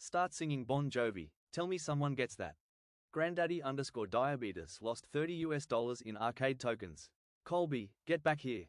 Start singing Bon Jovi, tell me someone gets that. Granddaddy_diabetes lost $30 in arcade tokens. Colby, get back here.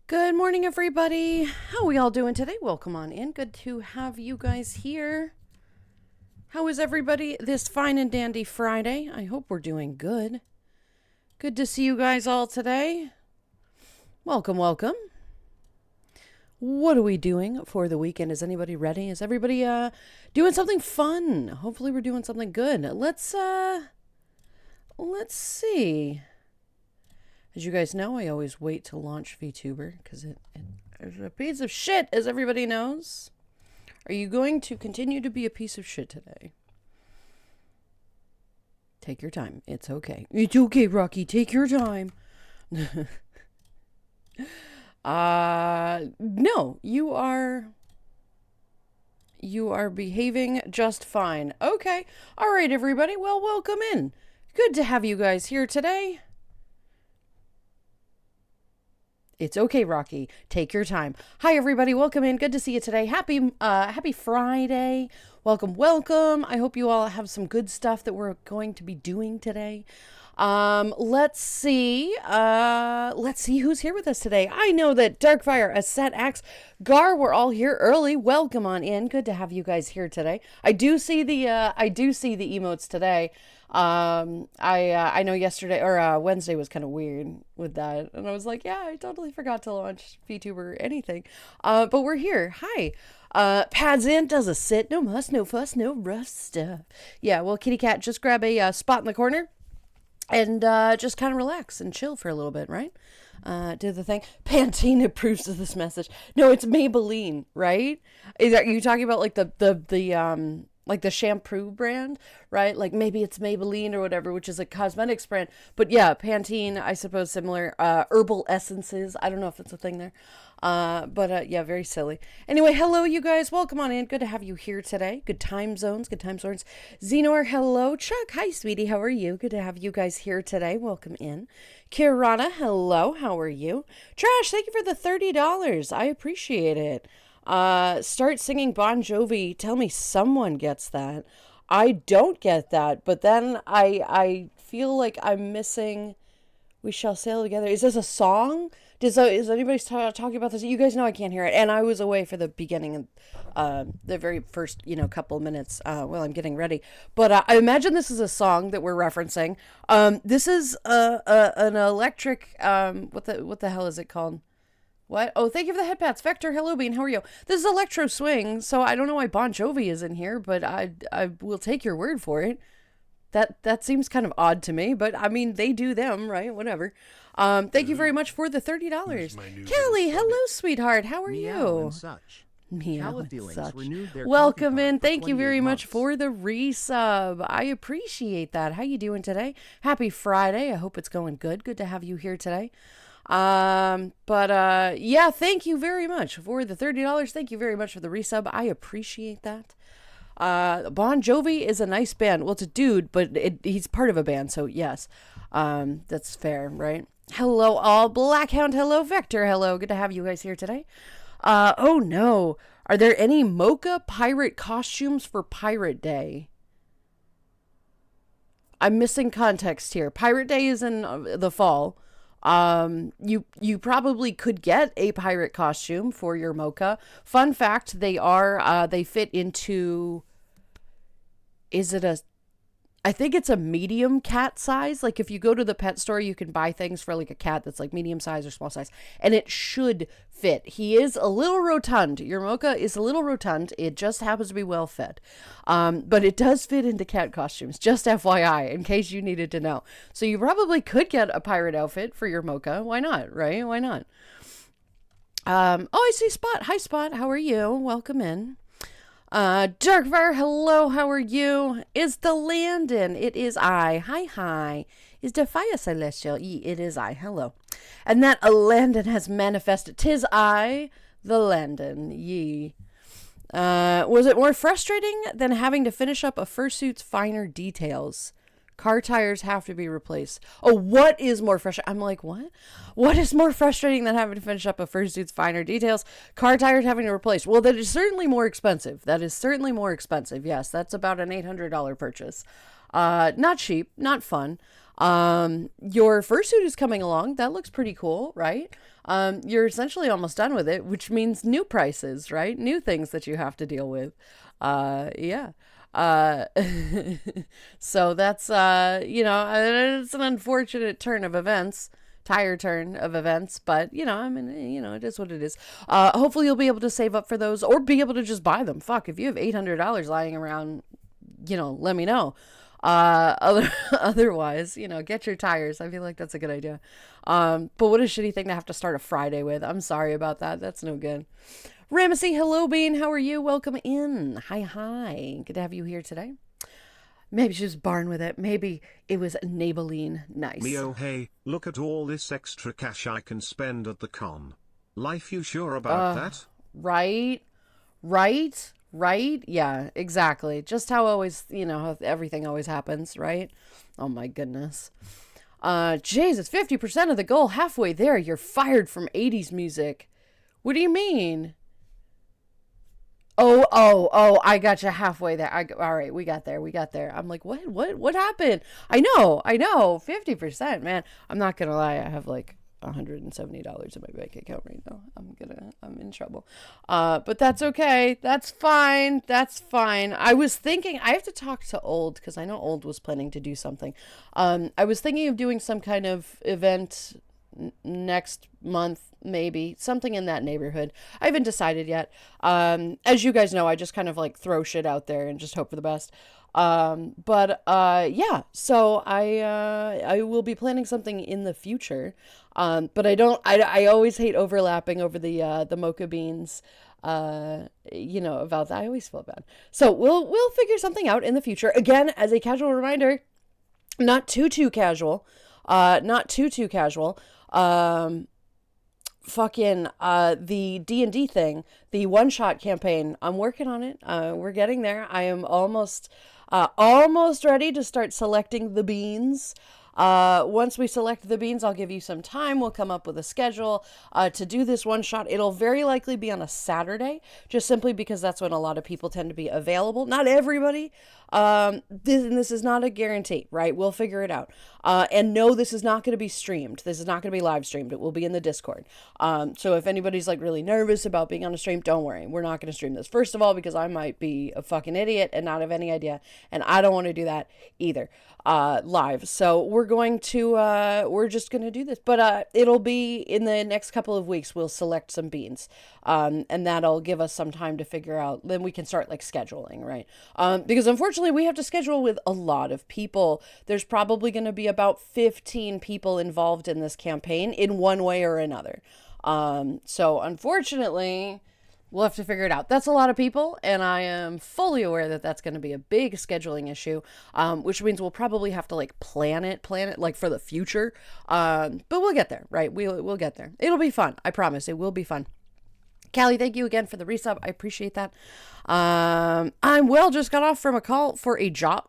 Good morning, everybody. How are we all doing today? Welcome on in. Good to have you guys here. How is everybody this fine and dandy Friday? I hope we're doing good. Good to see you guys all today. Welcome, welcome. What are we doing for the weekend? Is anybody ready? Is everybody doing something fun? Hopefully we're doing something good. Let's see. As you guys know, I always wait to launch VTuber because it's a piece of shit, as everybody knows. Are you going to continue to be a piece of shit today? Take your time. It's okay. It's okay, Rocky. Take your time. No, you are behaving just fine. Okay. All right, everybody. Well, welcome in. Good to have you guys here today. It's okay, Rocky. Take your time. Hi, everybody. Welcome in. Good to see you today. Happy Friday. Welcome, welcome. I hope you all have some good stuff that we're going to be doing today. Let's see who's here with us today. I know that Darkfire, Aset Axe, Gar, we're all here early. Welcome on in. Good to have you guys here today. I do see the emotes today. I know yesterday or Wednesday was kind of weird with that, and I was like, yeah, I totally forgot to launch VTuber or anything. But we're here. Hi. Pads in, does a sit, no muss, no fuss, no rough stuff. Yeah, well, kitty cat, just grab a spot in the corner and just kind of relax and chill for a little bit, right? Do the thing. Pantene approves of this message. No, it's Maybelline, right? Are you talking about like the shampoo brand, right? Like maybe it's Maybelline or whatever, which is a cosmetics brand. But yeah, Pantene, I suppose similar. Herbal essences. I don't know if it's a thing there. But yeah, very silly. Anyway, hello, you guys. Welcome on in. Good to have you here today. Good time zones. Xenor, hello. Chuck, hi, sweetie. How are you? Good to have you guys here today. Welcome in. Kirana, hello. How are you? Trash, thank you for the $30. I appreciate it. Start singing Bon Jovi. Tell me someone gets that. I don't get that, but then I feel like I'm missing We Shall Sail Together. Is this a song? Is anybody talking about this? You guys know I can't hear it, and I was away for the beginning of the very first couple of minutes while I'm getting ready. But I imagine this is a song that we're referencing. This is an electric what the hell is it called? What? Oh, thank you for the headpats. Vector, hello, Bean. How are you? This is Electro Swing, so I don't know why Bon Jovi is in here, but I will take your word for it. That seems kind of odd to me, but I mean, they do them, right? Whatever. Thank you very much for the $30. Kelly, hello, sweetheart. How are you? And such. Meow and such. Welcome in. Thank you very much for the resub. I appreciate that. How you doing today? Happy Friday. I hope it's going good. Good to have you here today. Yeah, thank you very much for the $30. Thank you very much for the resub. I appreciate that. Bon Jovi is a nice band. Well, it's a dude, but he's part of a band, so yes. That's fair, right? Hello, all. Blackhound, hello. Vector, hello. Good to have you guys here today. Oh no. Are there any Mocha pirate costumes for Pirate Day? I'm missing context here. Pirate Day is in the fall. You probably could get a pirate costume for your Mocha. Fun fact, they fit into, I think it's a medium cat size. Like if you go to the pet store, you can buy things for like a cat that's like medium size or small size, and it should fit. He is a little rotund. Your Mocha is a little rotund. It just happens to be well fed. But it does fit into cat costumes, just FYI, in case you needed to know. So you probably could get a pirate outfit for your Mocha. Why not, right? Why not? Oh, I see Spot. Hi, Spot. How are you? Welcome in. Darkfire, hello, how are you? Is the Landon? It is I. Hi. Is Defia Celestial? It is I. Hello. And that a Landon has manifested. 'Tis I, the Landon. Ye. Was it more frustrating than having to finish up a fursuit's finer details? Car tires have to be replaced. Oh, what is more frustrating? I'm like, what? What is more frustrating than having to finish up a fursuit's finer details? Car tires having to replace. Well, that is certainly more expensive. Yes, that's about an $800 purchase. Not cheap, not fun. Your fursuit is coming along. That looks pretty cool, right? You're essentially almost done with it, which means new prices, right? New things that you have to deal with. Yeah. Uh, so that's, it's an unfortunate tire turn of events, but I mean, it is what it is. Hopefully you'll be able to save up for those or be able to just buy them. Fuck, if you have $800 lying around, let me know. Otherwise, get your tires. I feel like that's a good idea. But what a shitty thing to have to start a Friday with. I'm sorry about that. That's no good. Ramesy, hello, Bean. How are you? Welcome in. Hi. Good to have you here today. Maybe she was born with it. Maybe it was Maybelline. Nice. Mio, hey, look at all this extra cash I can spend at the con. Life, you sure about that? Right? Yeah, exactly. Just how always, how everything always happens, right? Oh my goodness. Jesus, 50% of the goal. Halfway there, you're fired from 80s music. What do you mean? Oh, I got you halfway there. All right, we got there. I'm like, what happened? I know, 50%, man. I'm not gonna lie, I have like $170 in my bank account right now. I'm in trouble. But that's okay. That's fine. I was thinking, I have to talk to Old, because I know Old was planning to do something. I was thinking of doing some kind of event next month, maybe something in that neighborhood. I haven't decided yet. As you guys know, I just kind of like throw shit out there and just hope for the best. Yeah, so I will be planning something in the future. But I always hate overlapping over the mocha beans. About that. I always feel bad. So we'll figure something out in the future. Again, as a casual reminder, not too casual. The D&D thing, the one-shot campaign, I'm working on it. We're getting there. I am almost ready to start selecting the beans. Once we select the beans, I'll give you some time. We'll come up with a schedule to do this one shot. It'll very likely be on a Saturday, just simply because that's when a lot of people tend to be available. Not everybody. This is not a guarantee, right? We'll figure it out. And no, this is not going to be streamed. This is not going to be live streamed. It will be in the Discord. So if anybody's like really nervous about being on a stream, don't worry. We're not going to stream this. First of all, because I might be a fucking idiot and not have any idea. And I don't want to do that either. Live. So we're just going to do this, but, it'll be in the next couple of weeks. We'll select some beans. And that'll give us some time to figure out, then we can start like scheduling, right? Because unfortunately we have to schedule with a lot of people. There's probably going to be about 15 people involved in this campaign in one way or another. So unfortunately, we'll have to figure it out. That's a lot of people, and I am fully aware that that's going to be a big scheduling issue, which means we'll probably have to like plan it like for the future. But we'll get there, right? We'll get there. It'll be fun. I promise. It will be fun. Callie, thank you again for the resub. I appreciate that. Just got off from a call for a job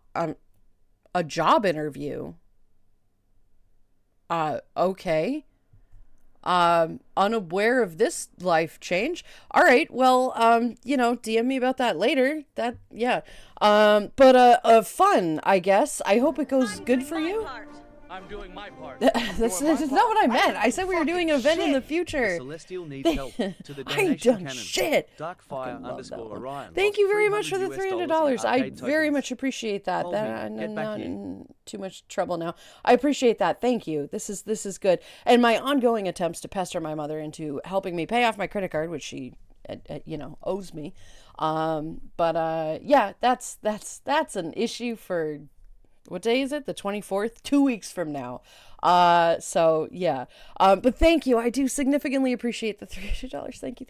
interview. Okay. Unaware of this life change. All right. Well, DM me about that later. Fun, I guess. I hope it goes good for you. I'm doing my part. That's not what I meant. I said we were doing an event in the future. Celestial needs help to the I donation done cannon. shit. Darkfire_Orion. Thank you very much for the $300. I very tokens. much appreciate that. Colby, I'm get back not here. in too much trouble now. I appreciate that. Thank you. This is good. And my ongoing attempts to pester my mother into helping me pay off my credit card, which she owes me. That's an issue for. What day is it? The 24th? 2 weeks from now. But thank you. I do significantly appreciate the $300. Thank you.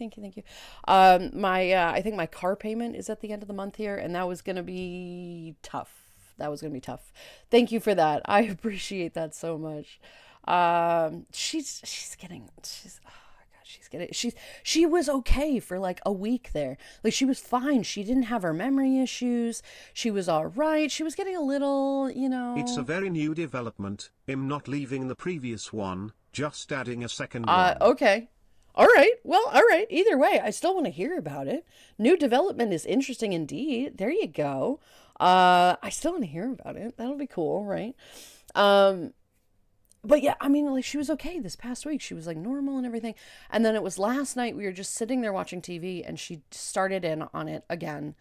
I think my car payment is at the end of the month here, and that was going to be tough. Thank you for that. I appreciate that so much. She was okay for like a week there. Like she was fine. She didn't have her memory issues. She was all right. She was getting a little, It's a very new development. I'm not leaving the previous one, just adding a second one. Okay. All right. Well, all right. Either way, I still want to hear about it. New development is interesting indeed. There you go. I still want to hear about it. That'll be cool, right? But yeah, I mean, like, she was okay this past week. She was like normal and everything. And then it was last night, we were just sitting there watching TV and she started in on it again.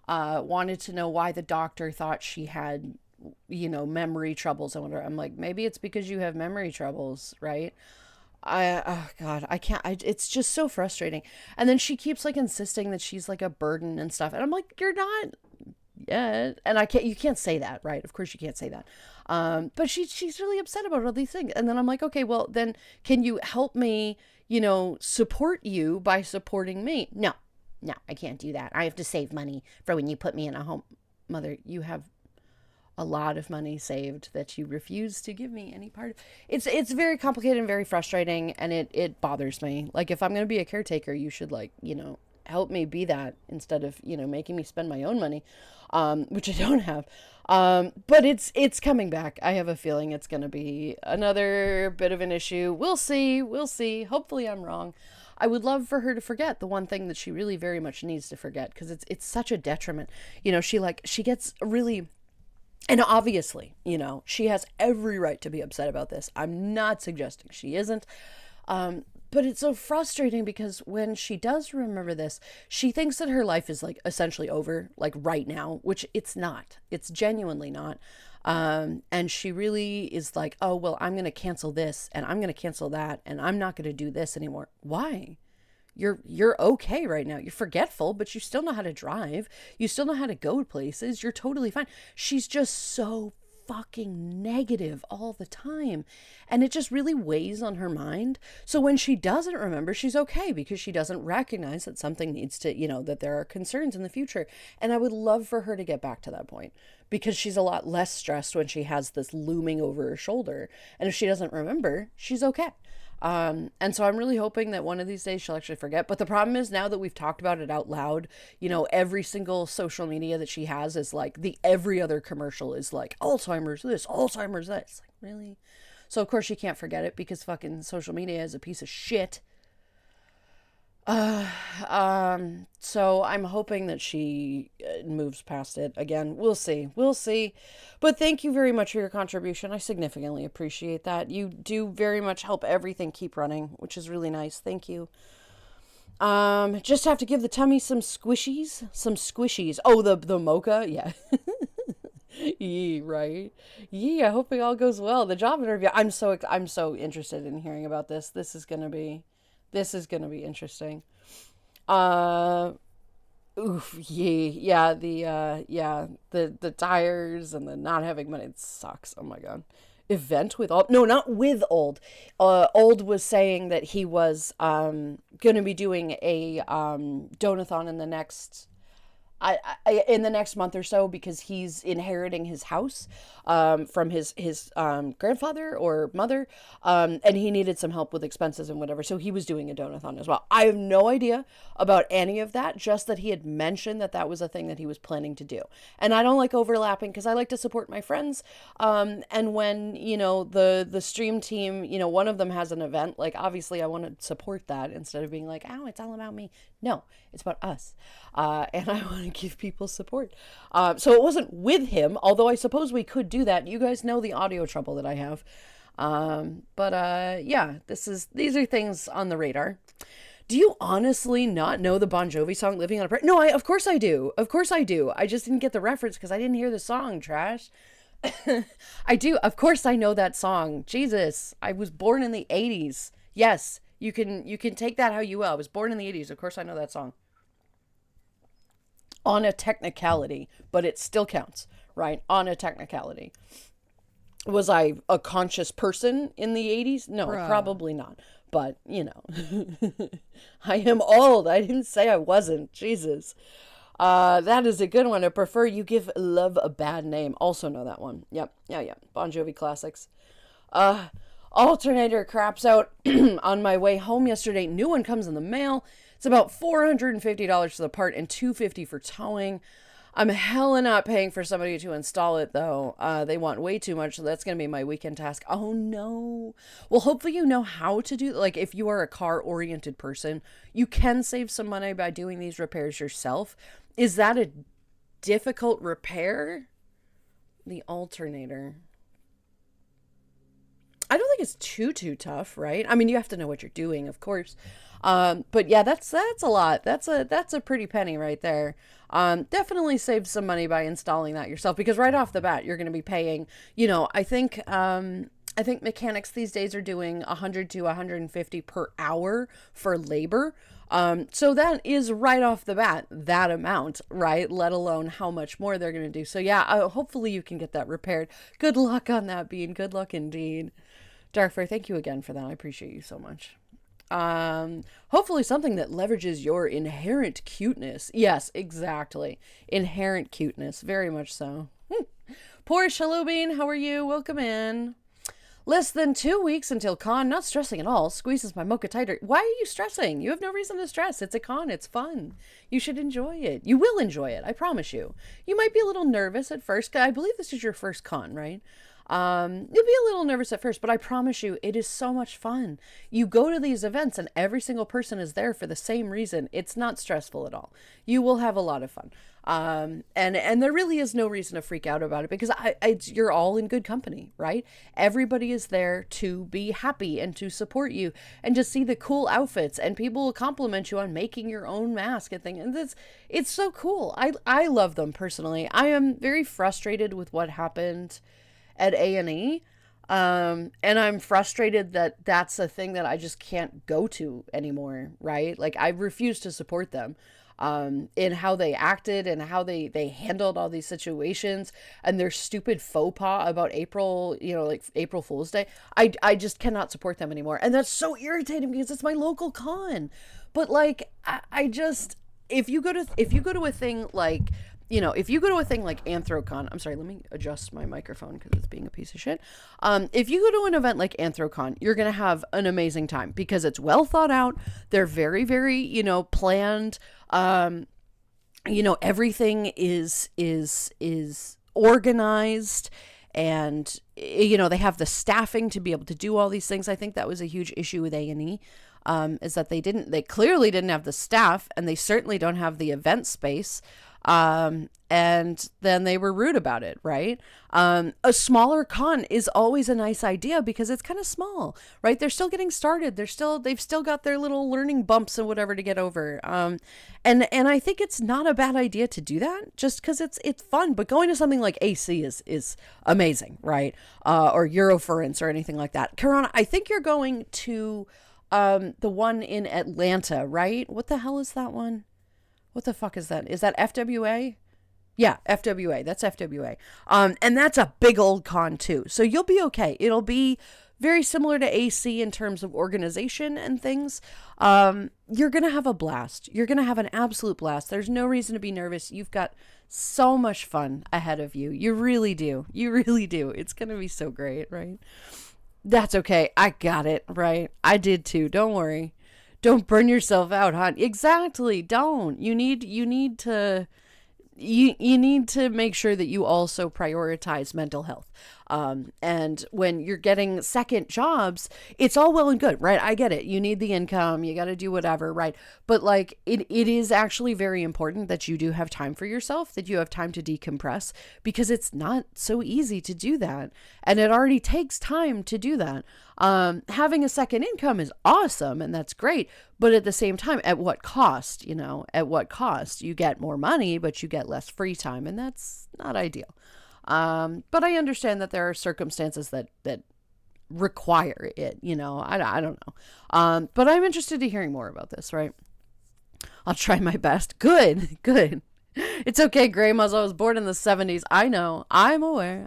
Wanted to know why the doctor thought she had, memory troubles. I wonder, I'm like, maybe it's because you have memory troubles, right? Oh God, I can't, it's just so frustrating. And then she keeps like insisting that she's like a burden and stuff. And I'm like, you're not. Yeah, and you can't say that, right? Of course you can't say that. But she's really upset about all these things. And then I'm like, okay, well then can you help me, support you by supporting me? No, I can't do that. I have to save money for when you put me in a home. Mother, you have a lot of money saved that you refuse to give me any part of. It's very complicated and very frustrating, and it bothers me. Like, if I'm going to be a caretaker, you should, like, help me be that instead of, making me spend my own money, which I don't have. But it's coming back. I have a feeling it's going to be another bit of an issue. We'll see. Hopefully I'm wrong. I would love for her to forget the one thing that she really very much needs to forget, because it's such a detriment. She gets really, and obviously, she has every right to be upset about this. I'm not suggesting she isn't. But it's so frustrating because when she does remember this, she thinks that her life is like essentially over, like right now, which it's not. It's genuinely not. And she really is like, oh, well, I'm going to cancel this and I'm going to cancel that and I'm not going to do this anymore. Why? You're okay right now. You're forgetful, but you still know how to drive. You still know how to go places. You're totally fine. She's just so fucking negative all the time, and it just really weighs on her mind. So when she doesn't remember, she's okay, because she doesn't recognize that something needs to, that there are concerns in the future. And I would love for her to get back to that point, because she's a lot less stressed when she has this looming over her shoulder. And if she doesn't remember, she's okay. And so I'm really hoping that one of these days she'll actually forget. But the problem is, now that we've talked about it out loud, every single social media that she has is like, every other commercial is like, Alzheimer's this, Alzheimer's that. It's like, really? So of course she can't forget it, because fucking social media is a piece of shit. So I'm hoping that she moves past it. Again, we'll see. But thank you very much for your contribution. I significantly appreciate that. You do very much help everything keep running, which is really nice. Thank you. Just have to give the tummy some squishies. Oh, the mocha. Yeah. Yee, right. Yee, I hope it all goes well. The job interview. I'm so interested in hearing about this. This is gonna be interesting. Yeah, the tires and the not having money, it sucks. Oh my God. Event with Old. No, not with Old. Old was saying that he was gonna be doing a donathon in the next in the next month or so, because he's inheriting his house from his grandfather or mother, and he needed some help with expenses and whatever, so he was doing a donathon as well. I have no idea about any of that, just that he had mentioned that was a thing that he was planning to do. And I don't like overlapping, because I like to support my friends, and when the stream team, one of them has an event, like, obviously I want to support that instead of being like, oh, it's all about me. No, it's about us. And I want to give people support. So it wasn't with him, although I suppose we could do that. You guys know the audio trouble that I have. Yeah, these are things on the radar. Do you honestly not know the Bon Jovi song Living on a Prayer? No, of course I do. Of course I do. I just didn't get the reference because I didn't hear the song, trash. I do. Of course I know that song. Jesus, I was born in the 80s. Yes, you can take that how you will. I was born in the 80s. Of course I know that song. On a technicality, but it still counts, right? On a technicality. Was I a conscious person in the 80s? No, probably not. But, I am old. I didn't say I wasn't. Jesus. That is a good one. I prefer You Give Love a Bad Name. Also know that one. Yep. Yeah. Bon Jovi classics. Alternator craps out on my way home yesterday. New one comes in the mail. It's about $450 for the part and $250 for towing. I'm hella not paying for somebody to install it, though. They want way too much, so that's going to be my weekend task. Oh, no. Well, hopefully you know how to do, like, if you are a car-oriented person, you can save some money by doing these repairs yourself. Is that a difficult repair? The alternator. I don't think it's too tough, right? I mean, you have to know what you're doing, of course. But yeah, that's a lot. That's a pretty penny right there. Definitely save some money by installing that yourself, because right off the bat, you're going to be paying, I think mechanics these days are doing 100 to 150 per hour for labor. So that is right off the bat, that amount, right? Let alone how much more they're going to do. So yeah, hopefully you can get that repaired. Good luck on that, Bean. Good luck indeed. Darkfire, thank you again for that. I appreciate you so much. Hopefully something that leverages your inherent cuteness. Yes, exactly. Inherent cuteness. Very much so. Poor Hello Bean, how are you? Welcome in. Less than 2 weeks until con. Not stressing at all. Squeezes my mocha tighter. Why are you stressing? You have no reason to stress. It's a con. It's fun. You should enjoy it. You will enjoy it. I promise you. You might be a little nervous at first. I believe this is your first con, right? You'll be a little nervous at first, but I promise you, it is so much fun. You go to these events and every single person is there for the same reason. It's not stressful at all. You will have a lot of fun. And there really is no reason to freak out about it, because you're all in good company, right? Everybody is there to be happy and to support you and just see the cool outfits, and people will compliment you on making your own mask and things. And it's so cool. I love them personally. I am very frustrated with what happened at A&E. And I'm frustrated that that's a thing that I just can't go to anymore, right? Like, I refuse to support them in how they acted and how they handled all these situations, and their stupid faux pas about April, like April Fool's Day. I just cannot support them anymore. And that's so irritating because it's my local con. But like, I just, if you go to a thing like, if you go to a thing like Anthrocon, I'm sorry, let me adjust my microphone because it's being a piece of shit. If you go to an event like Anthrocon, you're going to have an amazing time because it's well thought out. They're very, very, planned. Everything is organized, and, they have the staffing to be able to do all these things. I think that was a huge issue with A&E. Is that they clearly didn't have the staff, and they certainly don't have the event space. And then they were rude about it, right? A smaller con is always a nice idea because it's kind of small, right? They're still getting started. They've still got their little learning bumps and whatever to get over. And I think it's not a bad idea to do that just because it's fun. But going to something like AC is amazing, right? Or Eurofurence or anything like that. Karana, I think you're going to the one in Atlanta, right? What the hell is that one? What the fuck is that? Is that FWA? Yeah, FWA. That's FWA. And that's a big old con too. So you'll be okay. It'll be very similar to AC in terms of organization and things. You're going to have a blast. You're going to have an absolute blast. There's no reason to be nervous. You've got so much fun ahead of you. You really do. You really do. It's going to be so great, right? That's okay. I got it, right? I did too. Don't worry. Don't burn yourself out, huh? Exactly. Don't. You need to make sure that you also prioritize mental health. And when you're getting second jobs, it's all well and good, right? I get it. You need the income, you got to do whatever, right? But like, it is actually very important that you do have time for yourself, that you have time to decompress, because it's not so easy to do that. And it already takes time to do that. Having a second income is awesome, and that's great. But at the same time, at what cost? At what cost? You get more money, but you get less free time, and that's not ideal. But I understand that there are circumstances that require it, I don't know. But I'm interested in hearing more about this, right? I'll try my best. Good. It's okay, Gray Muzz. I was born in the 70s. I know. I'm aware.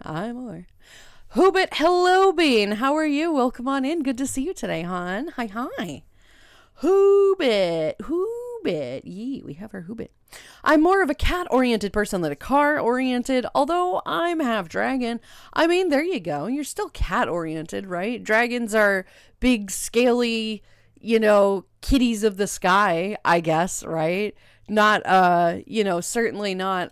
Hoobit, hello, Bean. How are you? Welcome on in. Good to see you today, hon. Hi. Hoobit. Yee, we have our Hoobit. I'm more of a cat-oriented person than a car-oriented, although I'm half dragon. I mean, there you go. You're still cat-oriented, right? Dragons are big, scaly, kitties of the sky, I guess, right? Not, certainly not,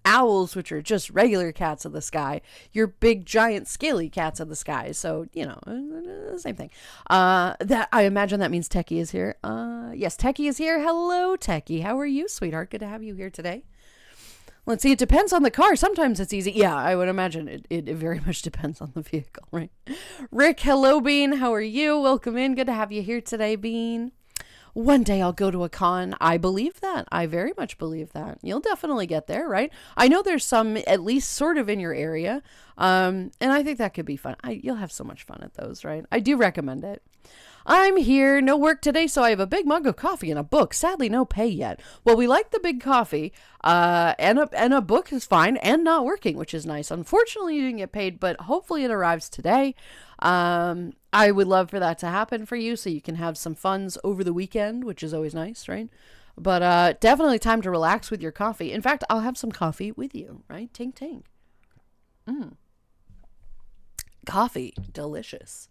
owls, which are just regular cats of the sky. You're big, giant, scaly cats of the sky. So, same thing. That I imagine that means Techie is here. Yes, Techie is here. Hello, Techie. How are you, sweetheart? Good to have you here today. Let's see, it depends on the car. Sometimes it's easy. Yeah, I would imagine it very much depends on the vehicle, right? Rick, hello, Bean. How are you? Welcome in. Good to have you here today, Bean. One day I'll go to a con. I believe that. I very much believe that. You'll definitely get there, right? I know there's some at least sort of in your area. And I think that could be fun. You'll have so much fun at those, right? I do recommend it. I'm here. No work today, so I have a big mug of coffee and a book. Sadly, no pay yet. Well, we like the big coffee, and a book is fine and not working, which is nice. Unfortunately, you didn't get paid, but hopefully it arrives today. I would love for that to happen for you so you can have some funds over the weekend, which is always nice, right? But definitely time to relax with your coffee. In fact, I'll have some coffee with you, right? Tink, tink. Coffee, delicious.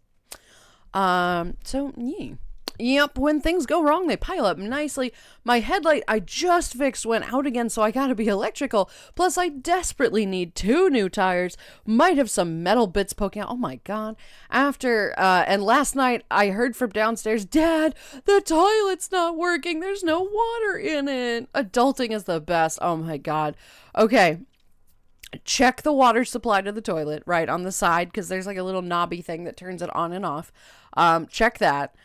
Yep, when things go wrong, they pile up nicely. My headlight I just fixed went out again, so I gotta be electrical. Plus, I desperately need 2 new tires. Might have some metal bits poking out. Oh my god. And last night, I heard from downstairs, Dad, the toilet's not working. There's no water in it. Adulting is the best. Oh my god. Okay. Check the water supply to the toilet, right, on the side, because there's like a little knobby thing that turns it on and off. Check that.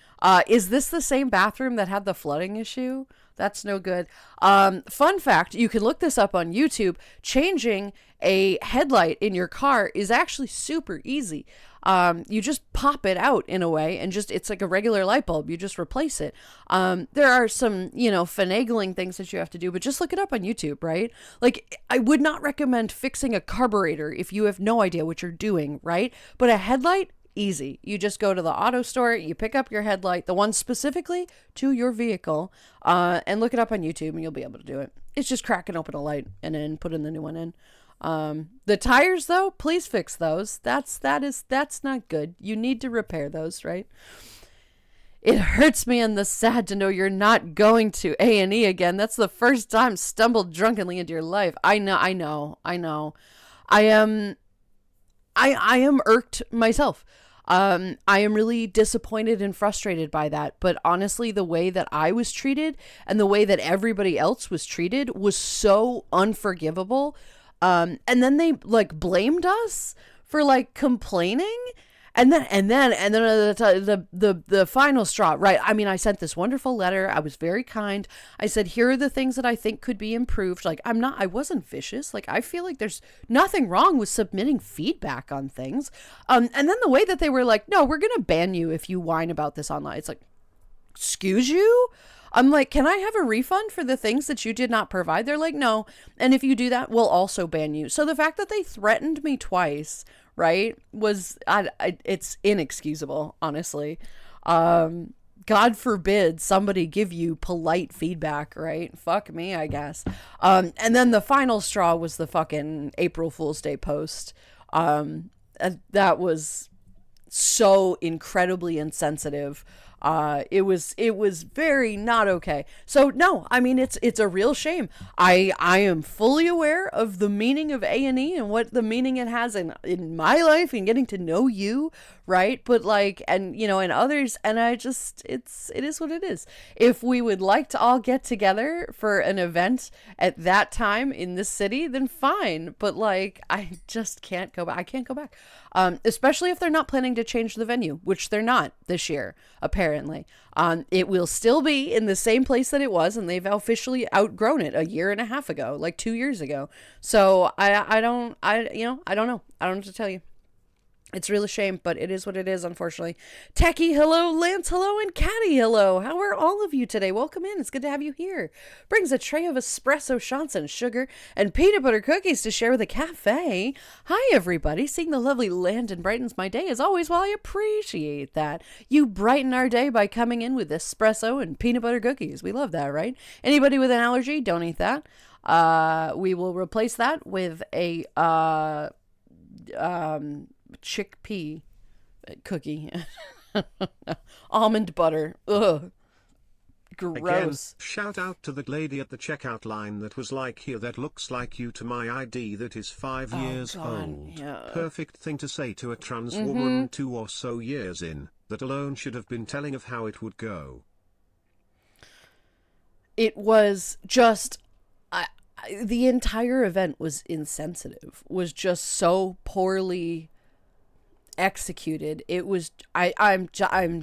Is this the same bathroom that had the flooding issue? That's no good. Fun fact, you can look this up on YouTube. Changing a headlight in your car is actually super easy. You just pop it out in a way and it's like a regular light bulb. You just replace it. There are some, finagling things that you have to do, but just look it up on YouTube, right? Like, I would not recommend fixing a carburetor if you have no idea what you're doing, right? But a headlight, easy. You just go to the auto store, you pick up your headlight, the one specifically to your vehicle, and look it up on YouTube and you'll be able to do it. It's just cracking open a light and then putting the new one in. The tires though, please fix those. That's not good. You need to repair those, right? It hurts me and the sad to know you're not going to A&E again. That's the first time stumbled drunkenly into your life. I know. I am irked myself. I am really disappointed and frustrated by that. But honestly, the way that I was treated and the way that everybody else was treated was so unforgivable. And then they blamed us for complaining. And then the final straw, right? I mean, I sent this wonderful letter. I was very kind. I said, here are the things that I think could be improved. I wasn't vicious. I feel like there's nothing wrong with submitting feedback on things. And then the way that they were no, we're going to ban you if you whine about this online. It's excuse you? I'm can I have a refund for the things that you did not provide? They're no. And if you do that, we'll also ban you. So the fact that they threatened me twice, right, was, it's inexcusable, honestly. God forbid somebody give you polite feedback, right? Fuck me, I guess. And then the final straw was the fucking April Fool's Day post. That was so incredibly insensitive. It was very not okay. So no, I mean, it's a real shame. I am fully aware of the meaning of A&E and what the meaning it has in my life and getting to know you, right? But and others, and it is what it is. If we would like to all get together for an event at that time in this city, then fine. But I just can't go back. I can't go back. Especially if they're not planning to change the venue, which they're not this year, apparently. It will still be in the same place that it was, and they've officially outgrown it a year and a half ago, 2 years ago. So I don't know. I don't know what to tell you. It's really a shame, but it is what it is, unfortunately. Techie, hello. Lance, hello. And Caddy, hello. How are all of you today? Welcome in. It's good to have you here. Brings a tray of espresso shots and sugar and peanut butter cookies to share with the cafe. Hi, everybody. Seeing the lovely Landon brightens my day as always. Well, I appreciate that. You brighten our day by coming in with espresso and peanut butter cookies. We love that, right? Anybody with an allergy, don't eat that. We will replace that with a chickpea cookie. Almond butter. Ugh. Gross. Again, shout out to the lady at the checkout line that was here, that looks like you, to my ID that is 5 years old. Yeah. Perfect thing to say to a trans woman 2 or so years in. That alone should have been telling of how it would go. It was just, the entire event was insensitive, was just so poorly executed. It was, I'm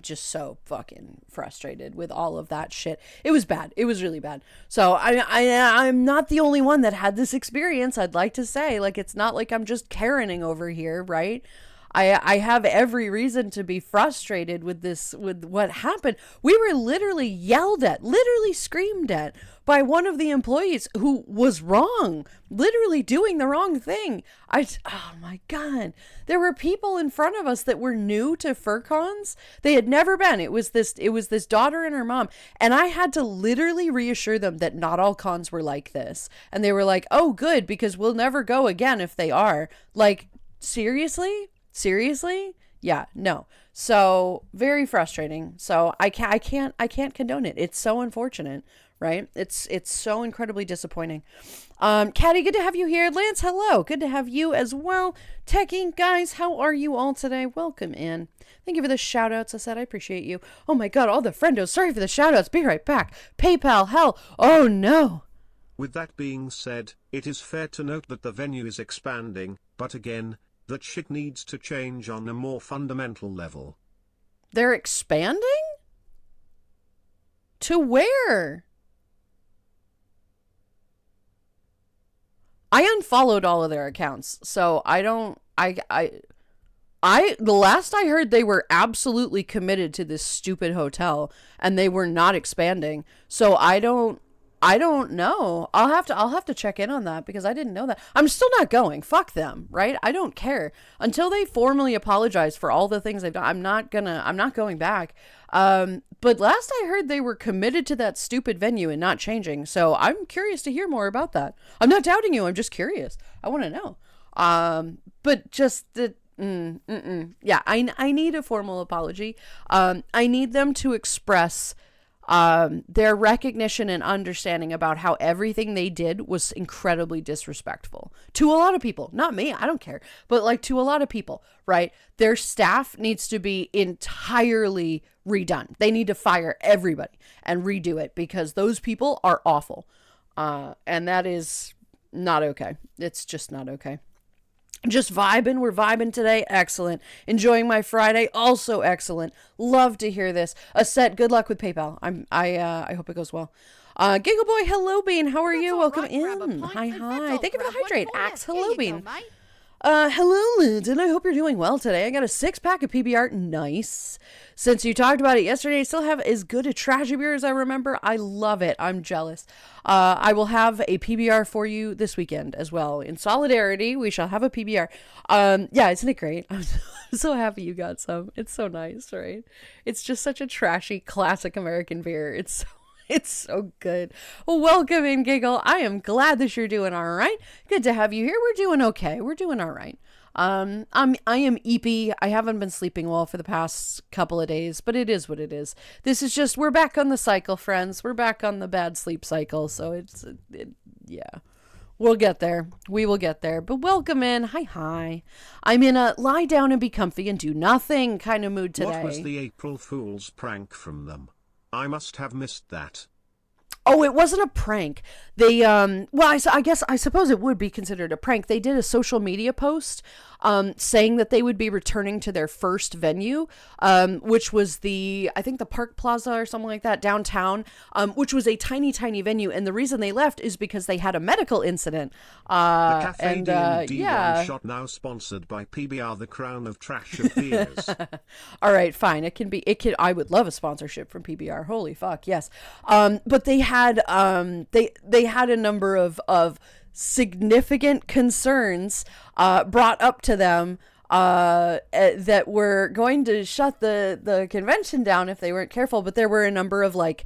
just so fucking frustrated with all of that shit. It was bad. It was really bad. So I'm not the only one that had this experience. I'd like to say, like, it's not like I'm just Karening over here, right? I have every reason to be frustrated with this, with what happened. We were literally yelled at, literally screamed at by one of the employees who was wrong, literally doing the wrong thing. Oh my God. There were people in front of us that were new to FurCons. They had never been. It was this daughter and her mom. And I had to literally reassure them that not all cons were like this. And they were like, oh, good, because we'll never go again if they are. Like, seriously? Yeah, no. So very frustrating. So I can't condone it. It's so unfortunate, right? It's so incredibly disappointing. Caddy, good to have you here. Lance, hello. Good to have you as well. Techie, guys, how are you all today? Welcome in. Thank you for the shout outs. I said I appreciate you. Oh my God, all the friendos. Sorry for the shout outs. Be right back. PayPal, hell. Oh no. With that being said, it is fair to note that the venue is expanding, but again, that shit needs to change on a more fundamental level. They're expanding? To where? I unfollowed all of their accounts, so I don't, the last I heard, they were absolutely committed to this stupid hotel and they were not expanding. So I don't know. I'll have to check in on that because I didn't know that. I'm still not going. Fuck them, right? I don't care until they formally apologize for all the things they've done. I'm not going back. But last I heard, they were committed to that stupid venue and not changing. So I'm curious to hear more about that. I'm not doubting you. I'm just curious. I want to know. But just the, yeah, I need a formal apology. I need them to express their recognition and understanding about how everything they did was incredibly disrespectful to a lot of people. Not me, I don't care, but like to a lot of people, right? Their staff needs to be entirely redone. They need to fire everybody and redo it because those people are awful. And that is not okay. It's just not okay. Just vibing. We're vibing today. Excellent. Enjoying my Friday. Also excellent. Love to hear this. Aset, good luck with PayPal. I hope it goes well. Giggle Boy, hello Bean. How are you? Welcome in. Hi. Thank you for the hydrate. Axe, hello Bean. Hello, Lyndon. I hope you're doing well today. I got a 6-pack of PBR. Nice. Since you talked about it yesterday, I still have as good a trashy beer as I remember. I love it. I'm jealous. I will have a PBR for you this weekend as well. In solidarity, we shall have a PBR. Yeah, isn't it great? I'm so happy you got some. It's so nice, right? It's just such a trashy, classic American beer. It's so good. Well, welcome in, Giggle. I am glad that you're doing all right. Good to have you here. We're doing okay. We're doing all right. I am eepy. I haven't been sleeping well for the past couple of days, but it is what it is. This is just, we're back on the cycle, friends. We're back on the bad sleep cycle. So yeah. We'll get there. We will get there. But welcome in. Hi. I'm in a lie down and be comfy and do nothing kind of mood today. What was the April Fool's prank from them? I must have missed that. Oh, it wasn't a prank. They, well, I suppose it would be considered a prank. They did a social media post, saying that they would be returning to their first venue, which was I think the Park Plaza or something like that downtown, which was a tiny, tiny venue. And the reason they left is because they had a medical incident. The Cafe D1 shot now sponsored by PBR, the crown of trash of beers. All right, fine. I would love a sponsorship from PBR. Holy fuck. Yes. But they had, they had a number of significant concerns brought up to them that were going to shut the convention down if they weren't careful. But there were a number of like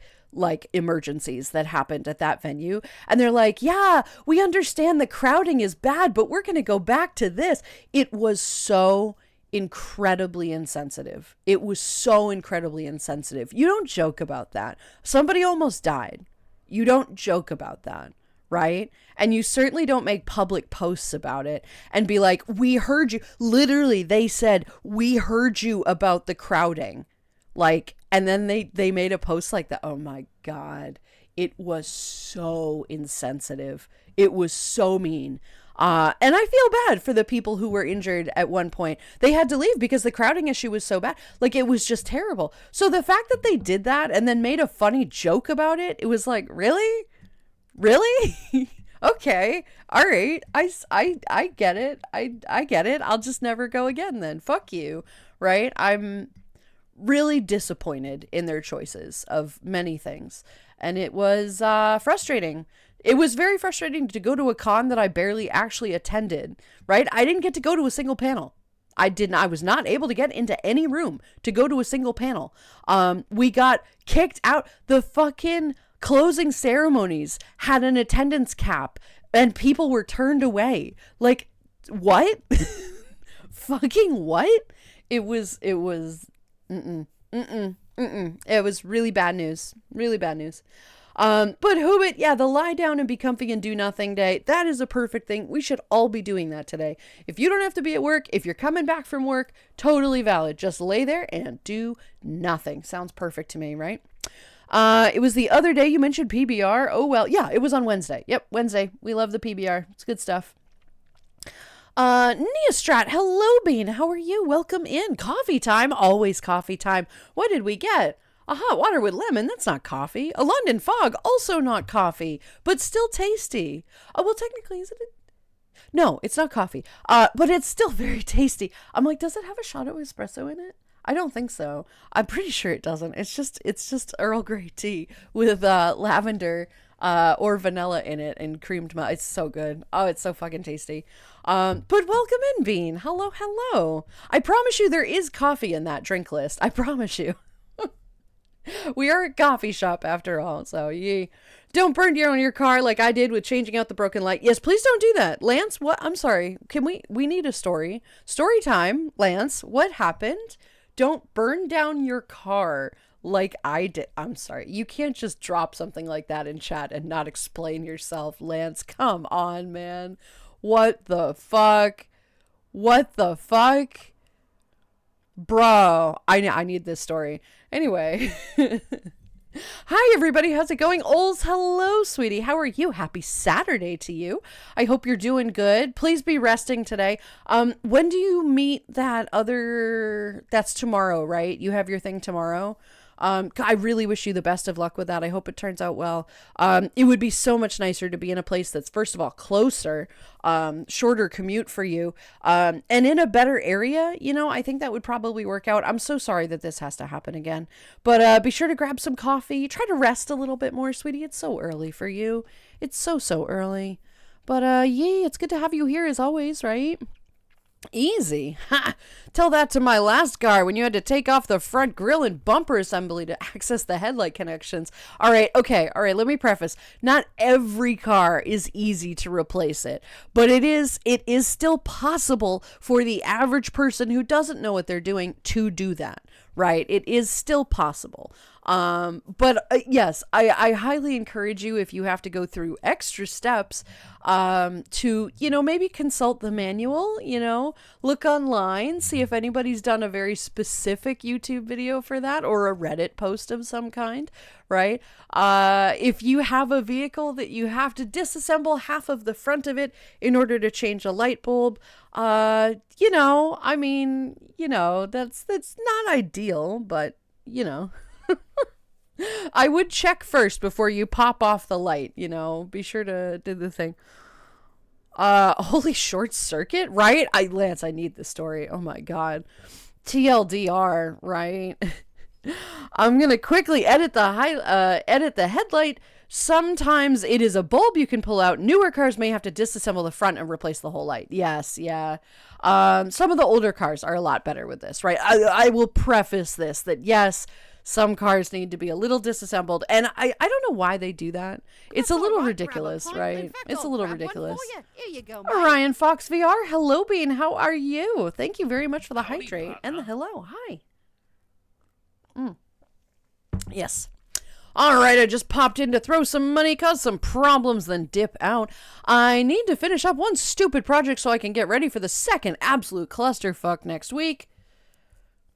emergencies that happened at that venue, and they're like, yeah, we understand the crowding is bad, but we're going to go back to this. It was so incredibly insensitive. It was so incredibly insensitive. You don't joke about that. Somebody almost died. You don't joke about that, right? And you certainly don't make public posts about it and be like, we heard you. Literally, they said, we heard you about the crowding. Like, and then they made a post like that. Oh my God. it was so insensitive. It was so mean. And I feel bad for the people who were injured at one point. They had to leave because the crowding issue was so bad. Like, it was just terrible. So the fact that they did that and then made a funny joke about it, it was like, really? Really? Okay. All right. I get it. I get it. I'll just never go again then. Fuck you. Right? I'm really disappointed in their choices of many things. And it was frustrating. It was very frustrating to go to a con that I barely actually attended, right? I didn't get to go to a single panel. I was not able to get into any room to go to a single panel. We got kicked out. The fucking closing ceremonies had an attendance cap and people were turned away. Like, what? Fucking what? It was, it was really bad news. Really bad news. But Hobbit, yeah, the lie down and be comfy and do nothing day, that is a perfect thing. We should all be doing that today. If you don't have to be at work, if you're coming back from work, totally valid. Just lay there and do nothing. Sounds perfect to me, right? It was the other day you mentioned PBR. Oh, well, yeah, it was on Wednesday. Yep, Wednesday. We love the PBR. It's good stuff. Neostrat, hello, Bean. How are you? Welcome in. Coffee time. Always coffee time. What did we get? A hot water with lemon, that's not coffee. A London fog, also not coffee, but still tasty. Oh, well, technically, is it? No, it's not coffee. But it's still very tasty. I'm like, does it have a shot of espresso in it? I don't think so. I'm pretty sure it doesn't. It's just Earl Grey tea with lavender or vanilla in it and creamed milk. It's so good. Oh, it's so fucking tasty. But welcome in, Bean. Hello, hello. I promise you there is coffee in that drink list. I promise you. We are a coffee shop after all, so don't burn down your car like I did with changing out the broken light. Yes, please don't do that. Lance, what? I'm sorry. We need a story. Story time, Lance. What happened? Don't burn down your car like I did. I'm sorry. You can't just drop something like that in chat and not explain yourself, Lance. Come on, man. What the fuck? What the fuck? Bro, I need this story. Anyway. Hi, everybody. How's it going? Ols, hello, sweetie. How are you? Happy Saturday to you. I hope you're doing good. Please be resting today. When do you meet that other... That's tomorrow, right? You have your thing tomorrow? I really wish you the best of luck with that. I hope it turns out well. It would be so much nicer to be in a place that's, first of all, closer, shorter commute for you, and in a better area. You know, I think that would probably work out. I'm so sorry that this has to happen again, but be sure to grab some coffee. Try to rest a little bit more, sweetie. It's so early for you. It's so early. But yeah, it's good to have you here as always, right? Easy. Ha! Tell that to my last car when you had to take off the front grille and bumper assembly to access the headlight connections. All right, let me preface. Not every car is easy to replace it, but it is still possible for the average person who doesn't know what they're doing to do that, right? It is still possible. But yes, I highly encourage you, if you have to go through extra steps, to, maybe consult the manual, look online, see if anybody's done a very specific YouTube video for that or a Reddit post of some kind, right? If you have a vehicle that you have to disassemble half of the front of it in order to change a light bulb, that's not ideal, but, I would check first before you pop off the light, be sure to do the thing. Holy short circuit, right? Lance, I need this story. Oh my God. TLDR, right? I'm going to quickly edit the headlight. Sometimes it is a bulb you can pull out. Newer cars may have to disassemble the front and replace the whole light. Yes, yeah. Some of the older cars are a lot better with this, right? I will preface this that yes, some cars need to be a little disassembled, and I don't know why they do that. It's a little ridiculous, right? It's a little ridiculous. Here you go, Ryan Fox VR, hello, Bean. How are you? Thank you very much for the hydrate and the hello. Hi. Yes. All right, I just popped in to throw some money, cause some problems, then dip out. I need to finish up one stupid project so I can get ready for the second absolute clusterfuck next week.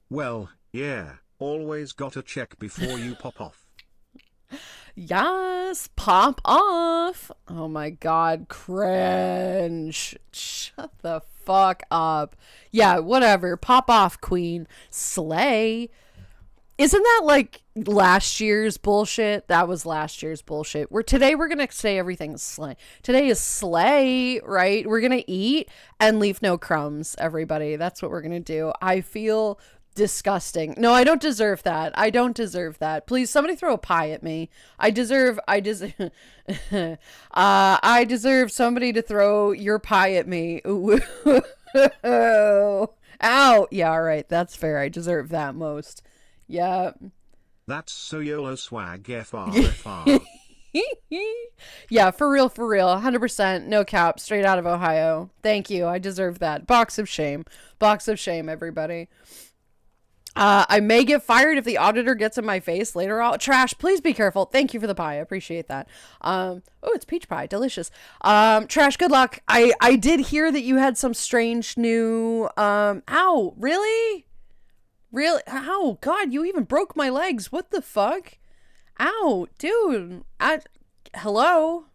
Well, yeah, always gotta check before you pop off. Yes, pop off. Oh my god, cringe. Shut the fuck up. Yeah, whatever. Pop off, queen. Slay. Isn't that like last year's bullshit? That was last year's bullshit. Today we're gonna say everything's slay. Today is slay, right? We're gonna eat and leave no crumbs, everybody. That's what we're gonna do. I feel disgusting. No, I don't deserve that. I don't deserve that. Please, somebody throw a pie at me. I deserve I deserve somebody to throw your pie at me. Ow. Yeah, all right. That's fair. I deserve that most. Yeah. That's so YOLO swag FR. Yeah, for real, 100%, no cap, straight out of Ohio. Thank you, I deserve that. Box of shame, everybody. I may get fired if the auditor gets in my face later on. Trash, please be careful. Thank you for the pie, I appreciate that. Oh, it's peach pie, delicious. Trash, good luck. I did hear that you had some strange new, ow, really? Really? Ow, God, you even broke my legs. What the fuck? Ow, dude. Hello?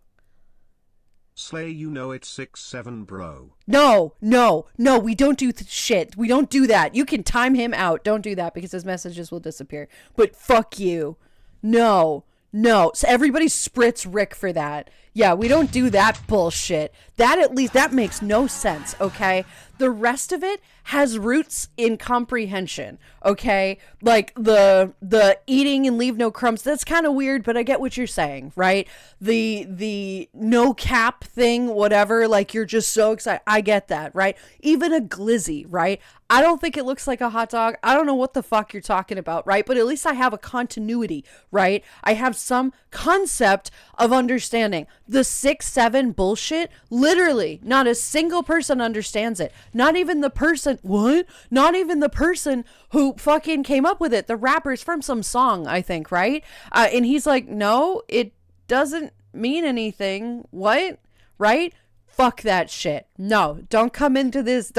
Slay, you know it's 6-7, bro. No, we don't do shit. We don't do that. You can time him out. Don't do that because his messages will disappear. But fuck you. No. So everybody spritz Rick for that. Yeah, we don't do that bullshit. That at least, that makes no sense, okay? The rest of it has roots in comprehension, okay? Like the eating and leave no crumbs, that's kind of weird, but I get what you're saying, right? The no cap thing, whatever, like you're just so excited. I get that, right? Even a glizzy, right? I don't think it looks like a hot dog. I don't know what the fuck you're talking about, right? But at least I have a continuity, right? I have some concept of understanding. The 6-7 bullshit, literally, not a single person understands it. Not even the person, what? Not even the person who fucking came up with it. The rapper's from some song, I think, right? And he's like, no, it doesn't mean anything. What? Right? Fuck that shit. No, don't come into this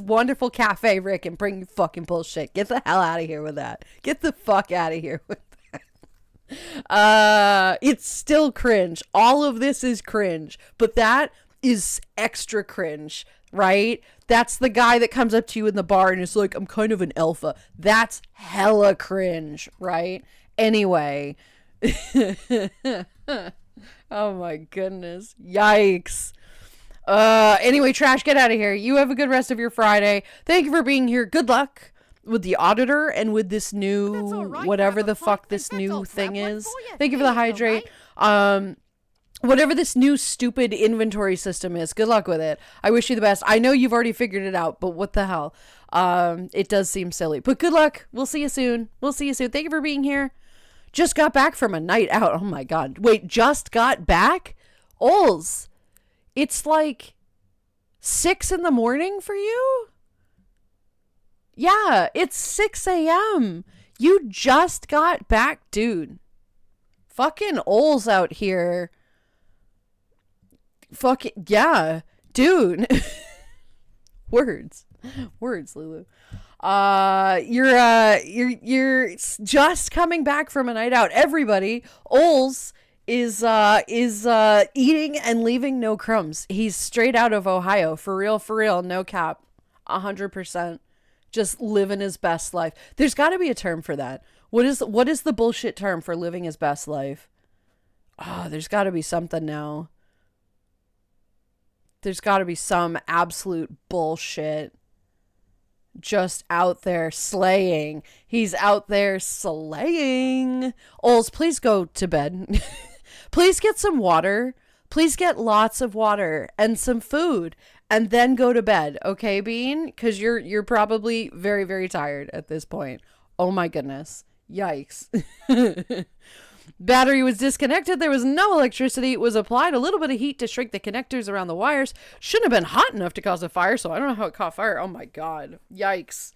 wonderful cafe, Rick, and bring your fucking bullshit. Get the hell out of here with that. Get the fuck out of here with that. It's still cringe. All of this is cringe, but that is extra cringe, right? That's the guy that comes up to you in the bar and is like, I'm kind of an alpha. That's hella cringe, right? Anyway. Oh my goodness. Yikes. Anyway, Trash, get out of here. You have a good rest of your Friday. Thank you for being here. Good luck with the auditor and with this new, whatever the fuck this new thing is. Thank you for the hydrate. Whatever this new stupid inventory system is, good luck with it. I wish you the best. I know you've already figured it out, but what the hell? It does seem silly, but good luck. We'll see you soon. Thank you for being here. Just got back from a night out. Oh my God. Wait, just got back? Ols. It's like 6 a.m. for you? Yeah, it's 6 a.m. You just got back, dude. Fucking Ols out here. Fucking, yeah, dude. Words, Lulu. You're just coming back from a night out. Everybody, Ols is eating and leaving no crumbs. He's straight out of Ohio, for real, no cap, 100%. Just living his best life. There's got to be a term for that. What is the bullshit term for living his best life? Oh, there's got to be something now. There's got to be some absolute bullshit. Just out there slaying. He's out there slaying. Ols, please go to bed. Please get some water. Please get lots of water and some food and then go to bed. Okay, Bean? Because you're probably very, very tired at this point. Oh my goodness. Yikes. Battery was disconnected. There was no electricity. It was applied a little bit of heat to shrink the connectors around the wires. Shouldn't have been hot enough to cause a fire, so I don't know how it caught fire. Oh my God. Yikes.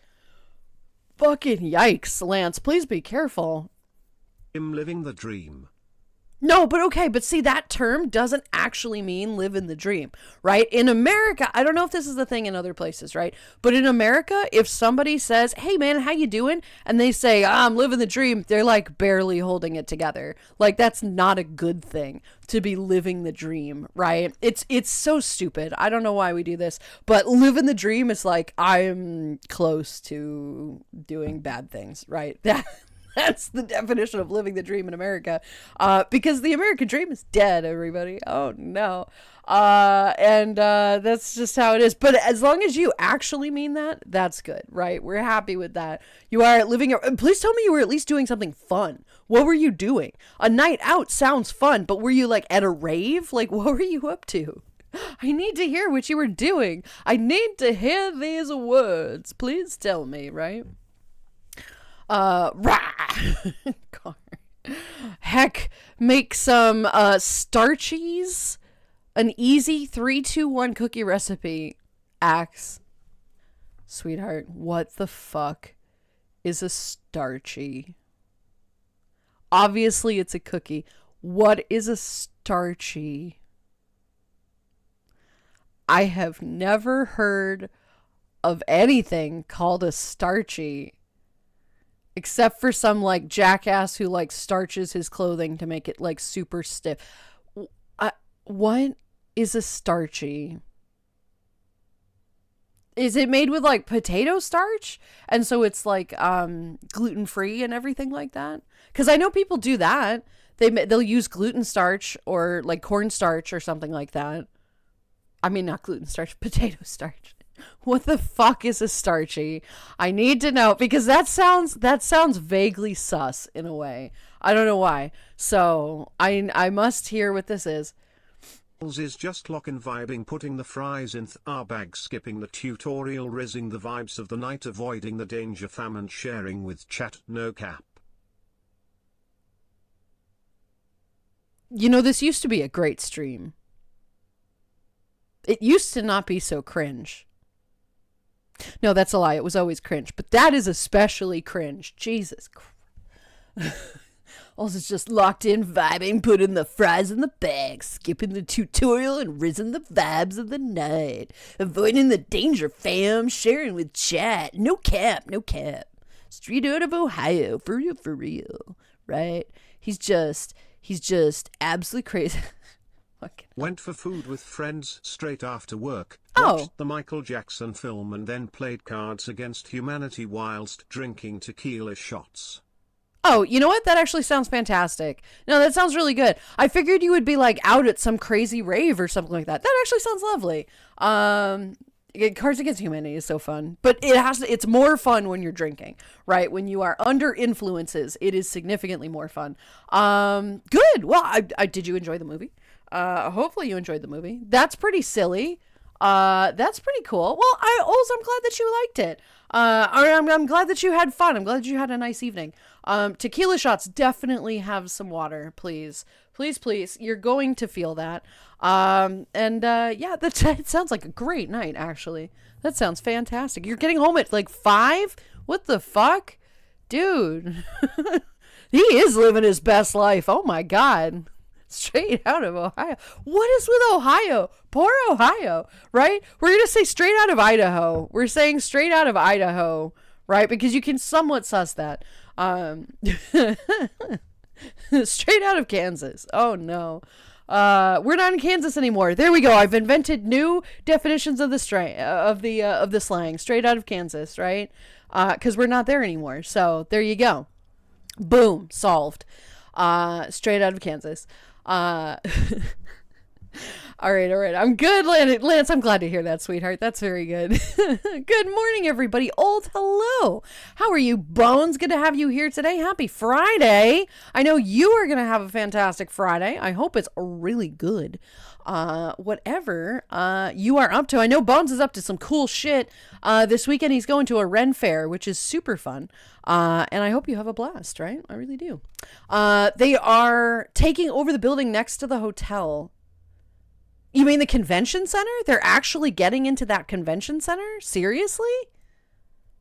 Fucking yikes, Lance. Please be careful. I'm living the dream. No, but okay, but see, that term doesn't actually mean living the dream, right? In America, I don't know if this is the thing in other places, right? But in America, if somebody says, "Hey man, how you doing?" and they say, "I'm living the dream," they're like barely holding it together. Like that's not a good thing to be living the dream, right? It's so stupid. I don't know why we do this, but living the dream is like I'm close to doing bad things, right? That's the definition of living the dream in America, because the American dream is dead, everybody. Oh, no. And that's just how it is. But as long as you actually mean that, that's good, right? We're happy with that. You are living please tell me you were at least doing something fun. What were you doing? A night out sounds fun, but were you like at a rave? Like, what were you up to? I need to hear what you were doing. I need to hear these words. Please tell me, right? Heck, make some starchies. An easy 3-2-1 cookie recipe. Axe. Sweetheart, what the fuck is a starchy? Obviously it's a cookie. What is a starchy? I have never heard of anything called a starchy. Except for some, like, jackass who, like, starches his clothing to make it, like, super stiff. What is a starchy? Is it made with, like, potato starch? And so it's, like, gluten-free and everything like that? Because I know people do that. They'll use gluten starch or, like, cornstarch or something like that. I mean, not gluten starch, potato starch. What the fuck is a starchy? I need to know, because that sounds vaguely sus in a way. I don't know why. So I must hear what this is. Is just lockin' vibing, putting the fries in our bag, skipping the tutorial, rizzing the vibes of the night, avoiding the danger, fam, and sharing with chat, no cap. You know, this used to be a great stream. It used to not be so cringe. No, that's a lie. It was always cringe. But that is especially cringe. Jesus Christ. Also, just locked in, vibing, putting the fries in the bag, skipping the tutorial, and rizzing the vibes of the night. Avoiding the danger, fam, sharing with chat. No cap, no cap. Straight out of Ohio. For real. Right? He's just absolutely crazy. Went for food with friends straight after work, Oh. watched the Michael Jackson film, and then played Cards Against Humanity whilst drinking tequila shots. Oh, you know what? That actually sounds fantastic. No, that sounds really good. I figured you would be like out at some crazy rave or something like that. That actually sounds lovely. Cards Against Humanity is so fun, but it's more fun when you're drinking, right? When you are under influences, it is significantly more fun. Good. Well, I did you enjoy the movie? Hopefully you enjoyed the movie. That's pretty silly. That's pretty cool. Well, I'm glad that you liked it. I'm glad that you had fun. I'm glad that you had a nice evening. Tequila shots, definitely have some water, please. Please. You're going to feel that. Yeah, it sounds like a great night, actually. That sounds fantastic. You're getting home at like 5? What the fuck? Dude. He is living his best life. Oh my God. Straight out of Ohio. What is with Ohio? Poor Ohio, right? We're going to say straight out of Idaho. We're saying straight out of Idaho, right? Because you can somewhat suss that. Straight out of Kansas. Oh, no. We're not in Kansas anymore. There we go. I've invented new definitions of the slang. Straight out of Kansas, right? Because we're not there anymore. So there you go. Boom. Solved. Straight out of Kansas. All right. I'm good, Lance. I'm glad to hear that, sweetheart. That's very good. Good morning, everybody. Old hello. How are you, Bones? Good to have you here today. Happy Friday. I know you are going to have a fantastic Friday. I hope it's really good. Whatever you are up to. I know Bones is up to some cool shit. This weekend he's going to a Ren Fair, which is super fun. And I hope you have a blast, right? I really do. They are taking over the building next to the hotel. You mean the convention center? They're actually getting into that convention center? Seriously?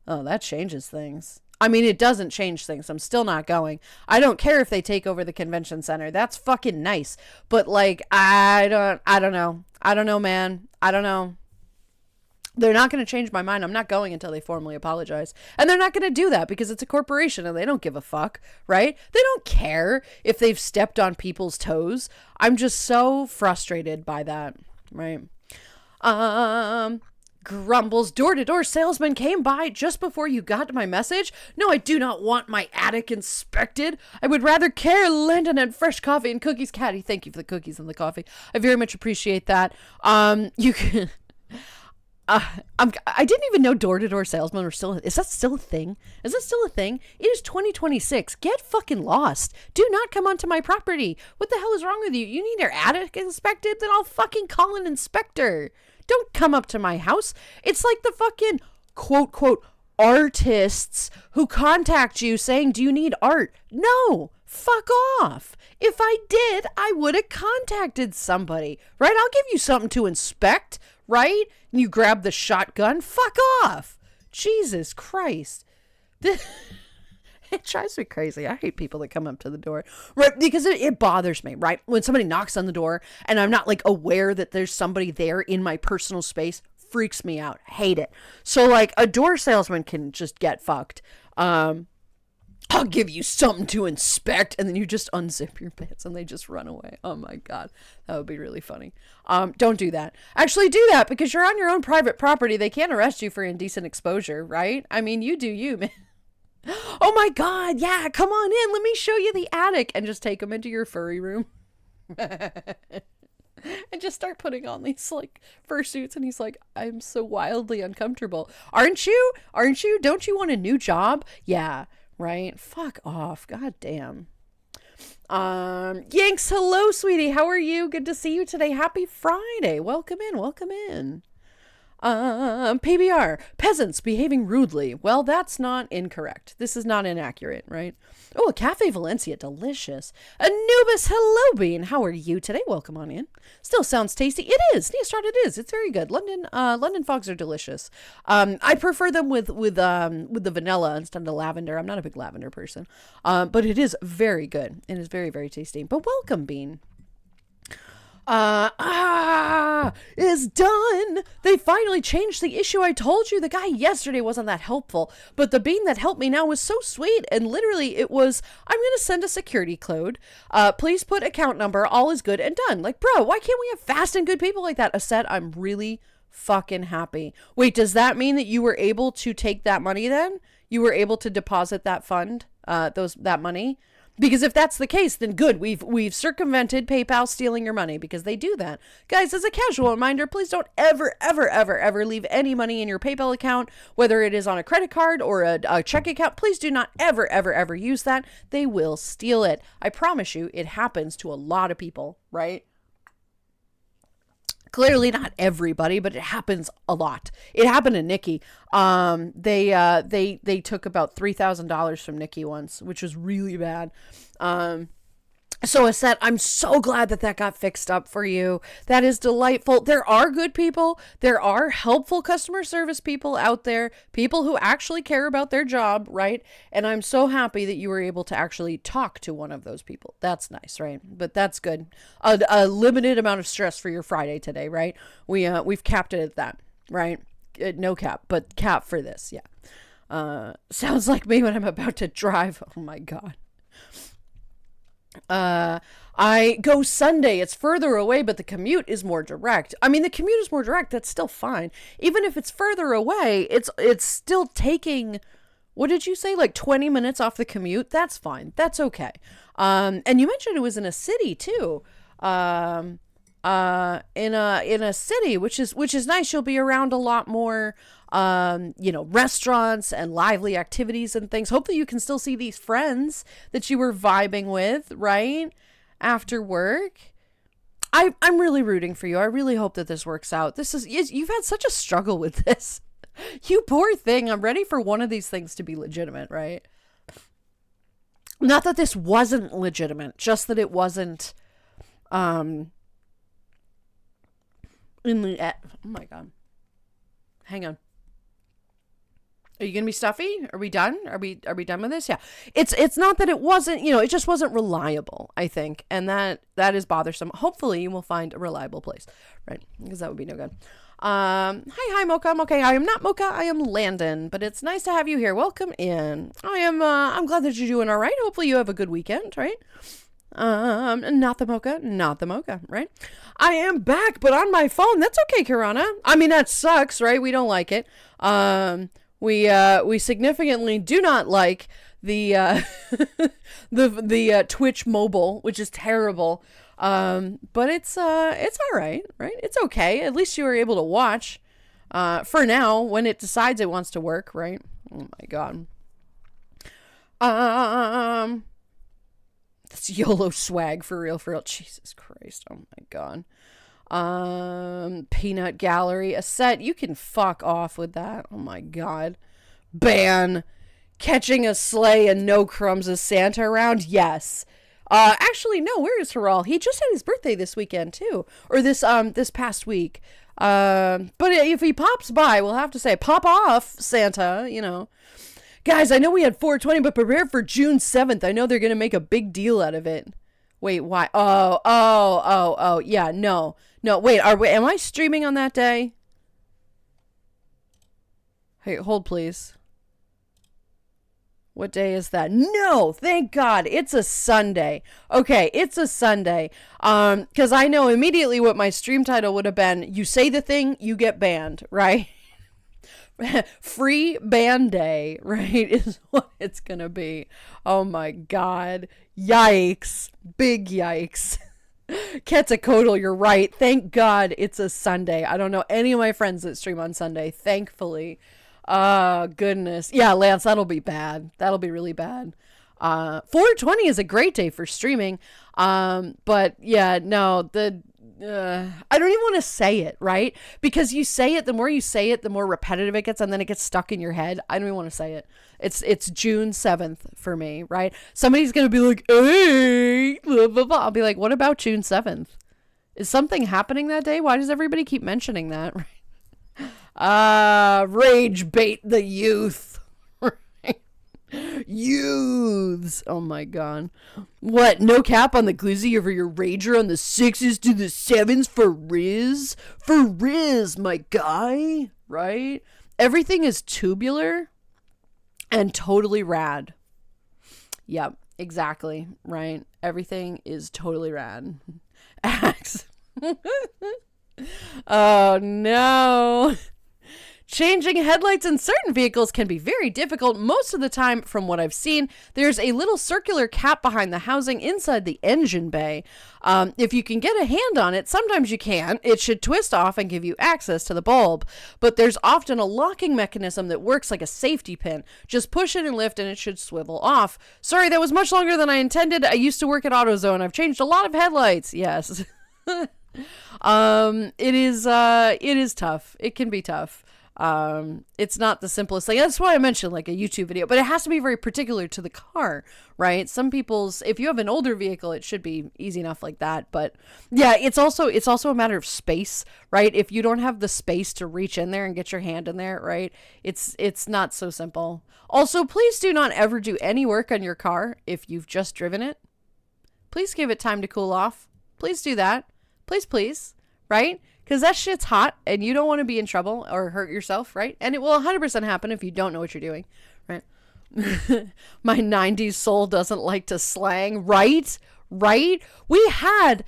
Oh, that changes things. I mean, it doesn't change things. I'm still not going. I don't care if they take over the convention center. That's fucking nice. But like, I don't know. I don't know, man. I don't know. They're not going to change my mind. I'm not going until they formally apologize. And they're not going to do that because it's a corporation and they don't give a fuck, right? They don't care if they've stepped on people's toes. I'm just so frustrated by that, right? Grumbles, door-to-door salesman came by just before you got my message. No, I do not want my attic inspected. I would rather care Landon and fresh coffee and cookies. Caddy, thank you for the cookies and the coffee. I very much appreciate that. You can... I didn't even know door-to-door salesmen were still... Is that still a thing? Is that still a thing? It is 2026. Get fucking lost. Do not come onto my property. What the hell is wrong with you? You need your attic inspected? Then I'll fucking call an inspector. Don't come up to my house. It's like the fucking quote artists who contact you saying, do you need art? No, fuck off. If I did, I would have contacted somebody, right? I'll give you something to inspect, right? And you grab the shotgun. Fuck off. Jesus Christ. It drives me crazy. I hate people that come up to the door, right? Because it bothers me, right? When somebody knocks on the door and I'm not like aware that there's somebody there in my personal space, freaks me out. Hate it. So like a door salesman can just get fucked. I'll give you something to inspect. And then you just unzip your pants and they just run away. Oh my God. That would be really funny. Don't do that. Actually do that because you're on your own private property. They can't arrest you for indecent exposure, right? I mean, you do you, man. Oh my God, yeah, come on in. Let me show you the attic. And just take them into your furry room. And just start putting on these like fursuits. And he's like, I'm so wildly uncomfortable. Aren't you? Aren't you? Don't you want a new job? Yeah, right? Fuck off. God damn. Yanks, hello, sweetie. How are you? Good to see you today. Happy Friday. Welcome in. Welcome in. PBR, peasants behaving rudely. Well, that's not incorrect. This is not inaccurate, right? Oh, a Cafe Valencia, delicious. Anubis, hello, Bean. How are you today? Welcome on in. Still sounds tasty. It is. Neostrata, it is. It's very good. London fogs are delicious. I prefer them with the vanilla instead of lavender. I'm not a big lavender person. But it is very good. It is very, very tasty. But welcome, Bean. Is done. They finally changed the issue. I told you the guy yesterday wasn't that helpful, but the bean that helped me now was so sweet. And literally it was, I'm going to send a security code. Please put account number. All is good and done. Like, bro, why can't we have fast and good people like that? Aset, I'm really fucking happy. Wait, does that mean that you were able to take that money then? You were able to deposit that fund, that money? Because if that's the case, then good. We've circumvented PayPal stealing your money because they do that. Guys, as a casual reminder, please don't ever leave any money in your PayPal account, whether it is on a credit card or a check account. Please do not ever use that. They will steal it. I promise you, it happens to a lot of people, right? Clearly not everybody, but it happens a lot. It happened to Nikki. They took about $3,000 from Nikki once, which was really bad. So Aset, I'm so glad that got fixed up for you. That is delightful. There are good people. There are helpful customer service people out there, people who actually care about their job, right? And I'm so happy that you were able to actually talk to one of those people. That's nice, right? But that's good. A limited amount of stress for your Friday today, right? We've capped it at that, right? No cap, but cap for this, yeah. Sounds like me when I'm about to drive. Oh my God. I go Sunday. It's further away, but the commute is more direct. I mean, the commute is more direct. That's still fine. Even if it's further away, it's still taking, what did you say? Like 20 minutes off the commute. That's fine. That's okay. And you mentioned it was in a city too. In a city, which is nice. You'll be around a lot more, restaurants and lively activities and things. Hopefully you can still see these friends that you were vibing with, right? After work. I'm really rooting for you. I really hope that this works out. You've had such a struggle with this. You poor thing. I'm ready for one of these things to be legitimate, right? Not that this wasn't legitimate, just that it wasn't, oh my God. Hang on. Are you gonna be stuffy? Are we done? Are we done with this? Yeah. It's not that it wasn't, it just wasn't reliable, I think. And that is bothersome. Hopefully you will find a reliable place. Right? Because that would be no good. Hi Mocha. I'm okay. I am not Mocha, I am Landon, but it's nice to have you here. Welcome in. I'm glad that you're doing all right. Hopefully you have a good weekend, right? Not the mocha, right? I am back, but on my phone. That's okay, Kirana. I mean, that sucks, right? We don't like it. We significantly do not like the the Twitch mobile, which is terrible. But it's all right, right? It's okay. At least you were able to watch, for now, when it decides it wants to work, right? Oh my God. That's YOLO swag for real. Jesus Christ. Oh my God. Peanut Gallery, a set. You can fuck off with that. Oh my God. Ban. Catching a sleigh and no crumbs of Santa around. Yes. Actually, no, where is Haral? He just had his birthday this weekend too. Or this past week. But if he pops by, we'll have to say, pop off, Santa, Guys, I know we had 420, but prepare for June 7th. I know they're going to make a big deal out of it. Wait, why? Oh, yeah, no. Wait, am I streaming on that day? Hey, hold please. What day is that? No, thank God. It's a Sunday. Okay, it's a Sunday. Because I know immediately what my stream title would have been. You say the thing, you get banned, right? Free ban day, right, is what it's gonna be. Oh my God. Yikes. Big yikes. Quetzalcoatl, you're right. Thank God it's a Sunday. I don't know any of my friends that stream on Sunday, thankfully. Goodness. Yeah, Lance, that'll be bad. That'll be really bad. 420 is a great day for streaming. But yeah, no, I don't even want to say it, right? Because you say it, the more you say it, the more repetitive it gets, and then it gets stuck in your head. I don't even want to say it. It's June 7th for me, right? Somebody's going to be like, hey, blah, blah, blah. I'll be like, what about June 7th? Is something happening that day? Why does everybody keep mentioning that? Rage bait the youth. Youths. Oh my God. What? No cap on the glizzy over your rager on the 6s to the 7s for Riz? For Riz, my guy. Right? Everything is tubular and totally rad. Yep, exactly. Right? Everything is totally rad. Axe. Oh no. Changing headlights in certain vehicles can be very difficult. Most of the time, from what I've seen, there's a little circular cap behind the housing inside the engine bay. If you can get a hand on it, sometimes you can. It should twist off and give you access to the bulb. But there's often a locking mechanism that works like a safety pin. Just push it and lift and it should swivel off. Sorry, that was much longer than I intended. I used to work at AutoZone. I've changed a lot of headlights. Yes. It is tough. It can be tough. It's not the simplest thing. That's why I mentioned like a YouTube video, but it has to be very particular to the car, right? If you have an older vehicle, it should be easy enough like that. But yeah, it's also a matter of space, right? If you don't have the space to reach in there and get your hand in there, right? It's not so simple. Also, please do not ever do any work on your car if you've just driven it. Please give it time to cool off. Please do that. Please, right? Because that shit's hot and you don't want to be in trouble or hurt yourself, right? And it will 100% happen if you don't know what you're doing, right? My 90s soul doesn't like to slang, right? We had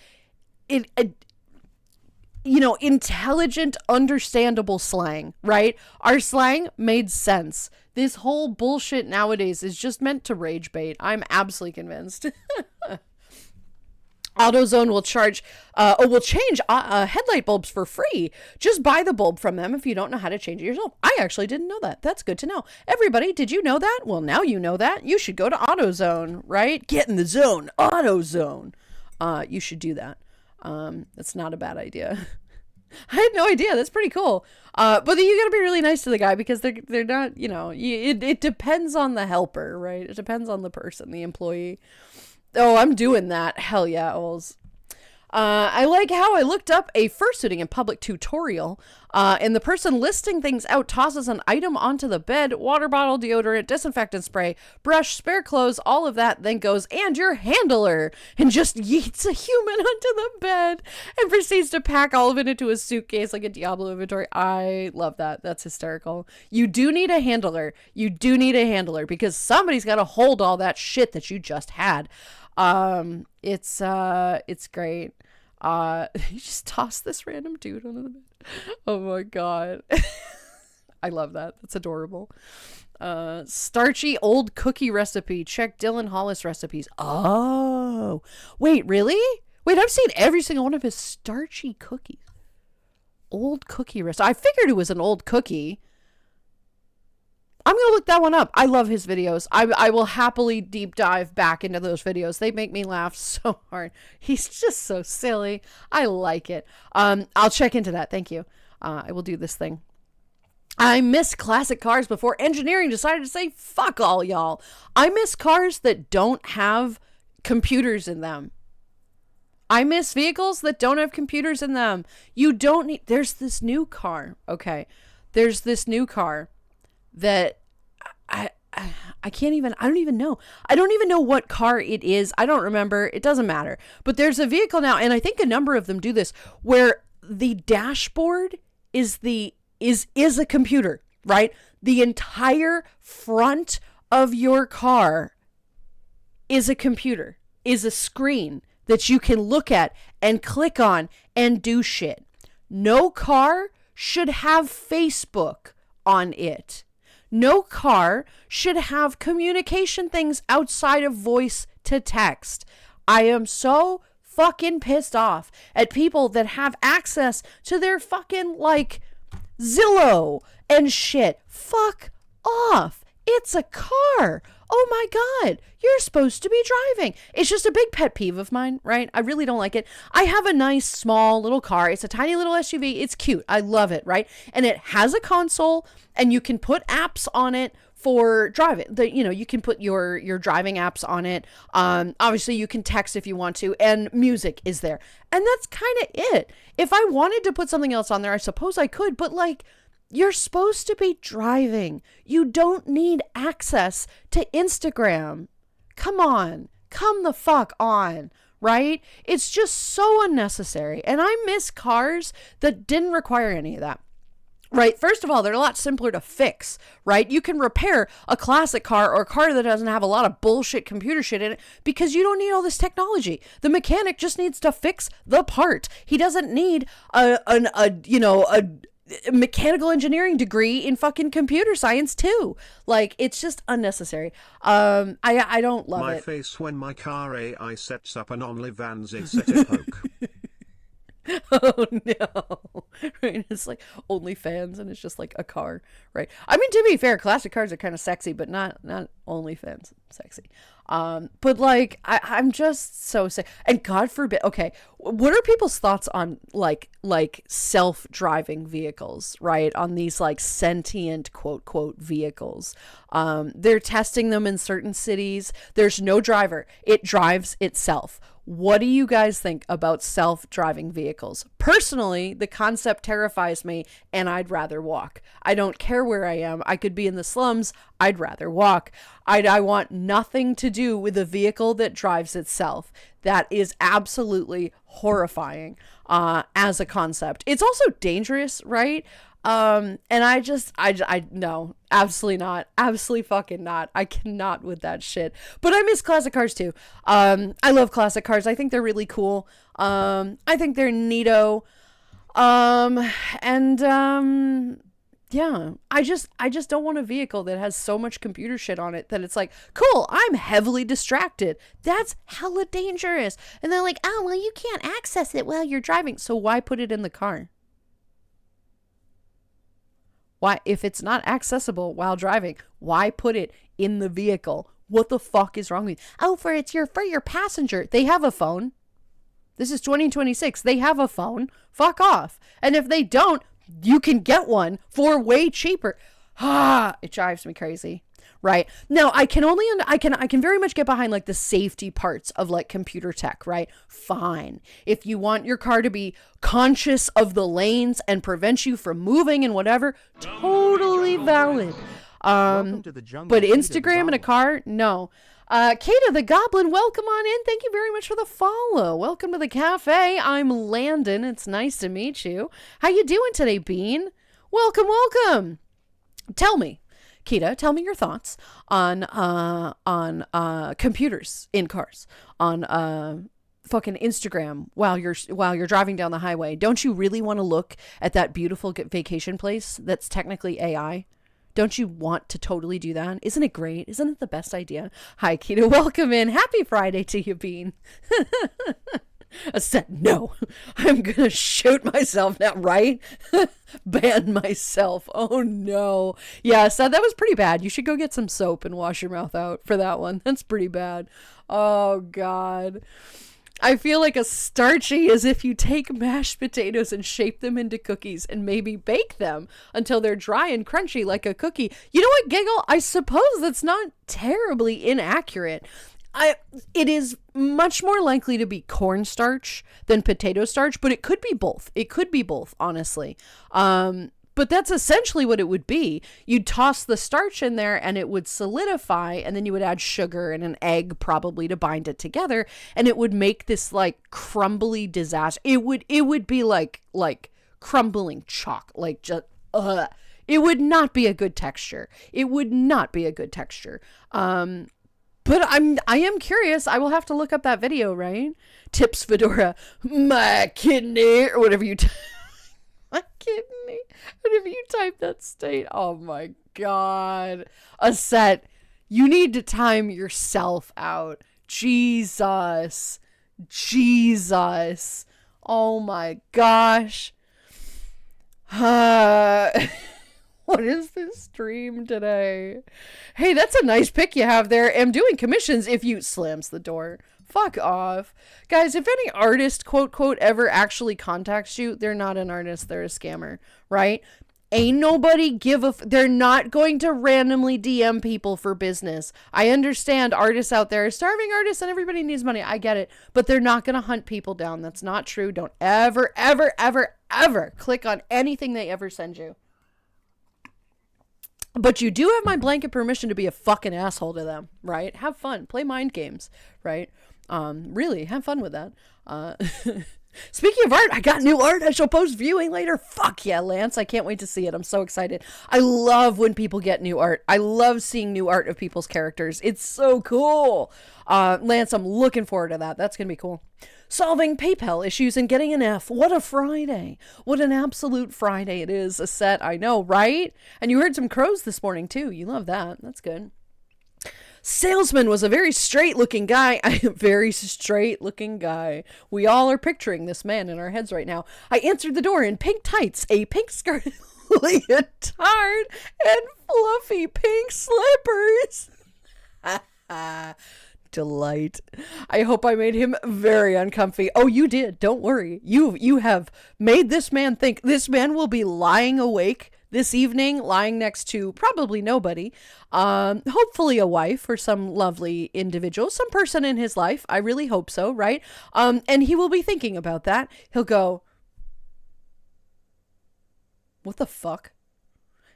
intelligent, understandable slang, right? Our slang made sense. This whole bullshit nowadays is just meant to rage bait. I'm absolutely convinced. AutoZone will change headlight bulbs for free. Just buy the bulb from them if you don't know how to change it yourself. I actually didn't know that. That's good to know. Everybody, did you know that? Well, now you know that. You should go to AutoZone, right? Get in the zone. AutoZone. You should do that. That's not a bad idea. I had no idea. That's pretty cool. But then you gotta be really nice to the guy because they're not, it depends on the helper, right? It depends on the person, the employee. Oh, I'm doing that. Hell yeah, Ols. I like how I looked up a fursuiting in public tutorial, and the person listing things out tosses an item onto the bed, water bottle, deodorant, disinfectant spray, brush, spare clothes, all of that, then goes, and your handler, and just yeets a human onto the bed, and proceeds to pack all of it into a suitcase like a Diablo inventory. I love that. That's hysterical. You do need a handler. You do need a handler, because somebody's got to hold all that shit that you just had. It's great. You just toss this random dude onto the bed. Oh my god. I love that. That's adorable. Starchy old cookie recipe. Check Dylan Hollis recipes. Oh, wait, really? Wait, I've seen every single one of his starchy cookies. Old cookie recipe. I figured it was an old cookie. I'm going to look that one up. I love his videos. I will happily deep dive back into those videos. They make me laugh so hard. He's just so silly. I like it. I'll check into that. Thank you. I will do this thing. I miss classic cars before engineering decided to say, fuck all y'all. I miss cars that don't have computers in them. I miss vehicles that don't have computers in them. You don't need, there's this new car. Okay. There's this new car that I can't even, I don't even know. I don't even know what car it is. I don't remember. It doesn't matter. But there's a vehicle now, and I think a number of them do this, where the dashboard is a computer, right? The entire front of your car is a computer, is a screen that you can look at and click on and do shit. No car should have Facebook on it. No car should have communication things outside of voice to text. I am so fucking pissed off at people that have access to their fucking, like, Zillow and shit. Fuck off. It's a car. Oh my God. You're supposed to be driving. It's just a big pet peeve of mine, right? I really don't like it. I have a nice, small little car. It's a tiny little SUV. It's cute. I love it, right? And it has a console, and you can put apps on it for driving. You can put your driving apps on it. Obviously you can text if you want to, and music is there. And that's kind of it. If I wanted to put something else on there, I suppose I could, but like, you're supposed to be driving. You don't need access to Instagram. Come on. Come the fuck on, right? It's just so unnecessary. And I miss cars that didn't require any of that. Right? First of all, they're a lot simpler to fix, right? You can repair a classic car or a car that doesn't have a lot of bullshit computer shit in it because you don't need all this technology. The mechanic just needs to fix the part. He doesn't need a mechanical engineering degree in fucking computer science too. Like, it's just unnecessary. I don't love my it. My face when my car AI sets up an OnlyFans etc. poke. Oh no. Right? It's like OnlyFans and it's just like a car, right? I mean, to be fair, classic cars are kind of sexy, but not OnlyFans sexy. But like, I'm just so sick. And God forbid, okay, what are people's thoughts on like self-driving vehicles, right? On these like sentient quote vehicles. They're testing them in certain cities. There's no driver. It drives itself. What do you guys think about self-driving vehicles? Personally, the concept terrifies me, and I'd rather walk. I don't care where I am. I could be in the slums. I'd rather walk. I want nothing to do with a vehicle that drives itself. That is absolutely horrifying as a concept. It's also dangerous, right? And I no, absolutely not. Absolutely fucking not. I cannot with that shit. But I miss classic cars too. I love classic cars. I think they're really cool. I think they're neato. Yeah, I just don't want a vehicle that has so much computer shit on it that it's like, cool, I'm heavily distracted. That's hella dangerous. And they're like, oh, well, you can't access it while you're driving. So why put it in the car? Why, if it's not accessible while driving, why put it in the vehicle? What the fuck is wrong with you? Oh, for your passenger. They have a phone. This is 2026. They have a phone. Fuck off. And if they don't, you can get one for way cheaper. It drives me crazy. right? Now, I can very much get behind like the safety parts of like computer tech, right? Fine. If you want your car to be conscious of the lanes and prevent you from moving and whatever, totally valid. But Instagram in a car, no. Kata the Goblin, welcome on in. Thank you very much for the follow. Welcome to the cafe. I'm Landon. It's nice to meet you. How you doing today, Bean? Welcome. Tell me, Kita, tell me your thoughts on computers in cars, on fucking Instagram while you're driving down the highway. Don't you really want to look at that beautiful vacation place that's technically AI? Don't you want to totally do that? Isn't it great? Isn't it the best idea? Hi, Kita. Welcome in. Happy Friday to you, Bean. I said, no, I'm going to shoot myself now, right? Ban myself. Oh, no. Yeah, so that was pretty bad. You should go get some soap and wash your mouth out for that one. That's pretty bad. Oh, God. I feel like a starchy is if you take mashed potatoes and shape them into cookies and maybe bake them until they're dry and crunchy like a cookie. You know what, Giggle? I suppose that's not terribly inaccurate. It is much more likely to be cornstarch than potato starch, but it could be both. It could be both, honestly. But that's essentially what it would be. You'd toss the starch in there and it would solidify, and then you would add sugar and an egg probably to bind it together, and it would make this like crumbly disaster. It would be like crumbling chalk, like just it would not be a good texture. It would not be a good texture. But I am curious. I will have to look up that video, right? Tips Fedora, my kidney, or whatever you my kidney. Whenever you type that state, oh my God. Aset, you need to time yourself out. Jesus. Oh my gosh. What is this stream today? Hey, that's a nice pic you have there. I'm doing commissions if you slams the door. Fuck off. Guys, if any artist, quote, ever actually contacts you, they're not an artist, they're a scammer, right? Ain't nobody they're not going to randomly DM people for business. I understand artists out there are starving artists and everybody needs money. I get it. But they're not going to hunt people down. That's not true. Don't ever click on anything they ever send you. But you do have my blanket permission to be a fucking asshole to them, right? Have fun. Play mind games, right? Really, have fun with that. Speaking of art, I got new art I shall post viewing later. Fuck yeah, Lance. I can't wait to see it. I'm so excited. I love when people get new art. I love seeing new art of people's characters. It's so cool. Lance, I'm looking forward to that. That's going to be cool. Solving PayPal issues and getting an F. What a Friday. What an absolute Friday it is. A set, I know, right? And you heard some crows this morning, too. You love that. That's good. Salesman was a very straight-looking guy. Very straight-looking guy. We all are picturing this man in our heads right now. I answered the door in pink tights, a pink skirt, leotard, and fluffy pink slippers. Delight. I hope I made him very uncomfy. Oh, you did. Don't worry. You have made this man think. This man will be lying awake this evening, lying next to probably nobody, hopefully a wife or some lovely individual, some person in his life. I really hope so, right? And he will be thinking about that. He'll go, what the fuck?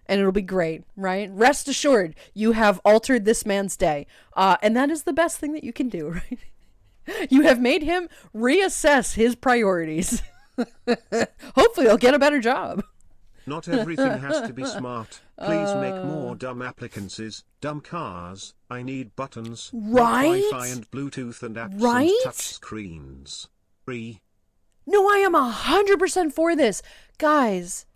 And it'll be great, right? Rest assured, you have altered this man's day. And that is the best thing that you can do, right? You have made him reassess his priorities. Hopefully he'll get a better job. Not everything has to be smart. Please make more dumb appliances, dumb cars. I need buttons, right? Wi-Fi and Bluetooth and apps right? and touch screens. Free. No, I am 100% for this. Guys,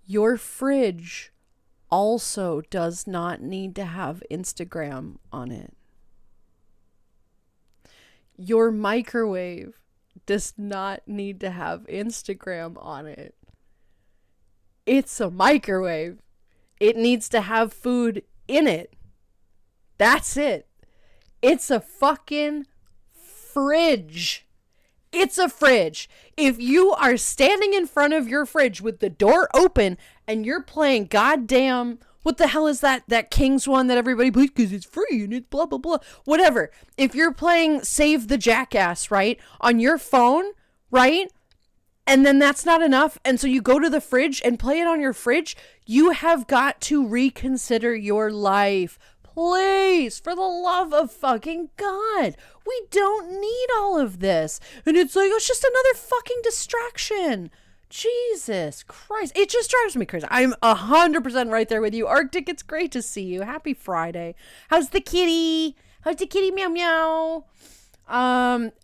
your fridge also does not need to have Instagram on it. Your microwave does not need to have Instagram on it. It's a microwave. It needs to have food in it. That's it. It's a fucking fridge. It's a fridge. If you are standing in front of your fridge with the door open and you're playing goddamn, what the hell is that King's one that everybody plays because it's free and it's blah, blah, blah, whatever. If you're playing Save the Jackass, right, on your phone, right, and then that's not enough, and so you go to the fridge and play it on your fridge, you have got to reconsider your life. Please, for the love of fucking God, we don't need all of this. And it's like, it's just another fucking distraction. Jesus Christ. It just drives me crazy. I'm 100% right there with you. Arctic, it's great to see you. Happy Friday. How's the kitty? How's the kitty? Meow meow.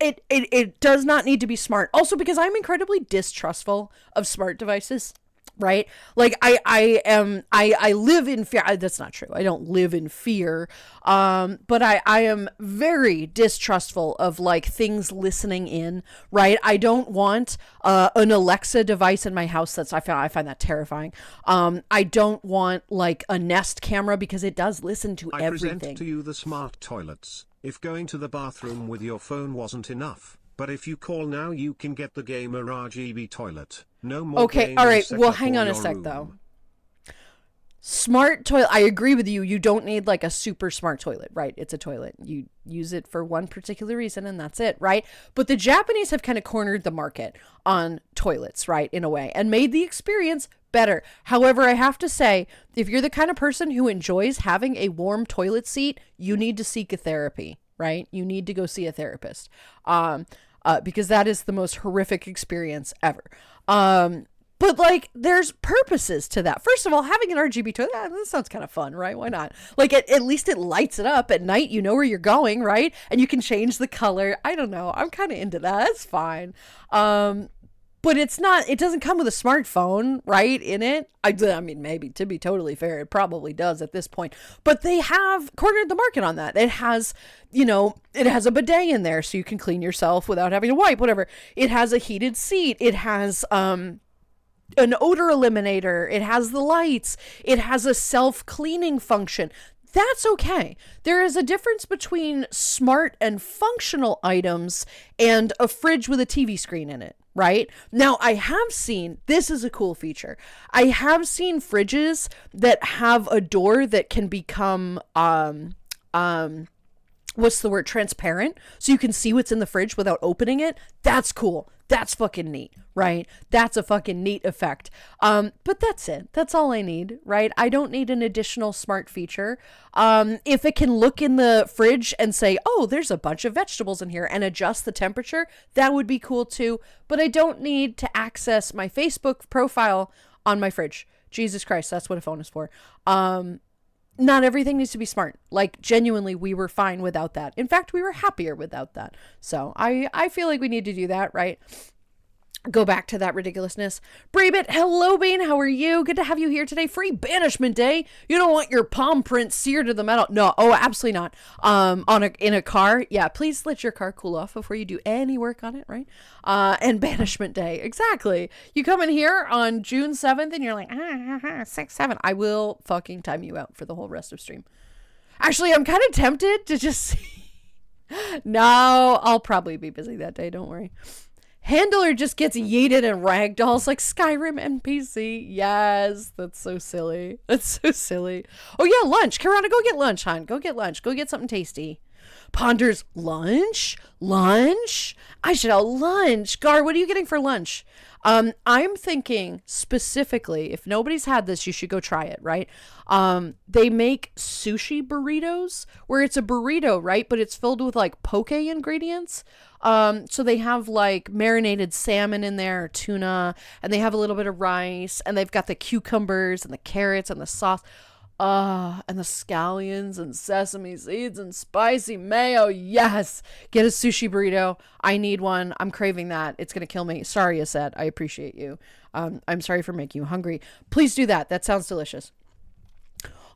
It does not need to be smart. Also, because I'm incredibly distrustful of smart devices. Right? Like I live in fear. That's not true. I don't live in fear. But I am very distrustful of like things listening in, right? I don't want, an Alexa device in my house. I find that terrifying. I don't want like a Nest camera because it does listen to everything. I present to you the smart toilets. If going to the bathroom with your phone wasn't enough, but if you call now, you can get the Gamer RGB toilet. No more. Okay, all right. Well, hang on a sec, though. Smart toilet. I agree with you. You don't need like a super smart toilet, right? It's a toilet. You use it for one particular reason and that's it, right? But the Japanese have kind of cornered the market on toilets, right? In a way, and made the experience better. However, I have to say, if you're the kind of person who enjoys having a warm toilet seat, you need to seek a therapy, right? You need to go see a therapist. Because that is the most horrific experience ever. But like, there's purposes to that. First of all, having an RGB toilet, that sounds kind of fun, right? Why not? Like, at least it lights it up at night. You know where you're going, right? And you can change the color. I don't know. I'm kind of into that. That's fine. But it doesn't come with a smartphone, right, in it. I mean, maybe, to be totally fair, it probably does at this point. But they have cornered the market on that. It has, it has a bidet in there so you can clean yourself without having to wipe, whatever. It has a heated seat. It has an odor eliminator. It has the lights. It has a self-cleaning function. That's okay. There is a difference between smart and functional items and a fridge with a TV screen in it, right? Now, I have seen, this is a cool feature. I have seen fridges that have a door that can become, what's the word? Transparent. So you can see what's in the fridge without opening it. That's cool. That's fucking neat, right? That's a fucking neat effect. But that's it. That's all I need, right? I don't need an additional smart feature. If it can look in the fridge and say, oh, there's a bunch of vegetables in here and adjust the temperature, that would be cool too. But I don't need to access my Facebook profile on my fridge. Jesus Christ, that's what a phone is for. Not everything needs to be smart. Like, genuinely, we were fine without that. In fact, we were happier without that. So I feel like we need to do that, right? Go back to that ridiculousness. Brabit, hello, Bane. How are you? Good to have you here today. Free banishment day. You don't want your palm print seared to the metal. No, oh, absolutely not. In a car. Yeah, please let your car cool off before you do any work on it, right? And banishment day. Exactly. You come in here on June 7th and you're like, 6, 7. I will fucking time you out for the whole rest of stream. Actually, I'm kind of tempted to just see. No, I'll probably be busy that day. Don't worry. Handler just gets yeeted and ragdolls like Skyrim NPC. Yes, that's so silly. That's so silly. Oh yeah, lunch. Karana, go get lunch, hon. Go get lunch. Go get something tasty. Ponders lunch? Lunch? I should have lunch. Gar, what are you getting for lunch? I'm thinking specifically, if nobody's had this, you should go try it, right? They make sushi burritos where it's a burrito, right? But it's filled with like poke ingredients. So they have like marinated salmon in there, or tuna, and they have a little bit of rice, and they've got the cucumbers and the carrots and the sauce. And the scallions and sesame seeds and spicy mayo. Yes. Get a sushi burrito. I need one. I'm craving that. It's going to kill me. Sorry, Aset. I appreciate you. I'm sorry for making you hungry. Please do that. That sounds delicious.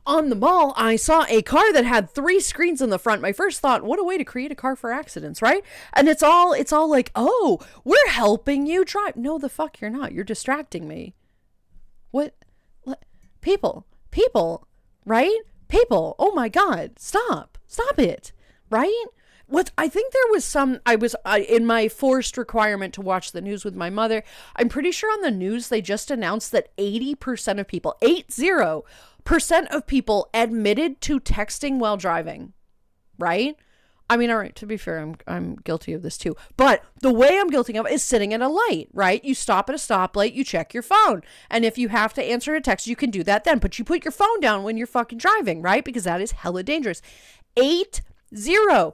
On the mall, I saw a car that had 3 screens in the front. My first thought, what a way to create a car for accidents, right? And it's all like, oh, we're helping you drive. No, the fuck you're not. You're distracting me. What? People, right? People, oh my God, stop it, right? What I think there was some, I was in my forced requirement to watch the news with my mother. I'm pretty sure on the news they just announced that 80% of people, 80% of people admitted to texting while driving, right? I mean, all right, to be fair, I'm guilty of this too. But the way I'm guilty of it is sitting at a light, right? You stop at a stoplight, you check your phone. And if you have to answer a text, you can do that then. But you put your phone down when you're fucking driving, right? Because that is hella dangerous. 80%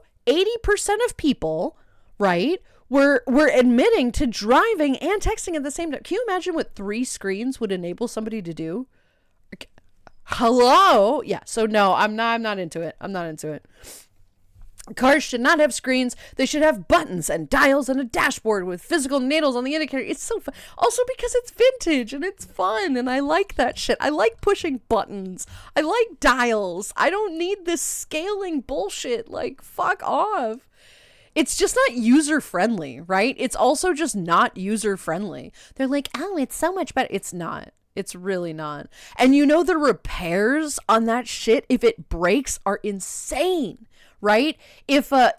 of people, right, were admitting to driving and texting at the same time. Can you imagine what 3 screens would enable somebody to do? Hello? Yeah, so no, I'm not into it. I'm not into it. Cars should not have screens. They should have buttons and dials and a dashboard with physical needles on the indicator. It's so fun. Also because it's vintage and it's fun and I like that shit. I like pushing buttons. I like dials. I don't need this scaling bullshit. Like, fuck off. It's just not user-friendly, right? It's also just not user-friendly. They're like, oh, it's so much better. It's not. It's really not. And you know the repairs on that shit, if it breaks, are insane. Right? If a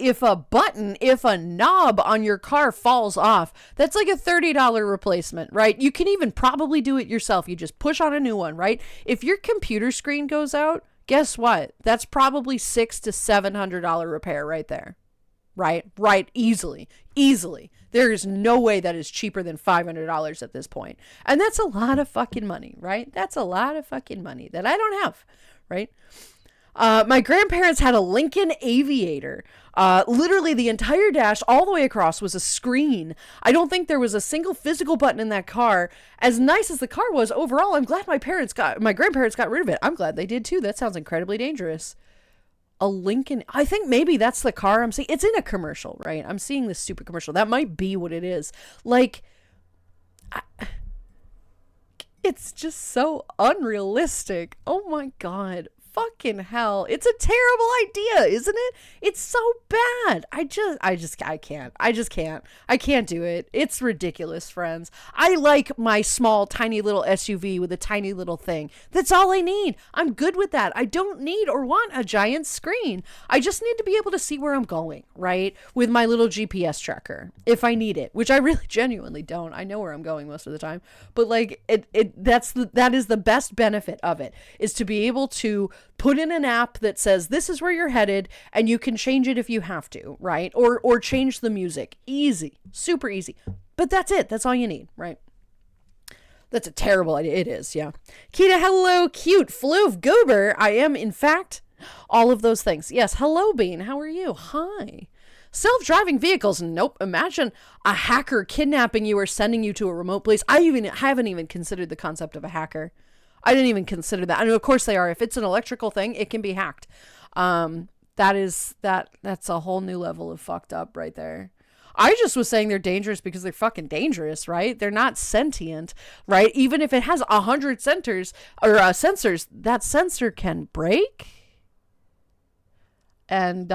knob on your car falls off, that's like a $30 replacement, right? You can even probably do it yourself. You just push on a new one, right? If your computer screen goes out, guess what? That's probably $600 to $700 repair right there. Right? Easily. There is no way that is cheaper than $500 at this point. And that's a lot of fucking money, right? That's a lot of fucking money that I don't have, right? My grandparents had a Lincoln Aviator. Literally the entire dash all the way across was a screen. I don't think there was a single physical button in that car. As nice as the car was overall, I'm glad my grandparents got rid of it. I'm glad they did too. That sounds incredibly dangerous. A Lincoln. I think maybe that's the car I'm seeing. It's in a commercial, right? I'm seeing this stupid commercial. That might be what it is. Like, it's just so unrealistic. Oh my God. Fucking hell. It's a terrible idea, isn't it? It's so bad. I can't. I can't do it. It's ridiculous, friends. I like my small, tiny little SUV with a tiny little thing. That's all I need. I'm good with that. I don't need or want a giant screen. I just need to be able to see where I'm going, right? With my little GPS tracker, if I need it, which I really genuinely don't. I know where I'm going most of the time. But like that is the best benefit of it, is to be able to put in an app that says this is where you're headed and you can change it if you have to, right? Or change the music. Easy. Super easy. But that's it. That's all you need, right? That's a terrible idea. It is, yeah. Kita, hello, cute. Floof, goober. I am, in fact, all of those things. Yes, hello, Bean. How are you? Hi. Self-driving vehicles. Nope. Imagine a hacker kidnapping you or sending you to a remote place. I haven't even considered the concept of a hacker. I didn't even consider that. I mean, of course they are. If it's an electrical thing, it can be hacked. That's a whole new level of fucked up right there. I just was saying they're dangerous because they're fucking dangerous, right? They're not sentient, right? Even if it has 100 sensors, that sensor can break. And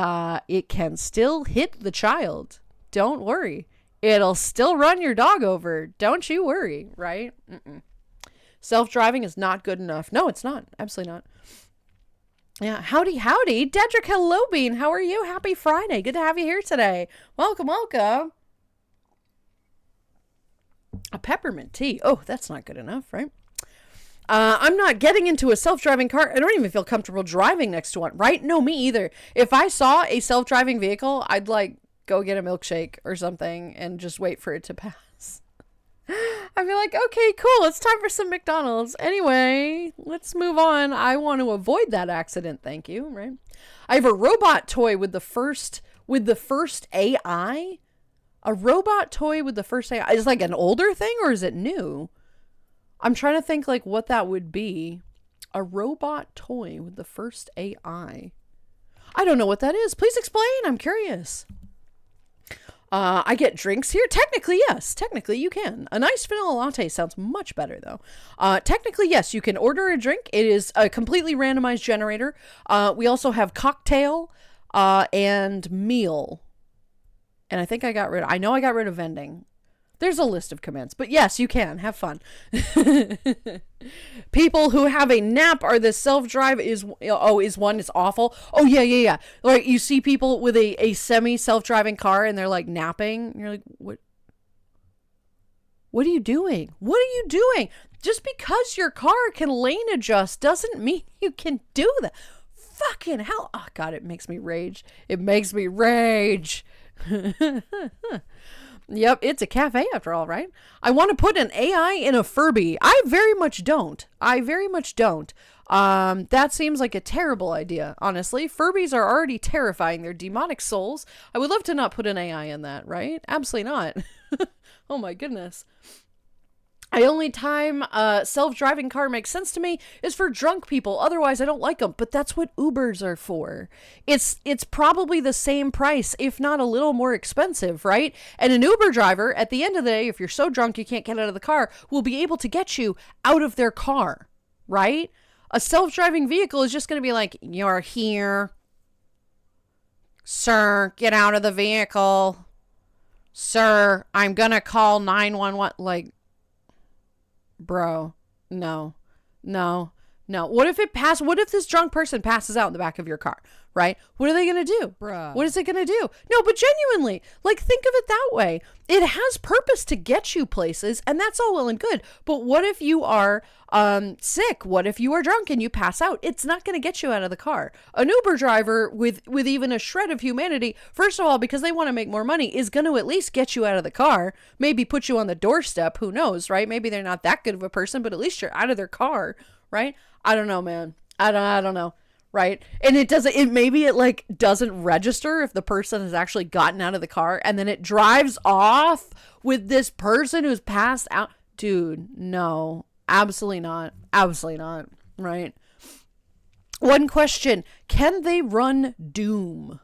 it can still hit the child. Don't worry. It'll still run your dog over. Don't you worry, right? Self-driving is not good enough. No, it's not. Absolutely not. Yeah. Howdy. Dedrick, hello, Bean. How are you? Happy Friday. Good to have you here today. Welcome. A peppermint tea. Oh, that's not good enough, right? I'm not getting into a self-driving car. I don't even feel comfortable driving next to one, right? No, me either. If I saw a self-driving vehicle, I'd like go get a milkshake or something and just wait for it to pass. I'd be like, okay, cool. It's time for some McDonald's. Anyway, let's move on. I want to avoid that accident. Thank you. Right. I have a robot toy with the first AI. A robot toy with the first AI. Is it like an older thing or is it new? I'm trying to think like what that would be. A robot toy with the first AI. I don't know what that is. Please explain. I'm curious. I get drinks here. Technically, yes. Technically, you can. A nice vanilla latte sounds much better, though. Technically, yes. You can order a drink. It is a completely randomized generator. We also have cocktail and meal. And I think I got rid of vending. There's a list of commands, but yes, you can have fun. People who have a nap are the self-drive is one. It's awful. Oh yeah. Like you see people with a semi self-driving car and they're like napping. And you're like, what are you doing? What are you doing? Just because your car can lane adjust doesn't mean you can do that. Fucking hell. Oh God, it makes me rage. It makes me rage. Yep, it's a cafe after all, right? I want to put an AI in a Furby. I very much don't. That seems like a terrible idea, honestly. Furbies are already terrifying. They're demonic souls. I would love to not put an AI in that, right? Absolutely not. Oh my goodness. The only time a self-driving car makes sense to me is for drunk people. Otherwise, I don't like them. But that's what Ubers are for. It's probably the same price, if not a little more expensive, right? And an Uber driver, at the end of the day, if you're so drunk you can't get out of the car, will be able to get you out of their car, right? A self-driving vehicle is just going to be like, you're here. Sir, get out of the vehicle. Sir, I'm going to call 911. Like, bro, no. What if this drunk person passes out in the back of your car, right? What are they going to do? Bruh. What is it going to do? No, but genuinely, like, think of it that way. It has purpose to get you places, and that's all well and good. But what if you are sick? What if you are drunk and you pass out? It's not going to get you out of the car. An Uber driver with even a shred of humanity, first of all, because they want to make more money, is going to at least get you out of the car, maybe put you on the doorstep. Who knows, right? Maybe they're not that good of a person, but at least you're out of their car, right? I don't know, man. I don't know. Right. And maybe it like doesn't register if the person has actually gotten out of the car, and then it drives off with this person who's passed out. Dude, no, absolutely not. Absolutely not. Right. One question. Can they run Doom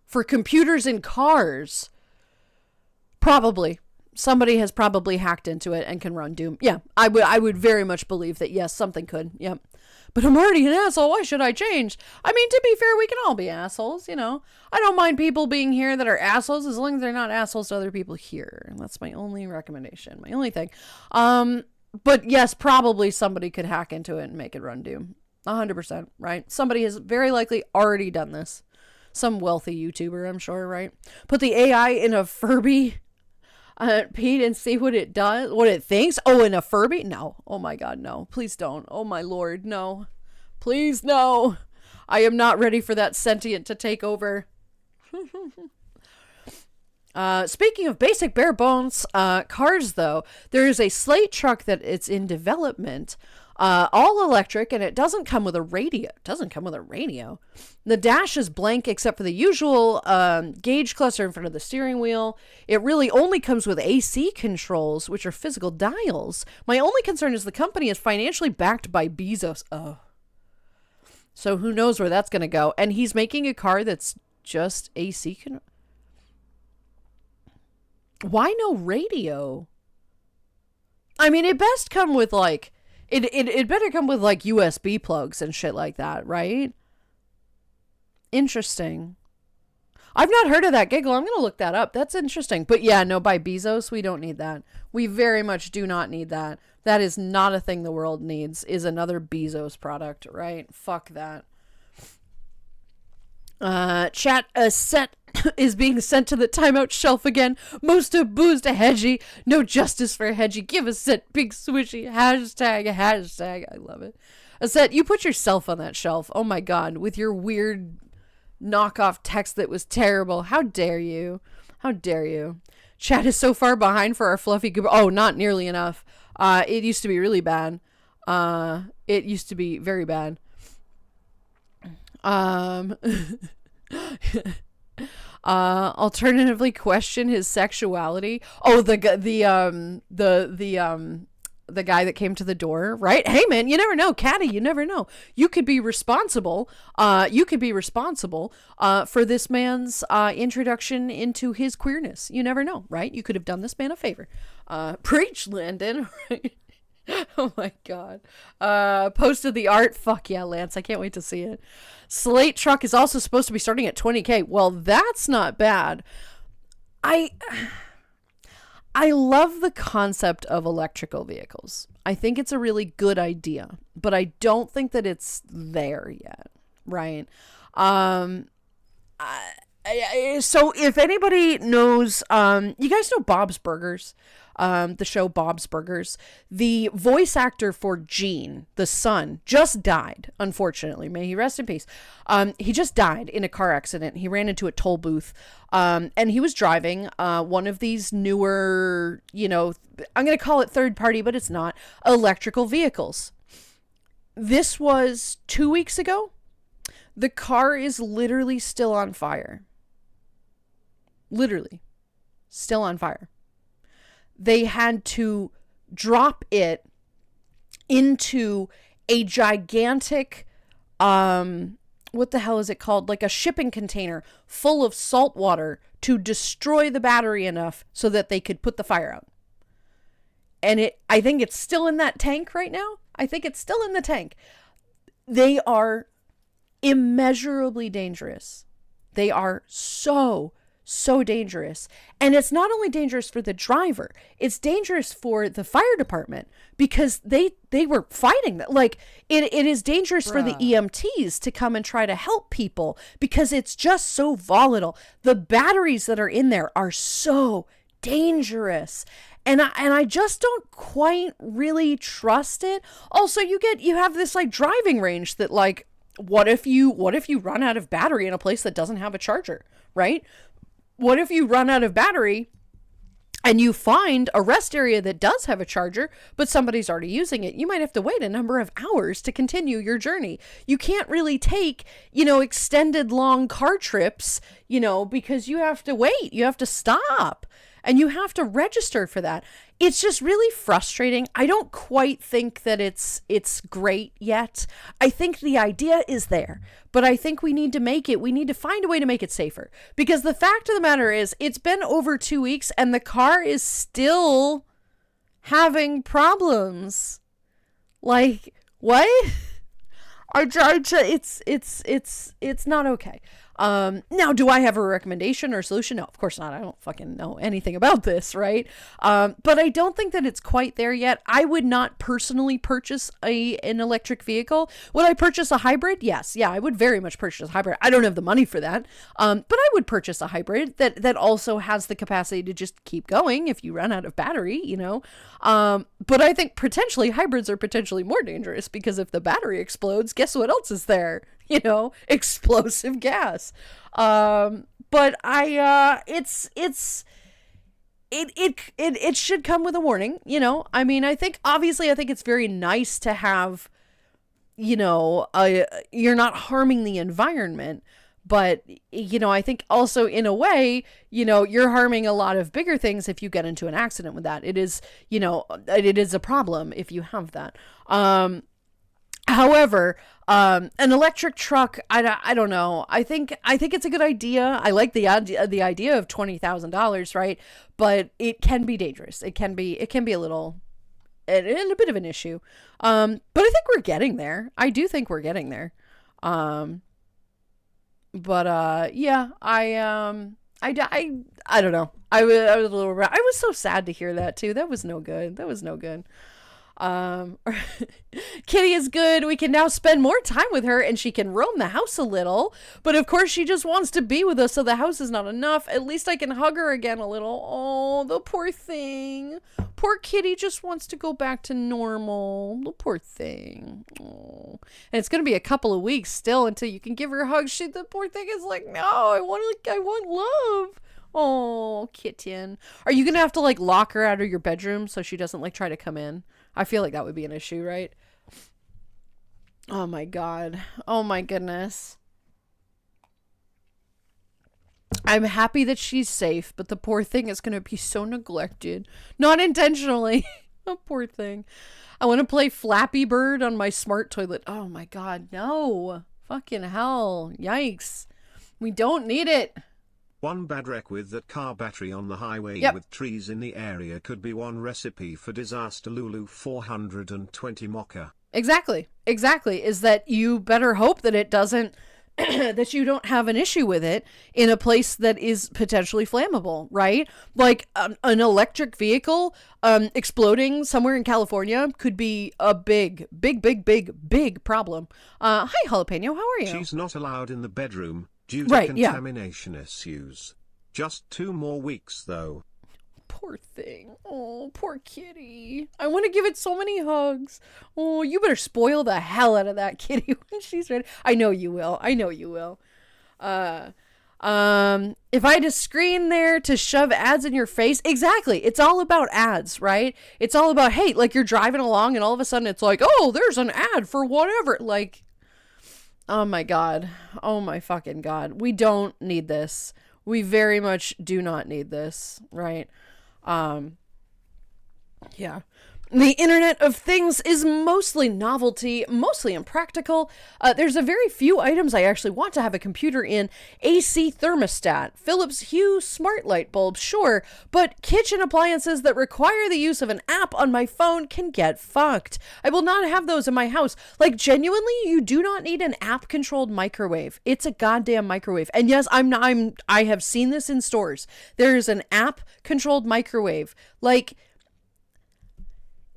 for computers in cars? Probably. Somebody has probably hacked into it and can run Doom. Yeah, I would very much believe that, yes, something could. Yep. But I'm already an asshole. Why should I change? I mean, to be fair, we can all be assholes, you know. I don't mind people being here that are assholes as long as they're not assholes to other people here. That's my only recommendation, my only thing. But yes, probably somebody could hack into it and make it run Doom. 100%, right? Somebody has very likely already done this. Some wealthy YouTuber, I'm sure, right? Put the AI in a Furby, Pete, and see what it does, what it thinks. Oh, in a Furby? No. Oh my God, no. Please don't. Oh my Lord, no. Please, no. I am not ready for that sentient to take over. Speaking of basic bare bones cars, though, there is a Slate truck that it's in development, all electric, and it doesn't come with a radio. The dash is blank except for the usual gauge cluster in front of the steering wheel. It really only comes with AC controls, which are physical dials. My only concern is the company is financially backed by Bezos. Oh. So who knows where that's going to go. And he's making a car that's just AC control. Why no radio? I mean, it best come with like, it better come with like USB plugs and shit like that, right? Interesting. I've not heard of that, Giggle. I'm going to look that up. That's interesting. But yeah, no, by Bezos, we don't need that. We very much do not need that. That is not a thing the world needs, is another Bezos product, right? Fuck that. Chat, a set is being sent to the timeout shelf again. Most abused Hedgie. No justice for Hedgie. Give a set, big swishy. Hashtag. I love it. A set, you put yourself on that shelf. Oh my God, with your weird knockoff text that was terrible. How dare you? How dare you? Chat is so far behind for our fluffy goober. Oh, not nearly enough. It used to be really bad. It used to be very bad. Alternatively question his sexuality. Oh, the guy that came to the door, right? Hey man, you never know, Caddy, you never know. You could be responsible. For this man's introduction into his queerness. You never know, right? You could have done this man a favor. Preach, Landon. Right? Oh my God. Posted the art. Fuck yeah, Lance. I can't wait to see it. Slate truck is also supposed to be starting at $20,000. Well, that's not bad. I love the concept of electrical vehicles. I think it's a really good idea, but I don't think that it's there yet, right? So if anybody knows, you guys know Bob's Burgers, the show Bob's Burgers. The voice actor for Gene, the son, just died, unfortunately. May he rest in peace. He just died in a car accident. He ran into a toll booth, and he was driving one of these newer, I'm going to call it third party, but it's not, electrical vehicles. This was 2 weeks ago. The car is literally still on fire. Literally still on fire. They had to drop it into a gigantic, what the hell is it called? Like a shipping container full of salt water to destroy the battery enough so that they could put the fire out. And I think it's still in that tank right now. I think it's still in the tank. They are immeasurably dangerous. They are so dangerous. And it's not only dangerous for the driver, it's dangerous for the fire department because they were fighting that. Like it is dangerous for the EMTs to come and try to help people because it's just so volatile. The batteries that are in there are so dangerous. And I just don't quite really trust it. Also, you have this like driving range that like, what if you run out of battery in a place that doesn't have a charger, right? What if you run out of battery and you find a rest area that does have a charger, but somebody's already using it? You might have to wait a number of hours to continue your journey. You can't really take, extended long car trips, because you have to wait. You have to stop. And you have to register for that. It's just really frustrating. I don't quite think that it's great yet. I think the idea is there, but I think we need to find a way to make it safer. Because the fact of the matter is, it's been over 2 weeks and the car is still having problems. Like, what? It's not okay. Now, do I have a recommendation or solution? No, of course not. I don't fucking know anything about this, right? But I don't think that it's quite there yet. I would not personally purchase an electric vehicle. Would I purchase a hybrid? Yes. Yeah, I would very much purchase a hybrid. I don't have the money for that. But I would purchase a hybrid that also has the capacity to just keep going if you run out of battery, But I think potentially hybrids are potentially more dangerous because if the battery explodes, guess what else is there? Explosive gas. But it should come with a warning, I mean, I think it's very nice to have, you're not harming the environment, but, I think also in a way, you're harming a lot of bigger things if you get into an accident with that. It is, it is a problem if you have that. However, an electric truck, I don't know. I think it's a good idea. I like the idea of $20,000, right? But it can be dangerous. It can be a little, and a bit of an issue. But I think we're getting there. I do think we're getting there. Yeah, I don't know. I was a little, I was so sad to hear that too. That was no good. Kitty is good. We can now spend more time with her and she can roam the house a little, but of course she just wants to be with us, so the house is not enough. At least I can hug her again a little. Oh, the poor thing. Poor kitty just wants to go back to normal. The poor thing. Oh. And it's gonna be a couple of weeks still until you can give her a hug. The poor thing is like, no, I want love. Oh, kitten. Are you gonna have to like lock her out of your bedroom so she doesn't like try to come in? I feel like that would be an issue, right? Oh my God. Oh my goodness. I'm happy that she's safe, but the poor thing is going to be so neglected. Not intentionally. Oh, poor thing. I want to play Flappy Bird on my smart toilet. Oh my God, no. Fucking hell. Yikes. We don't need it. One bad wreck with that car battery on the highway with trees in the area could be one recipe for disaster. Lulu 420 Mocha. Exactly. Is that you better hope that it doesn't that you don't have an issue with it in a place that is potentially flammable, right? Like an electric vehicle exploding somewhere in California could be a big problem. Hi, Jalapeno, how are you? She's not allowed in the bedroom due to contamination issues. Just 2 more weeks, though. Poor thing. Oh, poor kitty. I want to give it so many hugs. Oh, you better spoil the hell out of that kitty when she's ready. I know you will. If I had a screen there to shove ads in your face, exactly. It's all about ads, right? It's all about, hey, like you're driving along and all of a sudden it's like, oh, there's an ad for whatever. Like, oh my God. Oh my fucking God. We don't need this. We very much do not need this, right? Yeah. The Internet of Things is mostly novelty, mostly impractical. There's a very few items I actually want to have a computer in. AC thermostat, Philips Hue smart light bulb, sure, but kitchen appliances that require the use of an app on my phone can get fucked. I will not have those in my house. Like, genuinely, you do not need an app-controlled microwave. It's a goddamn microwave. And yes, I have seen this in stores. There's an app-controlled microwave. Like,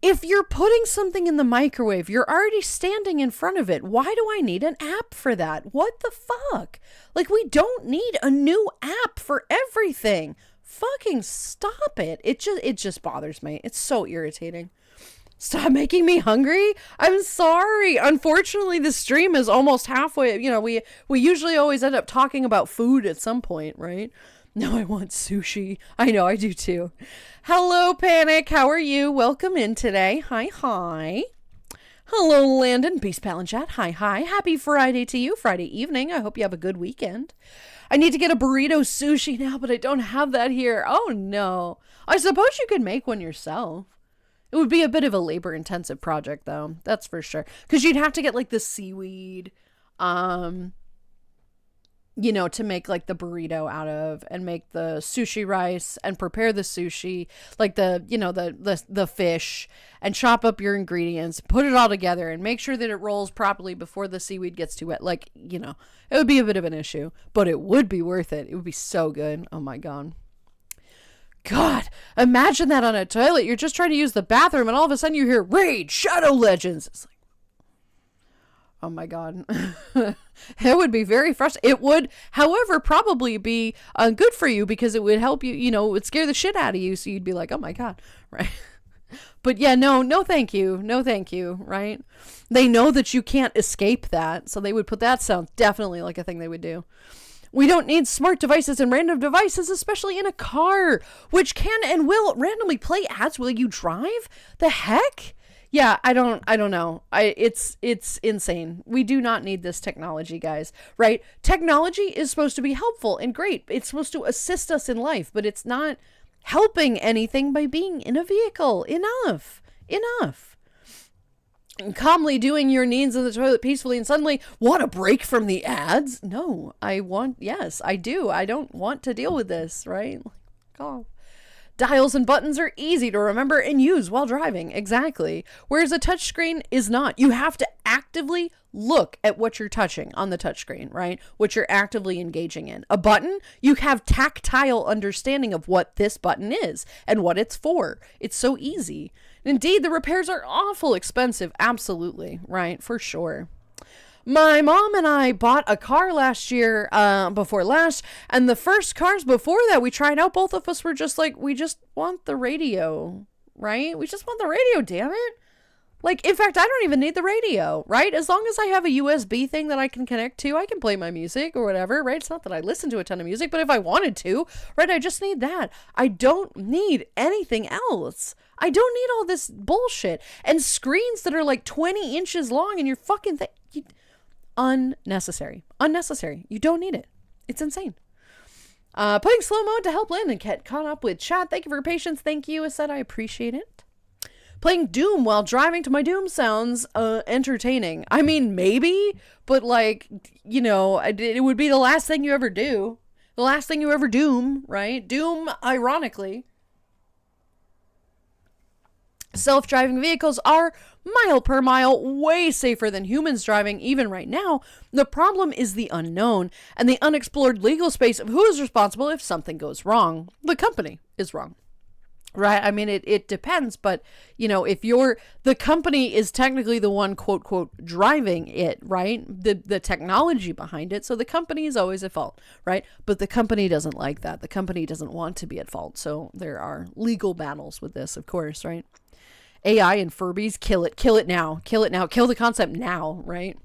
if you're putting something in the microwave, you're already standing in front of it. Why do I need an app for that? What the fuck? Like, we don't need a new app for everything. Fucking stop it. It just bothers me. It's so irritating. Stop making me hungry. I'm sorry. Unfortunately, the stream is almost halfway. You know, we usually always end up talking about food at some point, right? No, I want sushi. I know, I do too. Hello, Panic. How are you? Welcome in today. Hi. Hello, Landon. Beast Pal and Chat. Hi. Happy Friday to you. Friday evening. I hope you have a good weekend. I need to get a burrito sushi now, but I don't have that here. Oh, no. I suppose you could make one yourself. It would be a bit of a labor-intensive project, though. That's for sure. Because you'd have to get, like, the seaweed, you know, to make like the burrito out of, and make the sushi rice and prepare the sushi, like the, you know, the fish, and chop up your ingredients, put it all together and make sure that it rolls properly before the seaweed gets too wet. Like, you know, it would be a bit of an issue, but it would be worth it. It would be so good. Oh my God. God, imagine that on a toilet. You're just trying to use the bathroom and all of a sudden you hear Raid Shadow Legends. It's like, oh my God. It would be very frustrating. It would, however, probably be good for you because it would help you, you know, it would scare the shit out of you. So you'd be like, oh my God. Right. But yeah, no, thank you. No, thank you. Right. They know that you can't escape that. So they would put that sound definitely like a thing they would do. We don't need smart devices and random devices, especially in a car, which can and will randomly play ads while you drive. The heck? Yeah, I don't know. It's insane. We do not need this technology, guys, right? Technology is supposed to be helpful and great. It's supposed to assist us in life, but it's not helping anything by being in a vehicle. Enough. And calmly doing your needs in the toilet peacefully and suddenly want a break from the ads? No, yes, I do. I don't want to deal with this, right? Oh. Dials and buttons are easy to remember and use while driving. Exactly. Whereas a touchscreen is not. You have to actively look at what you're touching on the touchscreen, right? What you're actively engaging in. A button, you have tactile understanding of what this button is and what it's for. It's so easy. Indeed, the repairs are awful expensive. Absolutely. Right. For sure. My mom and I bought a car last year, before last, and the first cars before that we tried out, both of us were just like, we just want the radio, right? We just want the radio, damn it. Like, in fact, I don't even need the radio, right? As long as I have a USB thing that I can connect to, I can play my music or whatever, right? It's not that I listen to a ton of music, but if I wanted to, right, I just need that. I don't need anything else. I don't need all this bullshit. And screens that are like 20 inches long and your fucking thing. Unnecessary. You don't need it. It's insane. Putting slow mode to help Landon get caught up with chat. Thank you for your patience. Thank you. I said I appreciate it. Playing Doom while driving to my Doom sounds entertaining. I mean, maybe, but like, you know, it would be the last thing you ever do. The last thing you ever doom, right? Doom, ironically. Self-driving vehicles are mile per mile way safer than humans driving even right now. The problem is the unknown and the unexplored legal space of who is responsible if something goes wrong. The company is wrong. Right? I mean, it depends, but, if the company is technically the one, quote, quote, driving it, right? The technology behind it. So the company is always at fault, right? But the company doesn't like that. The company doesn't want to be at fault. So there are legal battles with this, of course, right? AI and Furbies, kill it now, kill the concept now, right?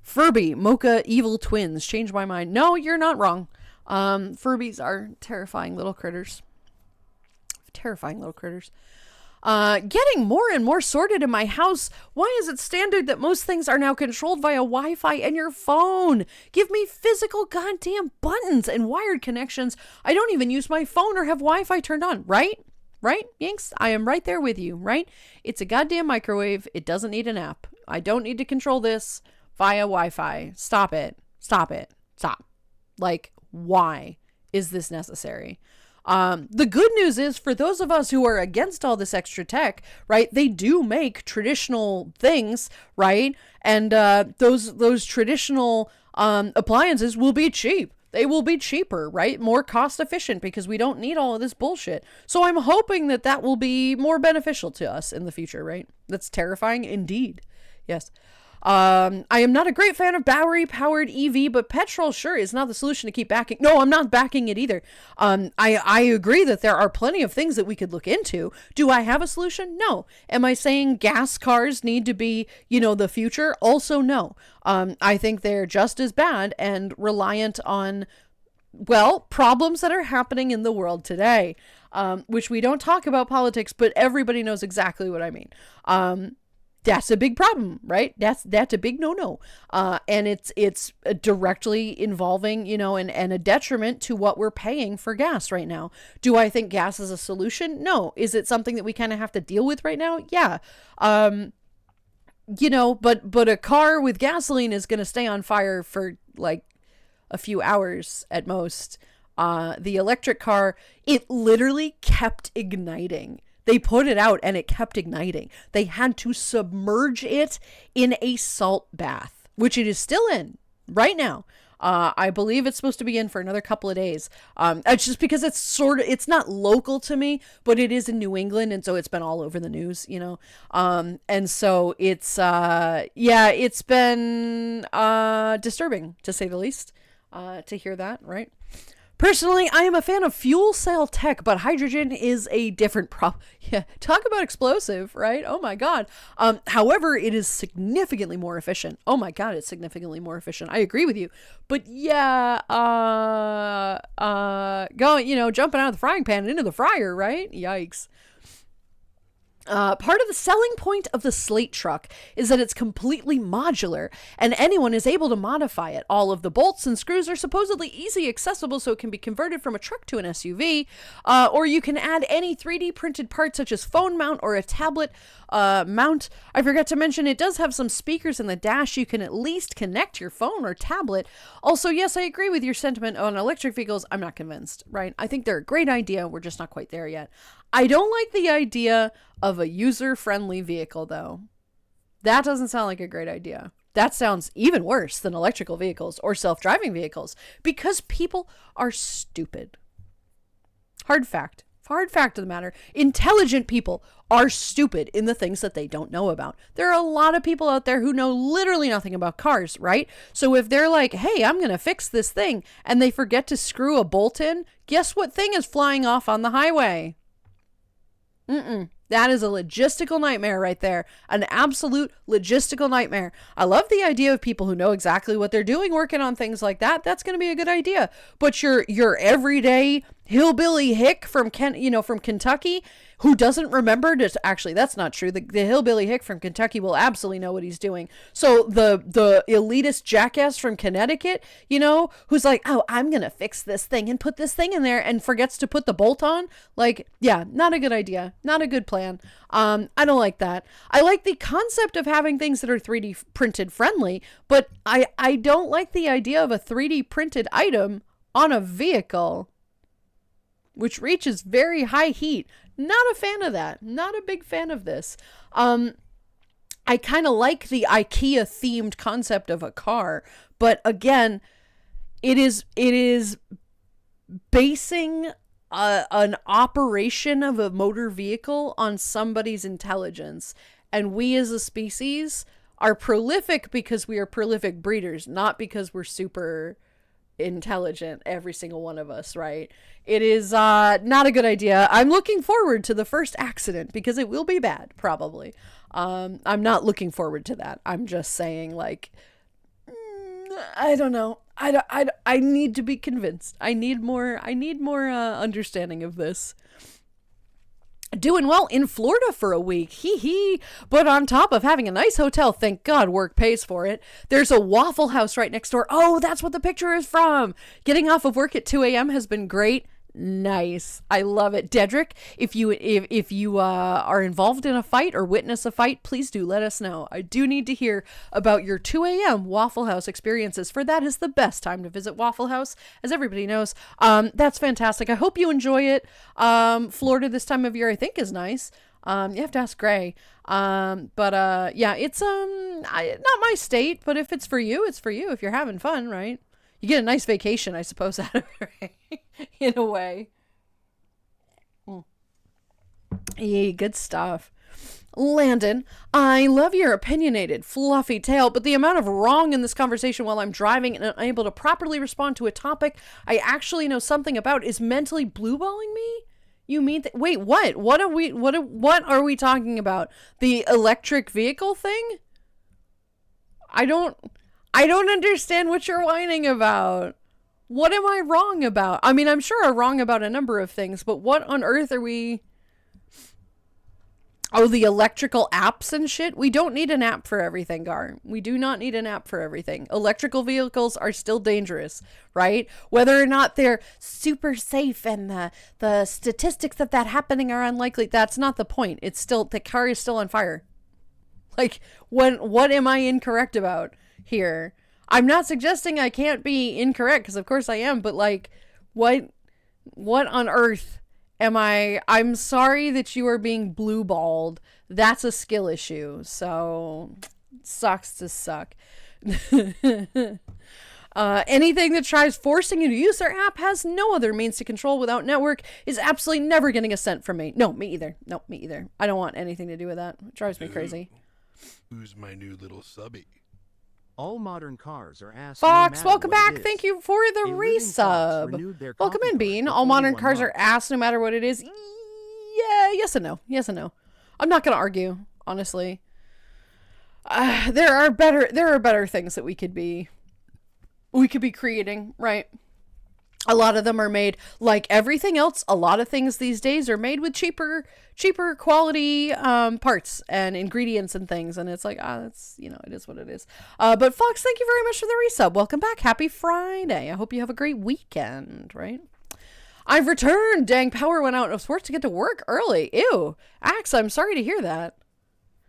Furby, Mocha, evil twins, change my mind. No, you're not wrong. Furbies are terrifying little critters. Getting more and more sorted in my house. Why is it standard that most things are now controlled via Wi-Fi and your phone? Give me physical goddamn buttons and wired connections. I don't even use my phone or have Wi-Fi turned on, right? Right, Yinks? I am right there with you, right? It's a goddamn microwave. It doesn't need an app. I don't need to control this via Wi-Fi. Stop it. Stop. Like, why is this necessary? The good news is for those of us who are against all this extra tech, right? They do make traditional things, right? And those traditional appliances will be cheap. They will be cheaper, right? More cost efficient because we don't need all of this bullshit. So I'm hoping that will be more beneficial to us in the future, right? That's terrifying indeed. Yes. I am not a great fan of battery-powered EV, but petrol sure is not the solution to keep backing. No, I'm not backing it either. I agree that there are plenty of things that we could look into. Do I have a solution? No. Am I saying gas cars need to be, the future? Also, no. I think they're just as bad and reliant on, problems that are happening in the world today, which we don't talk about politics, but everybody knows exactly what I mean. That's a big problem, right? That's a big no-no. And it's directly involving, and a detriment to what we're paying for gas right now. Do I think gas is a solution? No. Is it something that we kind of have to deal with right now? Yeah. But a car with gasoline is going to stay on fire for like a few hours at most. The electric car, it literally kept igniting. They put it out and it kept igniting. They had to submerge it in a salt bath, which it is still in right now. I believe it's supposed to be in for another couple of days. It's just because it's not local to me, but it is in New England. And so it's been all over the news, and so it's been disturbing to say the least, to hear that, right? Personally, I am a fan of fuel cell tech, but hydrogen is a different problem. Yeah, talk about explosive, right? Oh my God. However, it is significantly more efficient. Oh my God, it's significantly more efficient. I agree with you. But yeah, jumping out of the frying pan and into the fryer, right? Yikes. Part of the selling point of the Slate truck is that it's completely modular and anyone is able to modify it. All of the bolts and screws are supposedly easy accessible, so it can be converted from a truck to an SUV, or you can add any 3D printed parts such as phone mount or a tablet mount. I forgot to mention it does have some speakers in the dash. You can at least connect your phone or tablet. Also, yes, I agree with your sentiment on electric vehicles. I'm not convinced, right? I think they're a great idea. We're just not quite there yet. I don't like the idea of a user-friendly vehicle, though. That doesn't sound like a great idea. That sounds even worse than electrical vehicles or self-driving vehicles because people are stupid. Hard fact of the matter. Intelligent people are stupid in the things that they don't know about. There are a lot of people out there who know literally nothing about cars, right? So if they're like, hey, I'm going to fix this thing, and they forget to screw a bolt in, guess what thing is flying off on the highway? That is a logistical nightmare right there. An absolute logistical nightmare. I love the idea of people who know exactly what they're doing working on things like that. That's going to be a good idea. But your everyday hillbilly hick from Kentucky who doesn't remember to actually, that's not true. The hillbilly hick from Kentucky will absolutely know what he's doing. So the elitist jackass from Connecticut, who's like, oh, I'm going to fix this thing and put this thing in there and forgets to put the bolt on. Like, yeah, not a good idea. Not a good plan. I don't like that. I like the concept of having things that are 3D printed friendly, but I don't like the idea of a 3D printed item on a vehicle. which reaches very high heat. Not a fan of that. Not a big fan of this. I kind of like the IKEA themed concept of a car, but again, it is basing an operation of a motor vehicle on somebody's intelligence. And we as a species are prolific because we are prolific breeders, not because we're super intelligent, every single one of us, right? It is not a good idea. I'm looking forward to the first accident because it will be bad, probably. I'm not looking forward to that. I'm just saying, like, I don't know. I need to be convinced. I need more understanding of this. Doing well in Florida for a week. Hee hee. But on top of having a nice hotel, thank God work pays for it, there's a Waffle House right next door. Oh, that's what the picture is from. Getting off of work at 2 a.m. has been great. Nice. I love it. Dedrick, if you are involved in a fight or witness a fight, please do let us know. I do need to hear about your 2 a.m. Waffle House experiences, for that is the best time to visit Waffle House, as everybody knows. That's fantastic. I hope you enjoy it. Florida this time of year I think is nice. You have to ask Gray. Yeah, it's not my state, but if it's for you, it's for you. If you're having fun, right? You get a nice vacation, I suppose, out of it, right? In a way. Yeah, good stuff. Landon, I love your opinionated, fluffy tale, but the amount of wrong in this conversation while I'm driving and unable to properly respond to a topic I actually know something about is mentally blueballing me? You mean wait, what? What are we talking about? The electric vehicle thing? I don't understand what you're whining about. What am I wrong about? I mean, I'm sure I'm wrong about a number of things, but what on earth are we... Oh, the electrical apps and shit? We don't need an app for everything, Gar. We do not need an app for everything. Electrical vehicles are still dangerous, right? Whether or not they're super safe and the statistics of that happening are unlikely, that's not the point. It's still, the car is still on fire. Like, what am I incorrect about here? I'm not suggesting I can't be incorrect, because of course I am, but like, what on earth am I? I'm sorry that you are being blue-balled. That's a skill issue, so sucks to suck. Anything that tries forcing you to use their app has no other means to control without network is absolutely never getting a cent from me. No, me either. No, me either. I don't want anything to do with that. It drives me crazy. Who's my new little subby? All modern cars are ass. Fox, no welcome back. It is. Thank you for the A living fox resub. renewed their Welcome coffee in, cart Bean. for All modern 41 cars are months. ass no matter what it is. Yeah, yes and no. Yes and no. I'm not going to argue, honestly. There are better things that we could be creating, right? A lot of them are made, like everything else, a lot of things these days are made with cheaper quality parts and ingredients and things. And it's like, that's, it is what it is. But Fox, thank you very much for the resub. Welcome back. Happy Friday. I hope you have a great weekend, right? I've returned. Dang, power went out. I was forced to get to work early. Ew. Axe, I'm sorry to hear that.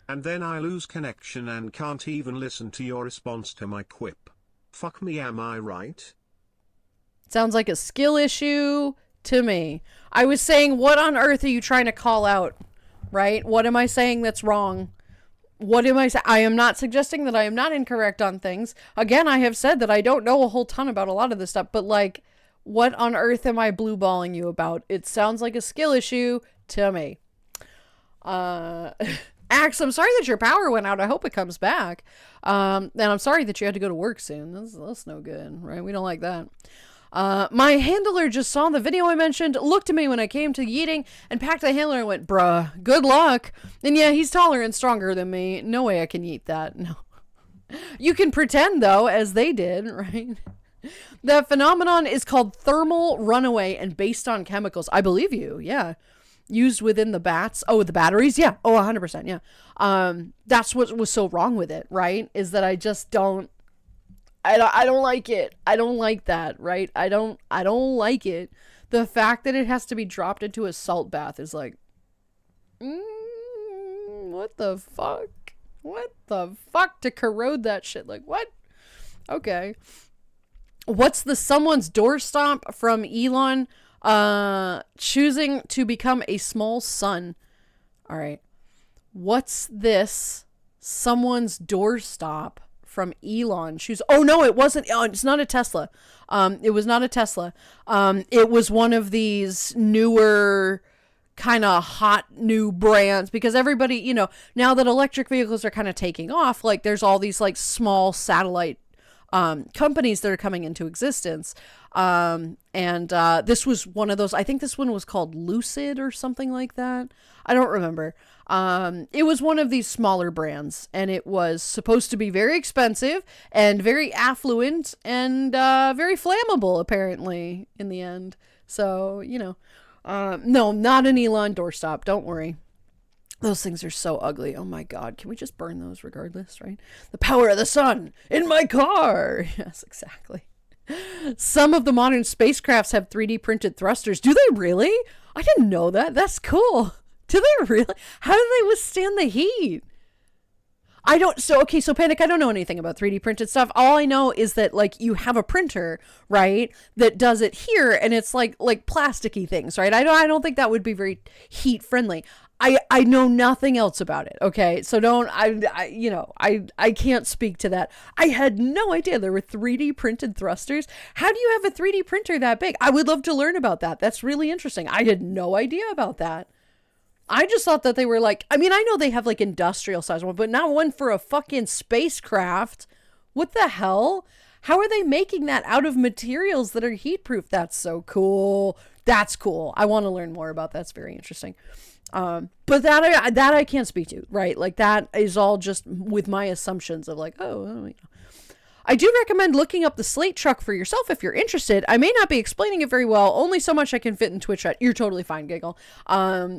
And then I lose connection and can't even listen to your response to my quip. Fuck me, am I right? Sounds like a skill issue to me. I was saying, what on earth are you trying to call out? Right? What am I saying that's wrong? What am I saying? I am not suggesting that I am not incorrect on things. Again, I have said that I don't know a whole ton about a lot of this stuff, but like, what on earth am I blue-balling you about? It sounds like a skill issue to me. Axe, I'm sorry that your power went out. I hope it comes back. And I'm sorry that you had to go to work soon. That's no good, right? We don't like that. My handler just saw the video I mentioned, looked at me when I came to yeeting, and packed the handler and went, bruh, good luck. And yeah, he's taller and stronger than me. No way I can yeet that. No. You can pretend, though, as they did, right? That phenomenon is called thermal runaway and based on chemicals. I believe you, yeah. Used within the bats. Oh, the batteries? Yeah. Oh, 100%, yeah. That's what was so wrong with it, right? Is that I just don't I don't like it. I don't like that, right? I don't like it. The fact that it has to be dropped into a salt bath is like, what the fuck? What the fuck to corrode that shit? Like, what? Okay. What's the someone's door stomp from Elon Choosing to become a small sun. All right. What's this? Someone's doorstop from Elon. Oh no, it wasn't. Oh, it's not a Tesla. It was not a Tesla. It was one of these newer kind of hot new brands, because everybody, you know, now that electric vehicles are kind of taking off, like there's all these like small satellite companies that are coming into existence. This was one of those. I think this one was called Lucid or something like that. I don't remember. It was one of these smaller brands, and it was supposed to be very expensive and very affluent and very flammable, apparently, in the end. So, you know, no, not an Elon doorstop. Don't worry. Those things are so ugly. Oh my God. Can we just burn those regardless, right? The power of the sun in my car. Yes, exactly. Some of the modern spacecrafts have 3D printed thrusters. Do they really? I didn't know that. That's cool. Do they really? How do they withstand the heat? So Panic, I don't know anything about 3D printed stuff. All I know is that, like, you have a printer, right, that does it here, and it's like plasticky things, right? I don't think that would be very heat friendly. I know nothing else about it, okay? So I can't speak to that. I had no idea there were 3D printed thrusters. How do you have a 3D printer that big? I would love to learn about that. That's really interesting. I had no idea about that. I just thought that they were like, I mean, I know they have like industrial size one, but not one for a fucking spacecraft. What the hell? How are they making that out of materials that are heat proof? That's so cool. That's cool. I want to learn more about that. That's very interesting. But that I can't speak to, right? Like that is all just with my assumptions of like, oh, I do recommend looking up the Slate truck for yourself if you're interested. I may not be explaining it very well. Only so much I can fit in Twitch chat. You're totally fine, Giggle.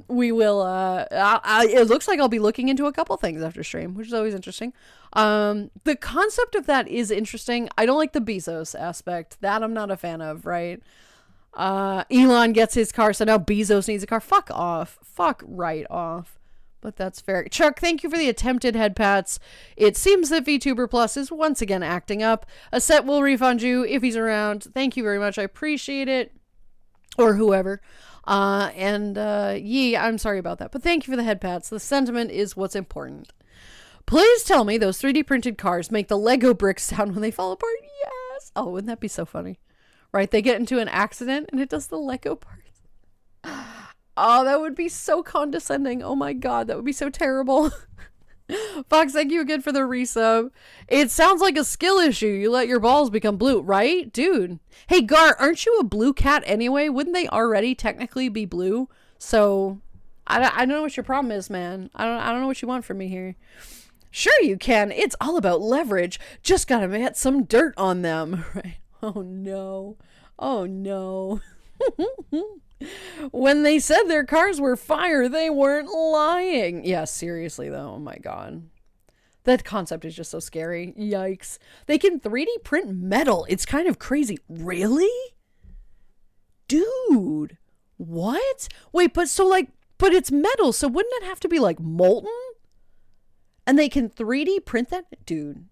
We will, it looks like I'll be looking into a couple things after stream, which is always interesting. The concept of that is interesting. I don't like the Bezos aspect. That I'm not a fan of, right? Elon gets his car, so now Bezos needs a car. Fuck off. Fuck right off. But that's fair. Chuck, thank you for the attempted head pats. It seems that VTuber Plus is once again acting up. A set will refund you if he's around. Thank you very much. I appreciate it. Or whoever. Yee, I'm sorry about that. But thank you for the head pats. The sentiment is what's important. Please tell me those 3D printed cars make the Lego bricks sound when they fall apart. Yes. Oh, wouldn't that be so funny? Right? They get into an accident and it does the Lego parts. Oh, that would be so condescending. Oh my God, that would be so terrible. Fox, thank you again for the resub. It sounds like a skill issue. You let your balls become blue, right? Dude. Hey, Gar, aren't you a blue cat anyway? Wouldn't they already technically be blue? So, I don't know what your problem is, man. I don't know what you want from me here. Sure you can. It's all about leverage. Just gotta get some dirt on them. Right? Oh no. Oh no. When they said their cars were fire, they weren't lying. Yeah, seriously though. Oh my God. That concept is just so scary. Yikes. They can 3D print metal. It's kind of crazy. Really? Dude. What? Wait, but it's metal, so wouldn't it have to be like molten? And they can 3D print that? Dude.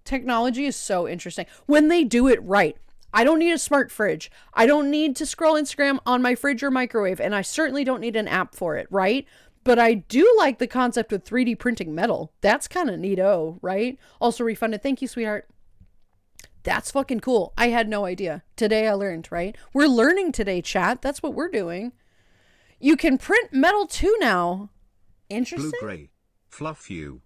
Technology is so interesting. When they do it right. I don't need a smart fridge. I don't need to scroll Instagram on my fridge or microwave, and I certainly don't need an app for it, right? But I do like the concept of 3D printing metal. That's kind of neato, right? Also refunded. Thank you, sweetheart. That's fucking cool. I had no idea. Today I learned, right? We're learning today, chat. That's what we're doing. You can print metal too now. Interesting. Blue gray. Fluff you.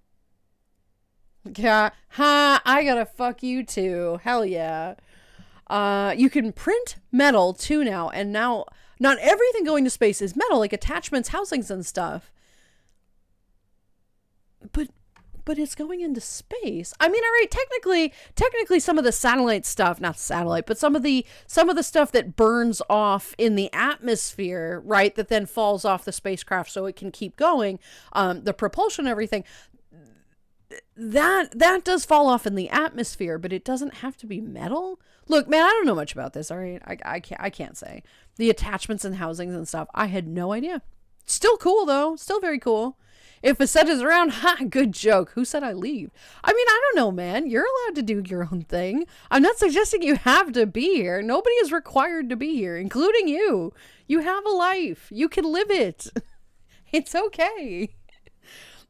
Yeah. Ha, I gotta fuck you too. Hell yeah. You can print metal too now, and now not everything going to space is metal, like attachments, housings, and stuff. But it's going into space. I mean, all right, technically some of the satellite stuff, not satellite, but some of the stuff that burns off in the atmosphere, right, that then falls off the spacecraft so it can keep going, the propulsion and everything, that does fall off in the atmosphere, but it doesn't have to be metal. Look, man, I don't know much about this. All right, I can't say the attachments and housings and stuff. I had no idea. Still cool, though. Still very cool. If a set is around, good joke. Who said I leave? I mean, I don't know, man. You're allowed to do your own thing. I'm not suggesting you have to be here. Nobody is required to be here, including you. You have a life. You can live it. It's okay.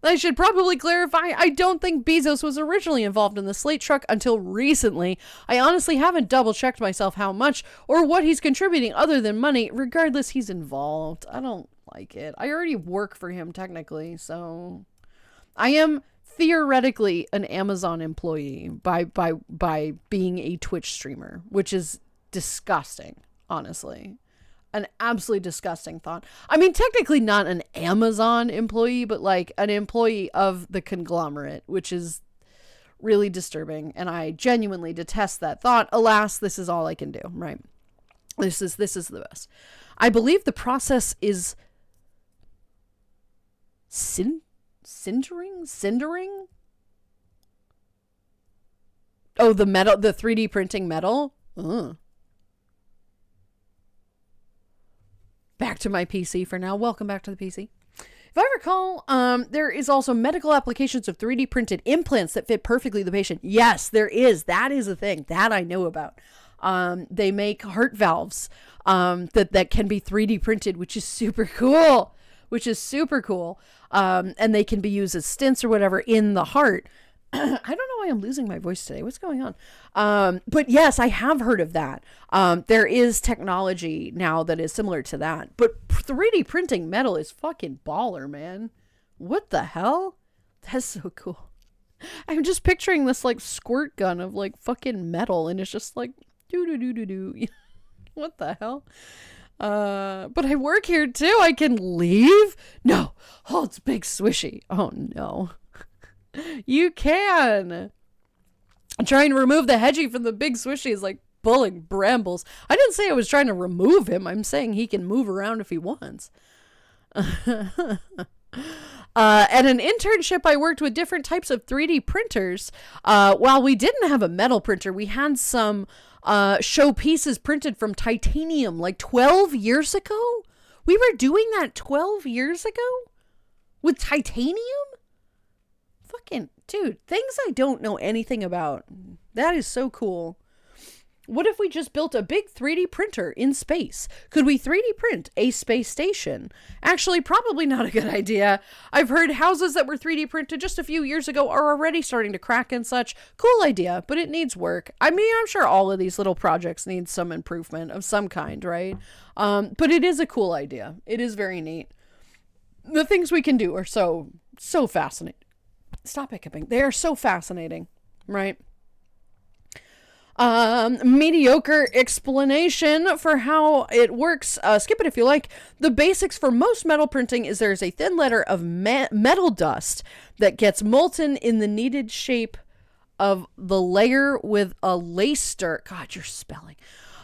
I should probably clarify, I don't think Bezos was originally involved in the Slate truck until recently. I honestly haven't double-checked myself how much or what he's contributing other than money. Regardless, he's involved. I don't like it. I already work for him, technically, so... I am theoretically an Amazon employee by being a Twitch streamer, which is disgusting, honestly. An absolutely disgusting thought. I mean, technically not an Amazon employee, but like an employee of the conglomerate, which is really disturbing. And I genuinely detest that thought. Alas, this is all I can do, right? This is the best. I believe the process is cindering? Oh, the metal, the 3D printing metal? Ugh. Back to my PC for now. Welcome back to the PC. If I recall, there is also medical applications of 3D printed implants that fit perfectly the patient. Yes, there is. That is a thing that I know about. They make heart valves that can be 3D printed, which is super cool. And they can be used as stents or whatever in the heart. I don't know why I'm losing my voice today. What's going on? But yes, I have heard of that. There is technology now that is similar to that. But 3D printing metal is fucking baller, man. What the hell? That's so cool. I'm just picturing this like squirt gun of like fucking metal, and it's just like do. What the hell? But I work here too. I can leave? No. Oh, it's big swishy. Oh no. You can. Trying to remove the hedgie from the big swishy is like pulling brambles. I didn't say I was trying to remove him. I'm saying he can move around if he wants. At an internship, I worked with different types of 3D printers. While we didn't have a metal printer, we had some show pieces printed from titanium like 12 years ago. We were doing that 12 years ago? With titanium? Fucking, dude, things I don't know anything about. That is so cool. What if we just built a big 3D printer in space? Could we 3D print a space station? Actually, probably not a good idea. I've heard houses that were 3D printed just a few years ago are already starting to crack and such. Cool idea, but it needs work. I mean, I'm sure all of these little projects need some improvement of some kind, right? But it is a cool idea. It is very neat. The things we can do are so fascinating. Stop hiccuping. They are so fascinating, right? Mediocre explanation for how it works. Skip it if you like. The basics for most metal printing is there's a thin layer of metal dust that gets molten in the needed shape of the layer with a laser. God, you're spelling.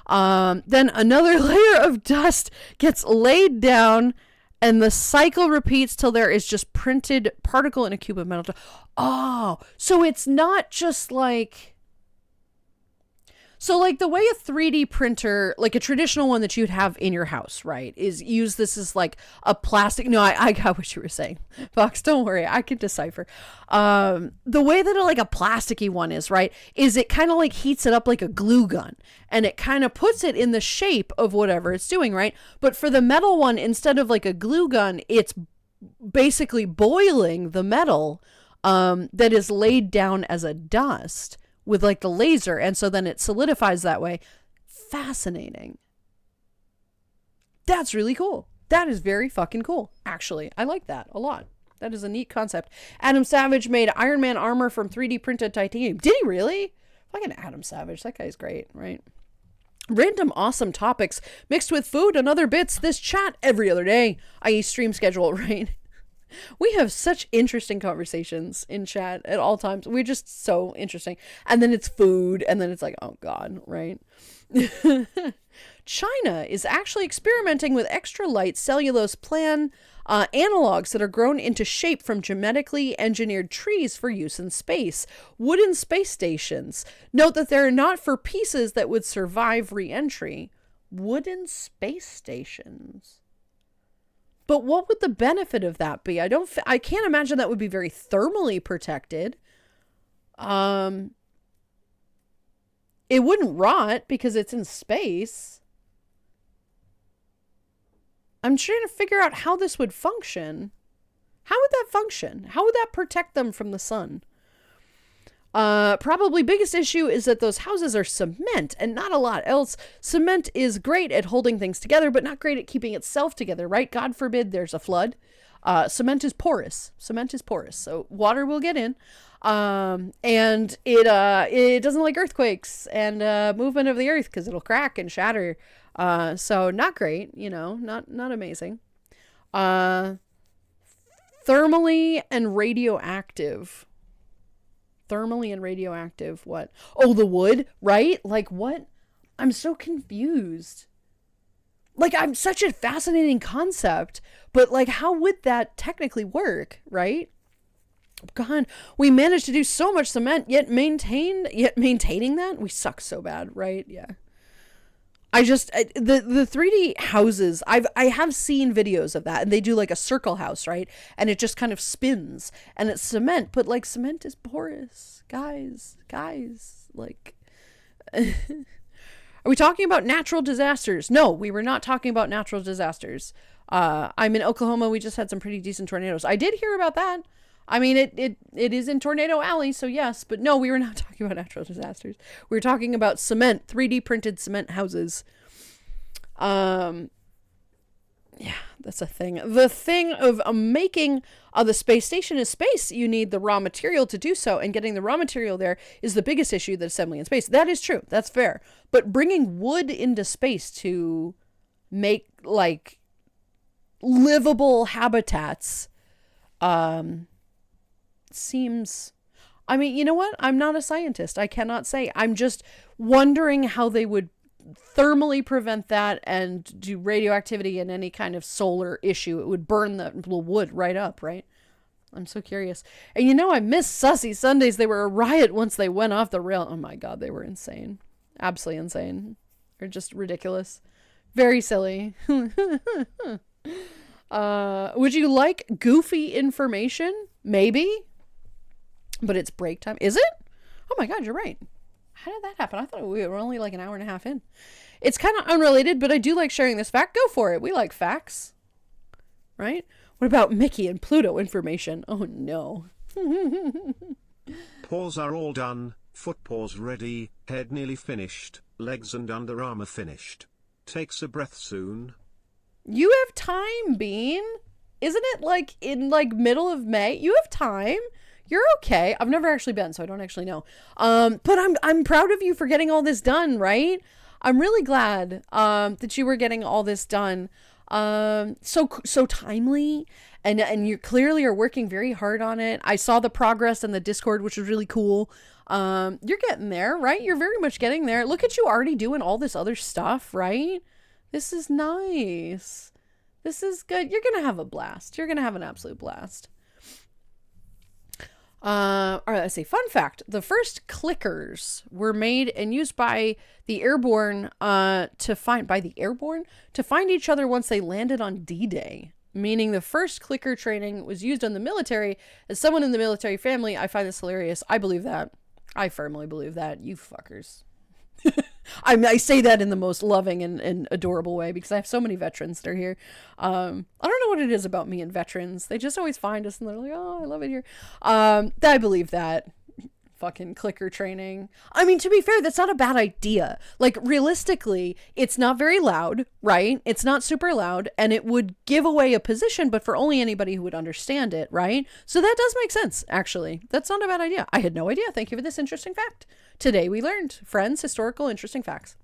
Then another layer of dust gets laid down, and the cycle repeats till there is just printed particle in a cube of metal. Oh, so it's not just like... So like the way a 3D printer, like a traditional one that you'd have in your house, right, is use this as like a plastic. No, I got what you were saying. Fox, don't worry. I can decipher. The way that like a plasticky one is, right, is it kind of like heats it up like a glue gun, and it kind of puts it in the shape of whatever it's doing, right? But for the metal one, instead of like a glue gun, it's basically boiling the metal that is laid down as a dust with like the laser, and so then it solidifies that way. Fascinating. That's really cool. That is very fucking cool, actually. I like that a lot. That is a neat concept. Adam Savage made Iron Man armor from 3D printed titanium. Did he really? Fucking Adam Savage. That guy's great, right? Random awesome topics mixed with food and other bits. This chat every other day, i.e. stream schedule, right? We have such interesting conversations in chat at all times. We're just so interesting. And then it's food, and then it's like, oh God, right? China is actually experimenting with extra light cellulose plant analogs that are grown into shape from genetically engineered trees for use in space. Wooden space stations. Note that they're not for pieces that would survive re-entry. Wooden space stations. But what would the benefit of that be? I can't imagine that would be very thermally protected. It wouldn't rot because it's in space. I'm trying to figure out how this would function. How would that function? How would that protect them from the sun? Probably biggest issue is that those houses are cement and not a lot else. Cement is great at holding things together, but not great at keeping itself together, right? God forbid there's a flood. Cement is porous. So water will get in. And it doesn't like earthquakes and movement of the earth because it'll crack and shatter. So not great, not amazing. Thermally and radioactive. What? Oh, the wood, right? Like what? I'm so confused. Like, I'm such a fascinating concept, but like, how would that technically work, right? God, we managed to do so much cement, yet maintaining that? We suck so bad, right? Yeah. The 3D houses, I have seen videos of that, and they do like a circle house, right? And it just kind of spins, and it's cement, but like cement is porous, guys, like, are we talking about natural disasters? No, we were not talking about natural disasters. I'm in Oklahoma. We just had some pretty decent tornadoes. I did hear about that. I mean, it is in Tornado Alley, so yes, but no, we were not talking about natural disasters. We were talking about cement, 3D printed cement houses. Yeah, that's a thing. The thing of making the space station is space. You need the raw material to do so, and getting the raw material there is the biggest issue that assembly in space. That is true. That's fair. But bringing wood into space to make, like, livable habitats, seems, I mean, you know what? I'm not a scientist. I cannot say. I'm just wondering how they would thermally prevent that and do radioactivity and any kind of solar issue. It would burn the wood right up, right? I'm so curious. And I miss Sussy Sundays. They were a riot once they went off the rail. Oh my God, they were insane. Absolutely insane. They're just ridiculous. Very silly. Would you like goofy information? Maybe. But it's break time. Is it? Oh my God, you're right. How did that happen? I thought we were only like an hour and a half in. It's kind of unrelated, but I do like sharing this fact. Go for it. We like facts. Right? What about Mickey and Pluto information? Oh no. Paws are all done, foot paws ready, head nearly finished, legs and under armor finished. Takes a breath soon. You have time, Bean. Isn't it like in like middle of May? You have time. You're okay. I've never actually been, so I don't actually know. But I'm proud of you for getting all this done, right? I'm really glad that you were getting all this done. So timely, and you clearly are working very hard on it. I saw the progress in the Discord, which was really cool. You're getting there, right? You're very much getting there. Look at you already doing all this other stuff, right? This is nice. This is good. You're gonna have a blast. You're gonna have an absolute blast. All right, let's see. Fun fact. The first clickers were made and used by the airborne to find each other once they landed on D-Day. Meaning the first clicker training was used on the military. As someone in the military family, I find this hilarious. I believe that. I firmly believe that. You fuckers. I say that in the most loving and adorable way because I have so many veterans that are here. I don't know what it is about me and veterans. They just always find us and they're like, oh, I love it here. I believe that. Fucking clicker training. I mean, to be fair, that's not a bad idea. Like, realistically, it's not very loud, right? It's not super loud, and it would give away a position, but for only anybody who would understand it, right? So that does make sense, actually. That's not a bad idea. I had no idea. Thank you for this interesting fact. Today we learned, friends, historical interesting facts.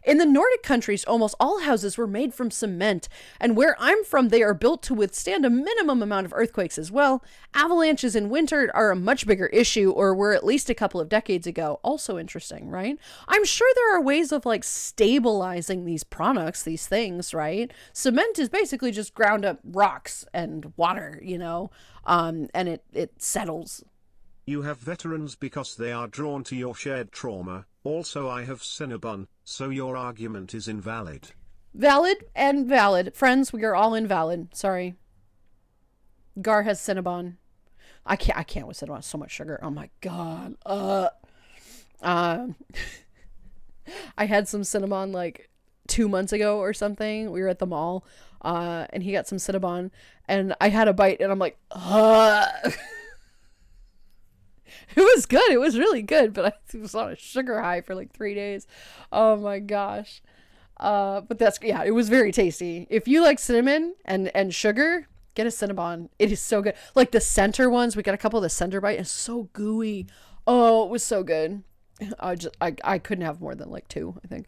In the Nordic countries, almost all houses were made from cement, and where I'm from, they are built to withstand a minimum amount of earthquakes as well. Avalanches in winter are a much bigger issue, or were at least a couple of decades ago. Also interesting, right? I'm sure there are ways of like stabilizing these products, these things, right? Cement is basically just ground up rocks and water, and it settles. You have veterans because they are drawn to your shared trauma. Also, I have Cinnabon, so your argument is invalid. Valid and valid. Friends, we are all invalid. Sorry. Gar has Cinnabon. I can't with Cinnabon. So much sugar. Oh my god. I had some Cinnabon like 2 months ago or something. We were at the mall, and he got some Cinnabon, and I had a bite, and I'm like, It was good. It was really good, but I was on a sugar high for like 3 days. Oh my gosh. But it was very tasty. If you like cinnamon and sugar, get a Cinnabon. It is so good. Like the center ones, we got a couple of the center bite. It's so gooey. Oh, it was so good. I couldn't have more than like 2, I think.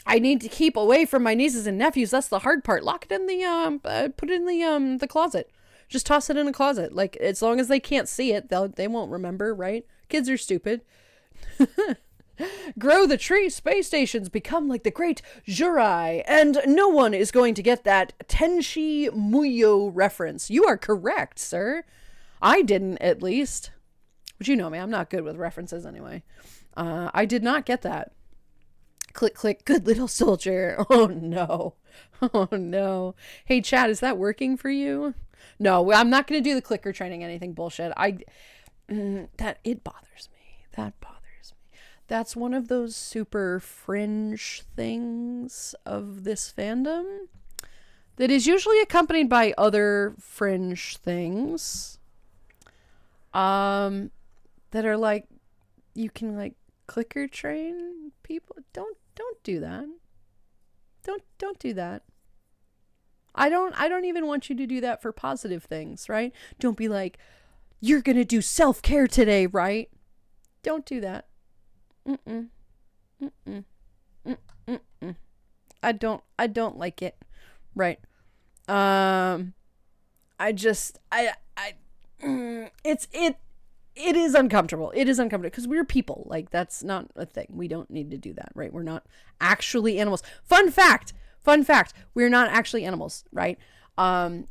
I need to keep away from my nieces and nephews. That's the hard part. Lock it in the put it in the closet. Just toss it in a closet. Like, as long as they can't see it, they won't remember, right? Kids are stupid. Grow the tree. Space stations become like the great Jurai, and no one is going to get that Tenshi Muyo reference. You are correct, sir. I didn't, at least. But you know me, I'm not good with references anyway. I did not get that. Click, click, good little soldier. Oh, no. Oh, no. Hey, Chad, is that working for you? No, I'm not going to do the clicker training, anything bullshit. It bothers me. That bothers me. That's one of those super fringe things of this fandom that is usually accompanied by other fringe things. That are like, you can like clicker train people. Don't do that. Don't do that. I don't even want you to do that for positive things, right? Don't be like, you're going to do self-care today, right? Don't do that. I don't like it. Right. It is uncomfortable. It is uncomfortable because we're people. Like, that's not a thing. We don't need to do that, right? We're not actually animals. Fun fact, we're not actually animals, right? And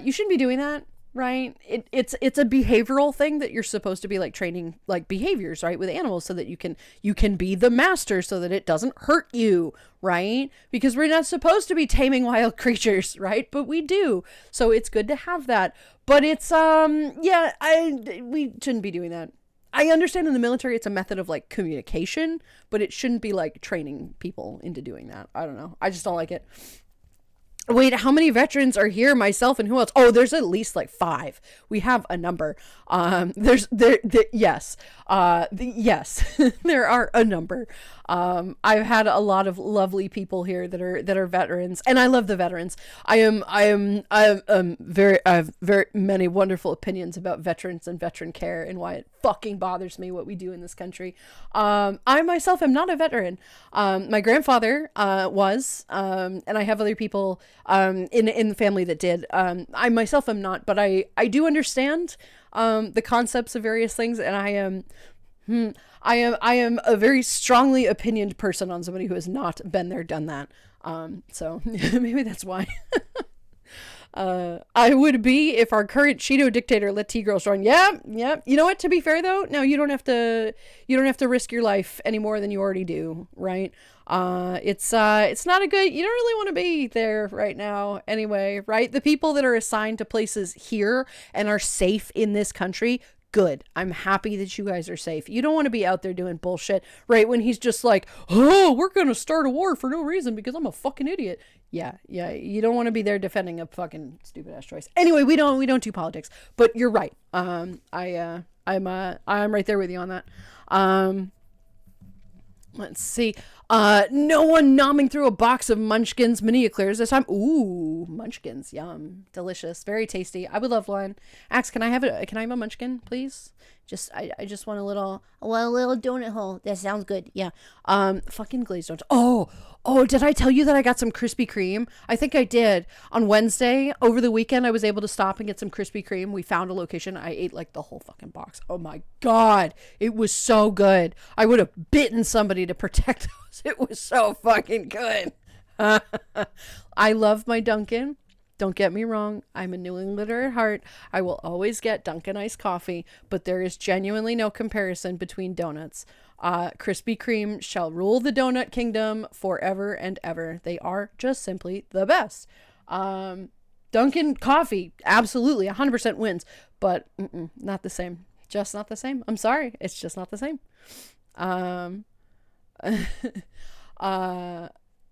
you shouldn't be doing that, right? It's a behavioral thing that you're supposed to be like training like behaviors, right, with animals so that you can be the master so that it doesn't hurt you, right? Because we're not supposed to be taming wild creatures, right? But we do. So it's good to have that. But it's we shouldn't be doing that. I understand in the military it's a method of like communication, but it shouldn't be like training people into doing that. I don't know. I just don't like it. Wait, how many veterans are here? Myself and who else? Oh, there's at least like 5. We have a number. Yes, there are a number. I've had a lot of lovely people here that are veterans, and I love the veterans. I have very many wonderful opinions about veterans and veteran care and why it fucking bothers me what we do in this country. I myself am not a veteran. My grandfather was, and I have other people in the family that did. I myself am not, but I do understand the concepts of various things, and I am a very strongly opinioned person on somebody who has not been there, done that. So maybe that's why. I would be if our current Cheeto dictator let T-girls join. Yeah. You know what? To be fair though, no, you don't have to risk your life any more than you already do, right? It's not a good, you don't really want to be there right now anyway, right? The people that are assigned to places here and are safe in this country, good. I'm happy that you guys are safe. You don't want to be out there doing bullshit, right? When he's just like, oh, we're going to start a war for no reason because I'm a fucking idiot. Yeah. You don't want to be there defending a fucking stupid ass choice. Anyway, we don't do politics, but you're right. I'm right there with you on that. Let's see. No one nomming through a box of Munchkins mini eclairs this time. Ooh, Munchkins, yum, delicious, very tasty. I would love one. Axe, can I have a Munchkin, please? I just want a little donut hole. That sounds good. Yeah. Fucking glazed donuts. Oh, did I tell you that I got some Krispy Kreme? I think I did. On Wednesday, over the weekend, I was able to stop and get some Krispy Kreme. We found a location. I ate like the whole fucking box. Oh my God. It was so good. I would have bitten somebody to protect us. It was so fucking good. I love my Dunkin'. Don't get me wrong. I'm a New Englander at heart. I will always get Dunkin' iced coffee, but there is genuinely no comparison between donuts. Krispy Kreme shall rule the donut kingdom forever and ever. They are just simply the best. Dunkin' coffee, absolutely, 100% wins, but not the same. Just not the same. I'm sorry. It's just not the same.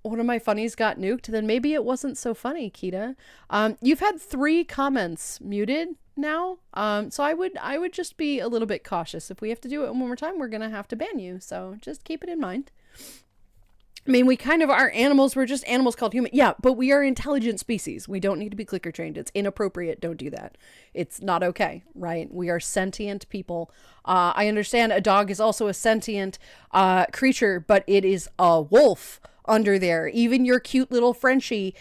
One of my funnies got nuked, then maybe it wasn't so funny, Kita. You've had 3 comments muted now. So I would just be a little bit cautious. If we have to do it one more time, we're going to have to ban you. So just keep it in mind. I mean, we kind of are animals. We're just animals called human. Yeah, but we are intelligent species. We don't need to be clicker trained. It's inappropriate. Don't do that. It's not okay, right? We are sentient people. I understand a dog is also a sentient creature, but it is a wolf under there. Even your cute little Frenchie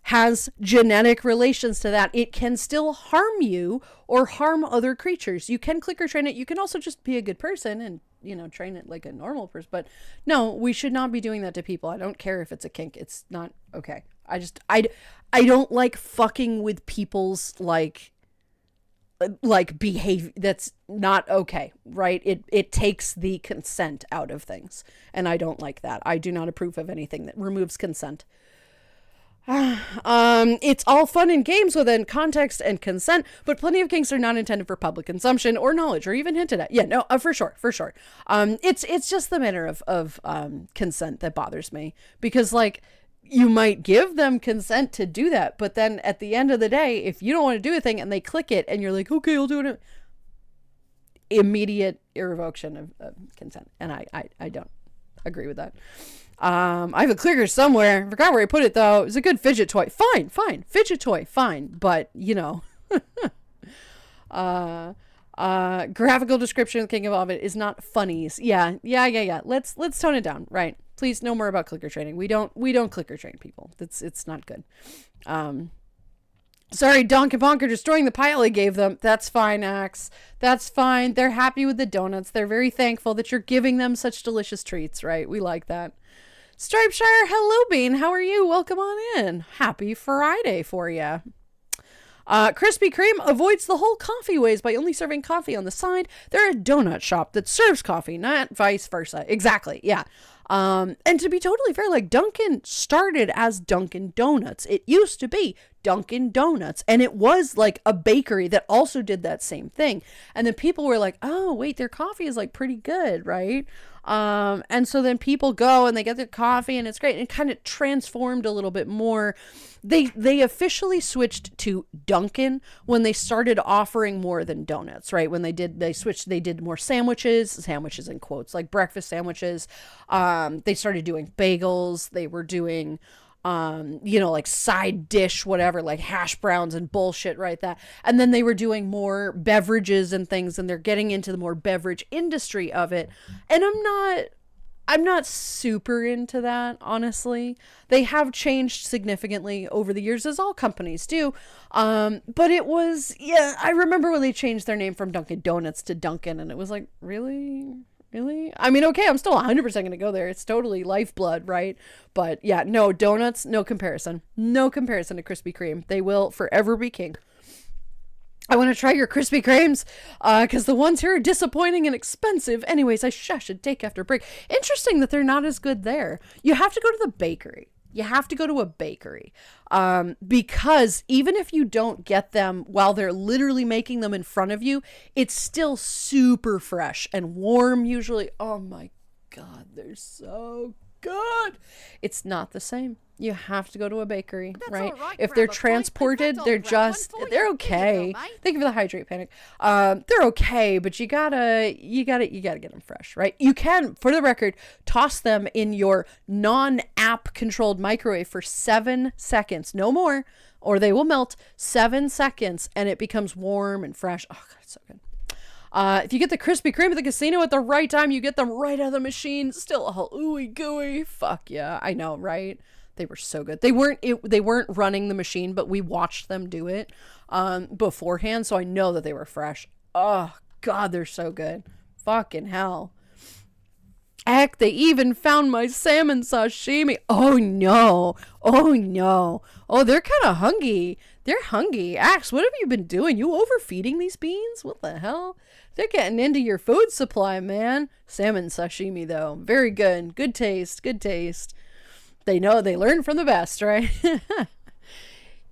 has genetic relations to that. It can still harm you or harm other creatures. You can clicker train it. You can also just be a good person and train it like a normal person. But no, we should not be doing that to people. I don't care if it's a kink. It's not okay. I don't like fucking with people's like behavior. That's not okay, right? It takes the consent out of things, and I don't like that. I do not approve of anything that removes consent. It's all fun and games within context and consent, but plenty of kinks are not intended for public consumption or knowledge or even hinted at. Yeah, no, for sure. It's just the manner of consent that bothers me, because like, you might give them consent to do that, but then at the end of the day, if you don't want to do a thing and they click it and you're like, okay, I'll do it, immediate irrevocation of consent. And I don't agree with that. I have a clicker somewhere. I forgot where I put it though. It was a good fidget toy. Fine. Fidget toy, fine. But graphical description of King of Ovid is not funnies. Yeah. Let's tone it down. Right. Please, no more about clicker training. We don't clicker train people. It's not good. Sorry, Donk and Bonk are destroying the pile I gave them. That's fine, Axe. That's fine. They're happy with the donuts. They're very thankful that you're giving them such delicious treats, right? We like that. Stripeshire, hello, Bean. How are you? Welcome on in. Happy Friday for you. Krispy Kreme avoids the whole coffee ways by only serving coffee on the side. They're a donut shop that serves coffee, not vice versa. Exactly, yeah. And to be totally fair, like Dunkin' started as Dunkin' Donuts. It used to be Dunkin' Donuts, and it was like a bakery that also did that same thing. And then people were like, oh, wait, their coffee is like pretty good, right? And so then people go and they get their coffee and it's great. And it kind of transformed a little bit more. They officially switched to Dunkin' when they started offering more than donuts, right? When they did more sandwiches in quotes, like breakfast sandwiches. They started doing bagels. They were doing, like side dish, whatever, like hash browns and bullshit, right? And then they were doing more beverages and things, and they're getting into the more beverage industry of it. And I'm not super into that, honestly. They have changed significantly over the years, as all companies do. But it was, I remember when they changed their name from Dunkin' Donuts to Dunkin', and it was like, really? I mean, okay, I'm still 100% going to go there. It's totally lifeblood, right? But yeah, no, donuts, no comparison. No comparison to Krispy Kreme. They will forever be king. I want to try your Krispy Kremes, because the ones here are disappointing and expensive. Anyways, I should take after break. Interesting that they're not as good there. You have to go to the bakery. You have to go to a bakery, because even if you don't get them while they're literally making them in front of you, it's still super fresh and warm usually. Oh my God, they're so good. It's not the same. You have to go to a bakery, right? If they're transported, they're okay. Thank you for the hydrate panic. They're okay, but you gotta get them fresh, right? You can, for the record, toss them in your non-app controlled microwave for 7 seconds, no more, or they will melt. 7 seconds, and it becomes warm and fresh. Oh God, it's so good. If you get the Krispy Kreme at the casino at the right time, you get them right out of the machine. Still all ooey gooey. Fuck yeah, I know, right? They were so good. They weren't running the machine, but we watched them do it beforehand, so I know that they were fresh. Oh God, they're so good. Fucking hell. heck, they even found my salmon sashimi. Oh no. Oh no. Oh, they're kind of hungry. They're hungry. Axe, what have you been doing? You overfeeding these beans? What the hell? They're getting into your food supply, man. Salmon sashimi, though. Very good. Good taste. Good taste. They know they learn from the best, right?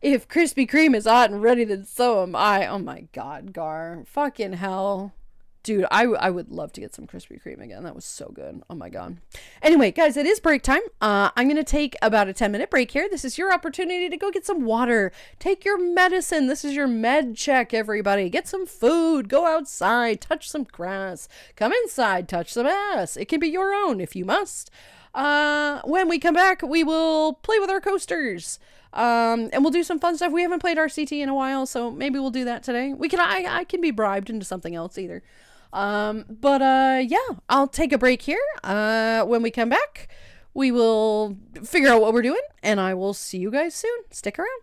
If Krispy Kreme is hot and ready, then so am I. Oh my god, Gar. Fucking hell. Dude, I would love to get some Krispy Kreme again. That was so good. Oh my god. Anyway, guys, it is break time. I'm going to take about a 10-minute break here. This is your opportunity to go get some water. Take your medicine. This is your med check, everybody. Get some food. Go outside. Touch some grass. Come inside. Touch some ass. It can be your own if you must. When we come back, we will play with our coasters. And we'll do some fun stuff. We haven't played RCT in a while, so maybe we'll do that today. I can be bribed into something else either. Yeah, I'll take a break here. When we come back, we will figure out what we're doing, and I will see you guys soon. Stick around.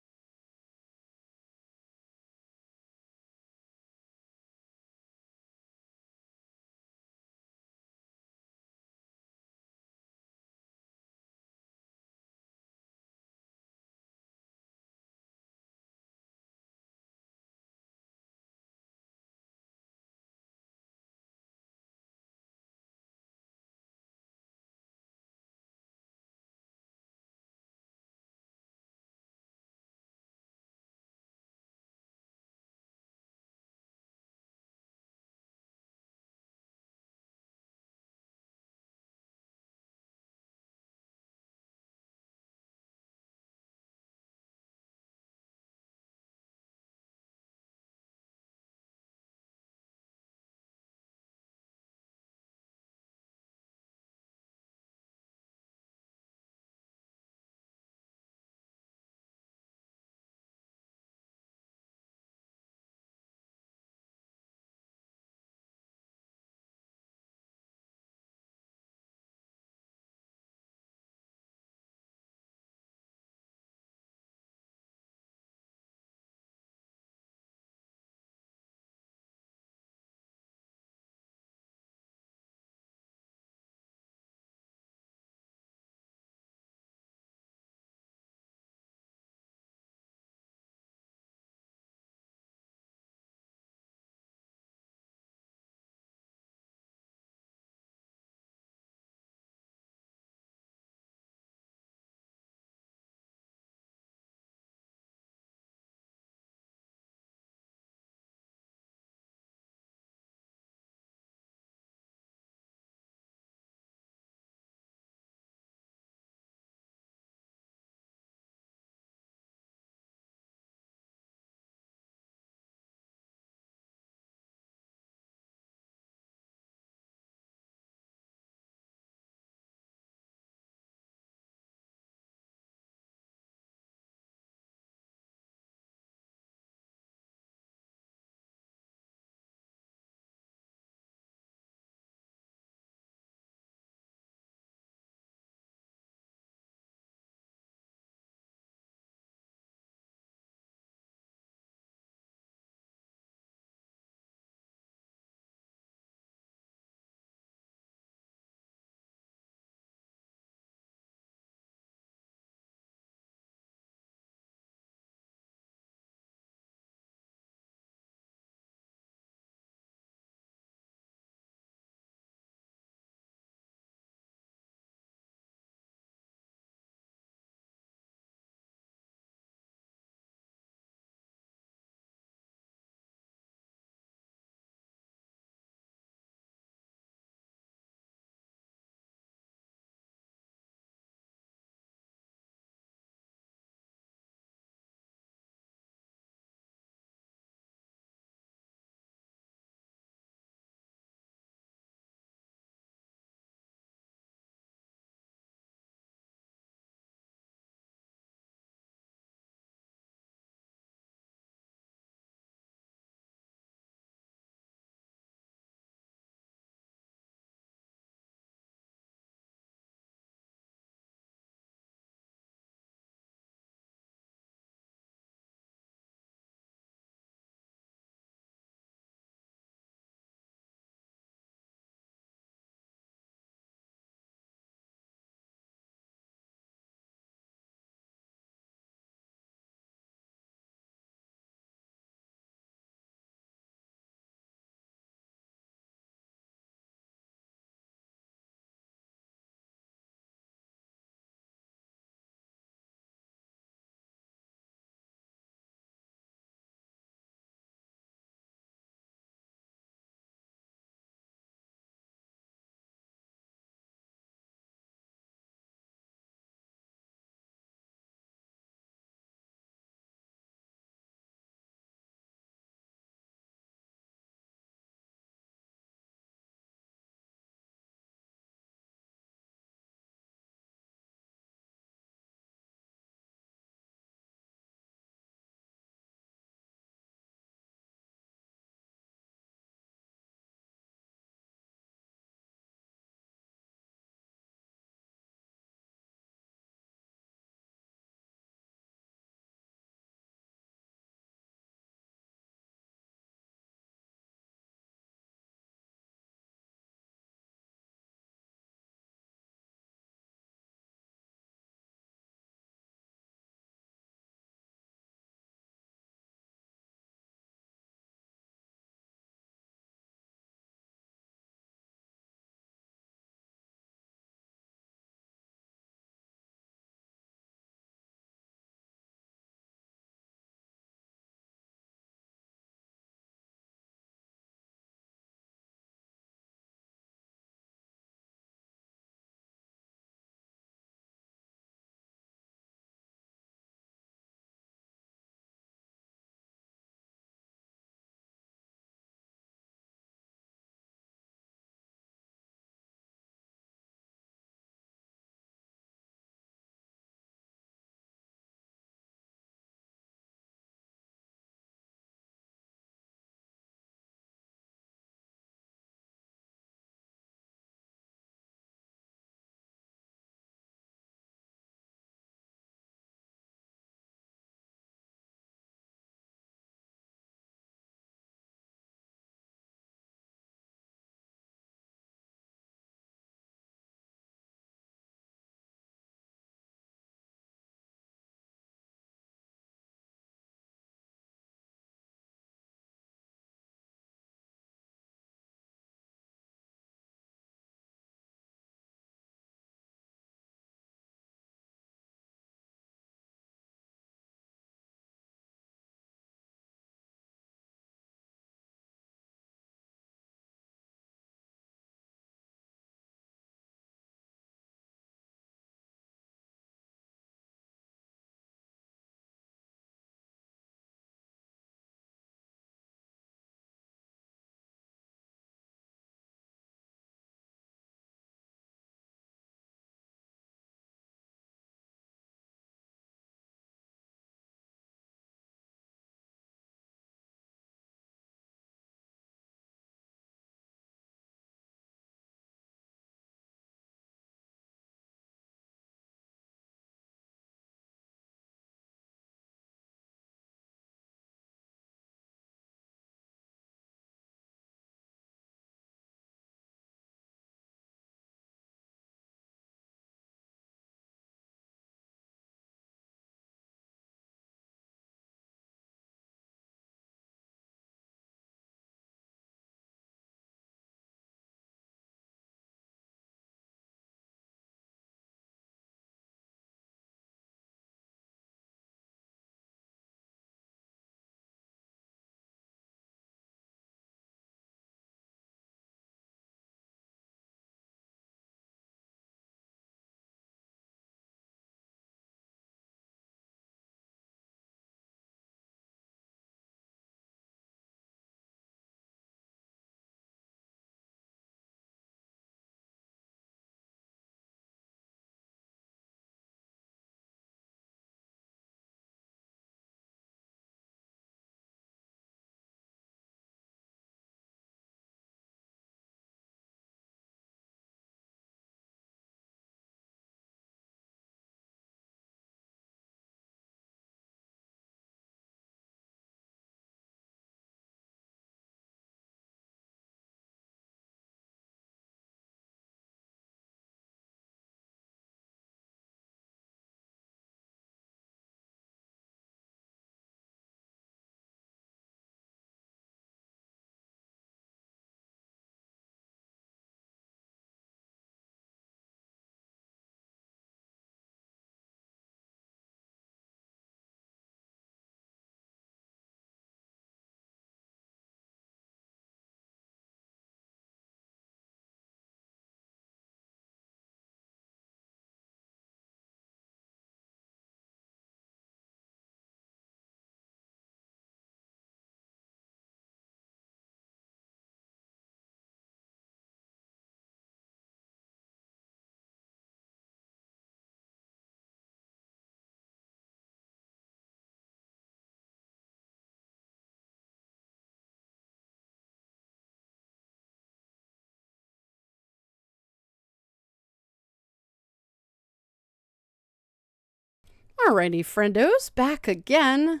Alrighty, friendos, back again.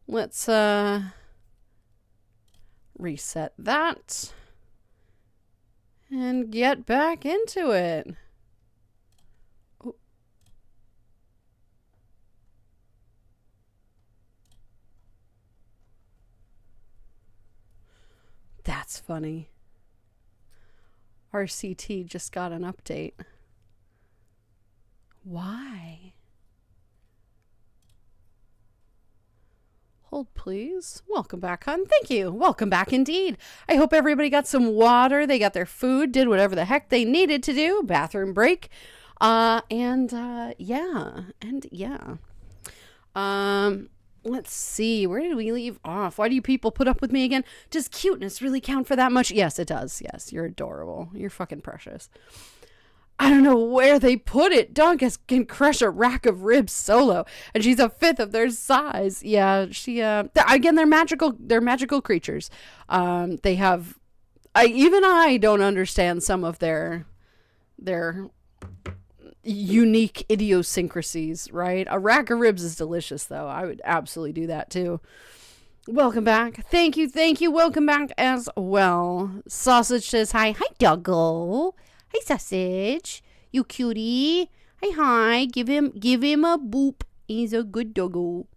Let's reset that and get back into it. Oh. That's funny. RCT just got an update. Why? Hold, please. Welcome back, hon. Thank you. Welcome back indeed. I hope everybody got some water. They got their food, did whatever the heck they needed to do. Bathroom break. Yeah. Let's see. Where did we leave off? Why do you people put up with me again? Does cuteness really count for that much? Yes, it does. Yes, you're adorable. You're fucking precious. I don't know where they put it. Donkus can crush a rack of ribs solo, and she's a fifth of their size. Yeah, again, they're magical. They're magical creatures. They have. I don't understand some of their unique idiosyncrasies. Right? A rack of ribs is delicious, though. I would absolutely do that too. Welcome back. Thank you. Welcome back as well. Sausage says hi. Hi, Doggo. Hi, Sausage. You cutie. Hi. Give him a boop. He's a good doggo.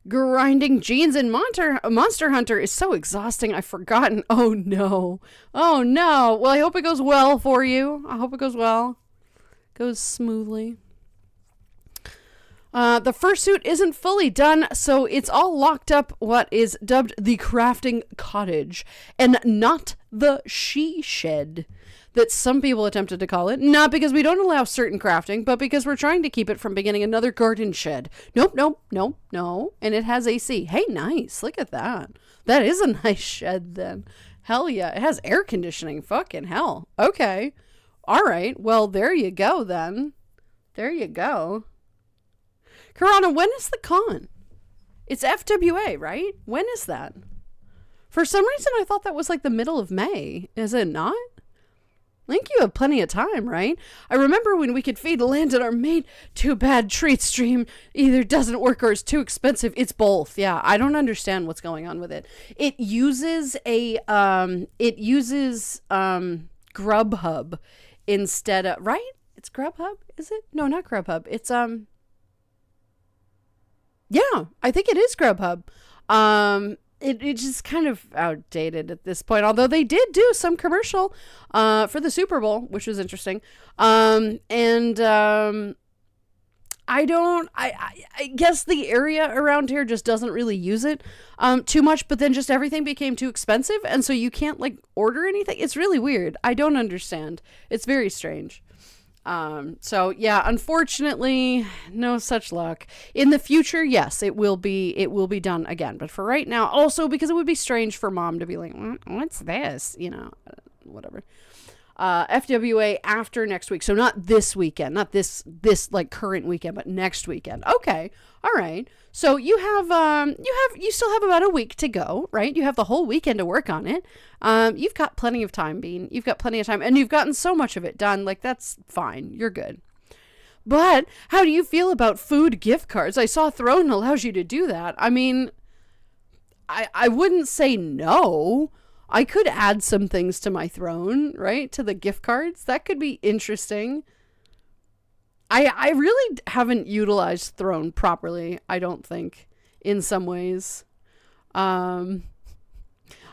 Grinding jeans and Monster Hunter is so exhausting. I've forgotten. Oh, no. Well, I hope it goes well for you. I hope it goes well. Goes smoothly. The fursuit isn't fully done, so it's all locked up what is dubbed the crafting cottage, and not the she shed that some people attempted to call it. Not because we don't allow certain crafting, but because we're trying to keep it from beginning another garden shed. Nope. And it has AC. Hey, nice. Look at that. That is a nice shed then. Hell yeah. It has air conditioning. Fucking hell. Okay. All right. Well, there you go then. There you go. Karana, when is the con? It's FWA, right? When is that? For some reason, I thought that was like the middle of May. Is it not? I think you have plenty of time, right? I remember when We Could Feed Land and Our Mate Too Bad treat stream either doesn't work or is too expensive. It's both. Yeah, I don't understand what's going on with it. It uses Grubhub instead of, right? It's Grubhub, is it? No, not Grubhub. It's yeah, I think it is Grubhub. It's just kind of outdated at this point, although they did do some commercial for the Super Bowl, which was interesting. I guess the area around here just doesn't really use it too much, but then just everything became too expensive, and so you can't like order anything. It's really weird. I don't understand. It's very strange. So yeah, unfortunately, no such luck. In the future, yes, it will be done again. But for right now, also because it would be strange for mom to be like, what's this? You know, whatever. FWA after next week. So not this weekend, not this like current weekend, but next weekend. Okay. All right. So you still have about a week to go, right? You have the whole weekend to work on it. You've got plenty of time, Bean. You've got plenty of time, and you've gotten so much of it done. Like, that's fine. You're good. But how do you feel about food gift cards? I saw Throne allows you to do that. I mean, I wouldn't say no. I could add some things to my Throne, right? To the gift cards. That could be interesting. I really haven't utilized Throne properly, I don't think, in some ways. I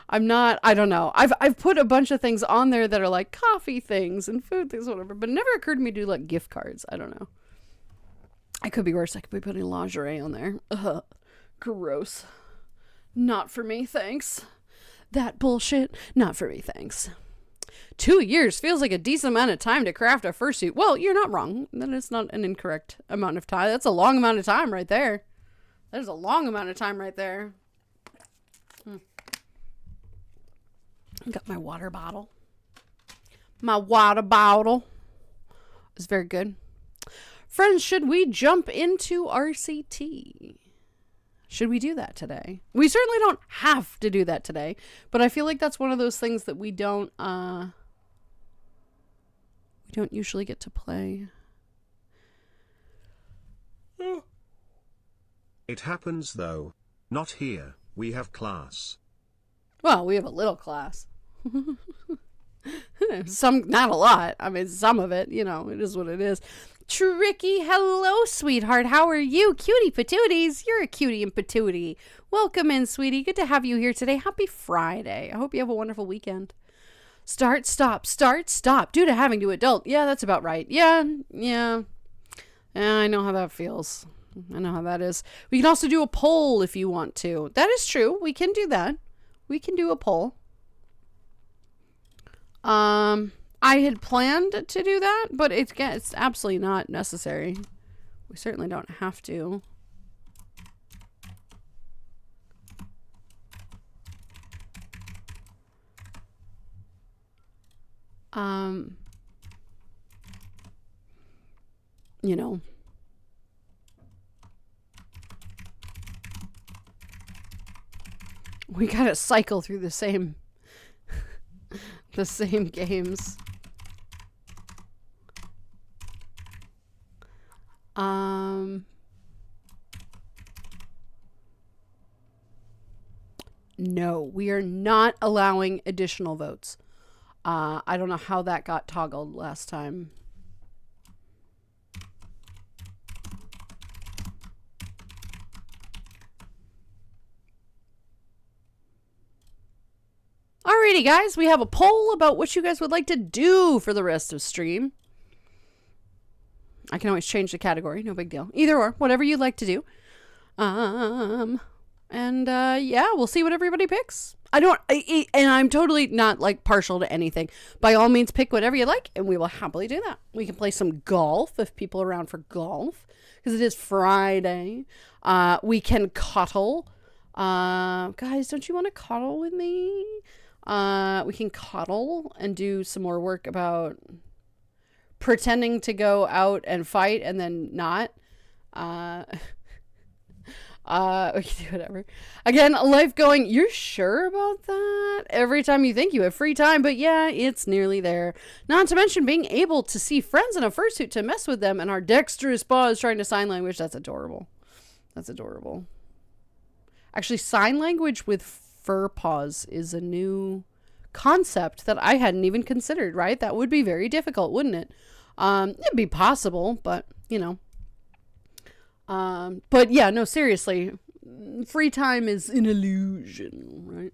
don't know. I've put a bunch of things on there that are like coffee things and food things, whatever, but it never occurred to me to do like gift cards. I don't know. I could be worse. I could be putting lingerie on there. Ugh. Gross. Not for me, thanks. That bullshit, not for me, thanks. 2 years feels like a decent amount of time to craft a fursuit. Well, you're not wrong. That is not an incorrect amount of time. That's a long amount of time right there. There's a long amount of time right there. I got my water bottle. My water bottle is very good. Friends, should we jump into RCT? Should we do that today? We certainly don't have to do that today, but I feel like that's one of those things that we don't usually get to play. It happens though. Not here, we have class. Well, we have a little class. Not a lot. I mean, some of it, it is what it is. Tricky, hello, sweetheart. How are you? Cutie patooties. You're a cutie and patootie. Welcome in, sweetie. Good to have you here today. Happy Friday. I hope you have a wonderful weekend. Start, stop, due to having to adult. Yeah, that's about right. Yeah. I know how that feels. I know how that is. We can also do a poll if you want to. That is true. We can do that. We can do a poll. I had planned to do that, but it's absolutely not necessary. We certainly don't have to. We gotta cycle through the same games. No, we are not allowing additional votes. I don't know how that got toggled last time. Alrighty, guys, we have a poll about what you guys would like to do for the rest of stream. I can always change the category, no big deal. Either or, whatever you'd like to do. Yeah, we'll see what everybody picks. And I'm totally not like partial to anything. By all means, pick whatever you like, and we will happily do that. We can play some golf if people are around for golf, because it is Friday. We can cuddle. Guys, don't you want to cuddle with me? We can cuddle and do some more work about pretending to go out and fight and then not. We can do whatever. Again, life going, you're sure about that? Every time you think you have free time, but yeah, it's nearly there. Not to mention being able to see friends in a fursuit to mess with them and our dexterous paws trying to sign language. That's adorable. That's adorable. Actually, sign language with fur paws is a new concept that I hadn't even considered, right? That would be very difficult, wouldn't it? It'd be possible, but, but yeah, no, seriously, free time is an illusion, right?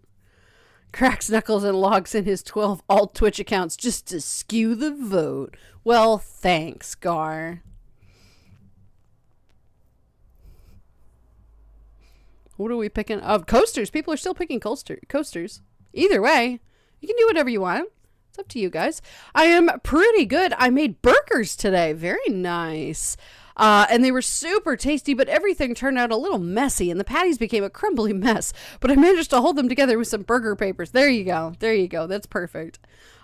Cracks knuckles and logs in his 12 alt Twitch accounts just to skew the vote. Well, thanks, Gar. What are we picking? Coasters. People are still picking coasters. Either way, you can do whatever you want. It's up to you guys. I am pretty good. I made burgers today. Very nice. And they were super tasty, but everything turned out a little messy, and the patties became a crumbly mess. But I managed to hold them together with some burger papers. There you go. There you go. That's perfect.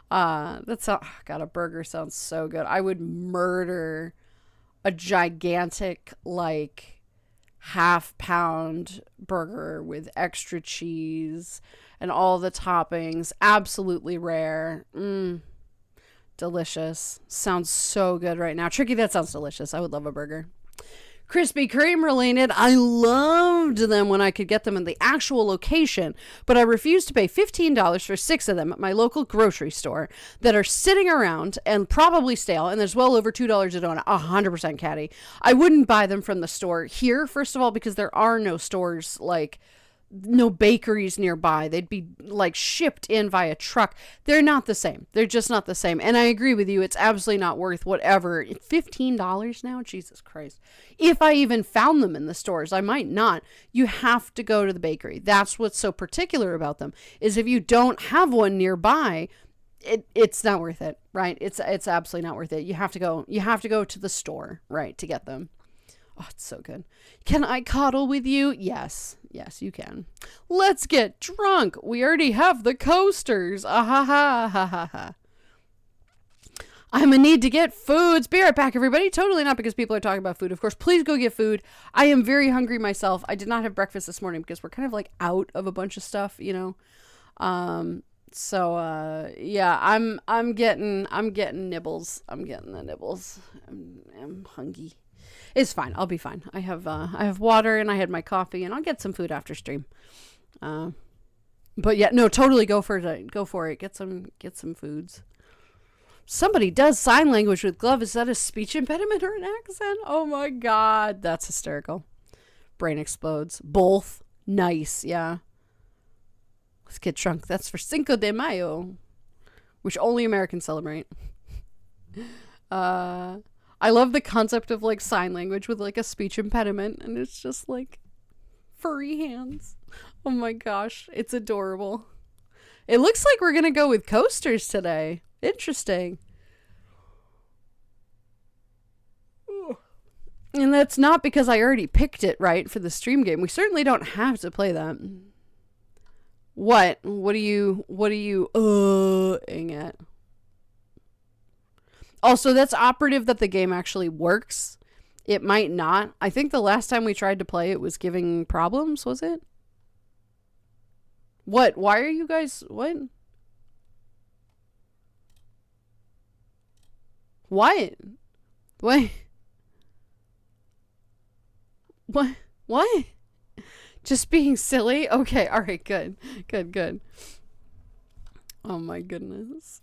God, a burger sounds so good. I would murder a gigantic, half-pound burger with extra cheese and all the toppings. Absolutely rare. Delicious. Sounds so good right now. Tricky, that sounds delicious. I would love a burger. Krispy Kreme related. I loved them when I could get them in the actual location, but I refused to pay $15 for 6 of them at my local grocery store that are sitting around and probably stale, and there's well over $2 a donut. 100% catty. I wouldn't buy them from the store here, first of all, because there are no stores no bakeries nearby. They'd be shipped in via truck. They're not the same. They're just not the same. And I agree with you. It's absolutely not worth whatever. $15 now? Jesus Christ. If I even found them in the stores, I might not. You have to go to the bakery. That's what's so particular about them, is if you don't have one nearby, it's not worth it, right? It's absolutely not worth it. You have to go to the store, right, to get them. Oh, it's so good. Can I cuddle with you? Yes. Yes, you can. Let's get drunk. We already have the coasters. Ah ha ha ha ha ha. I'm in need to get foods. Be right back, everybody. Totally not because people are talking about food. Of course, please go get food. I am very hungry myself. I did not have breakfast this morning because we're kind of out of a bunch of stuff, yeah, I'm getting nibbles. I'm getting the nibbles. I'm hungry. It's fine. I'll be fine. I have water and I had my coffee and I'll get some food after stream. But yeah, no, totally go for it. Go for it. Get some foods. Somebody does sign language with glove. Is that a speech impediment or an accent? Oh my God. That's hysterical. Brain explodes. Both. Nice. Yeah. Let's get drunk. That's for Cinco de Mayo, which only Americans celebrate. I love the concept of like sign language with like a speech impediment, and it's just like furry hands. Oh my gosh. It's adorable. It looks like we're going to go with coasters today. Interesting. And that's not because I already picked it, right, for the stream game. We certainly don't have to play that. What? What are you ing at? Also, that's operative that the game actually works. It might not. I think the last time we tried to play it was giving problems, was it? What? Why are you guys... What? What? What? What? What? Just being silly? Okay, alright, good. Good. Oh my goodness.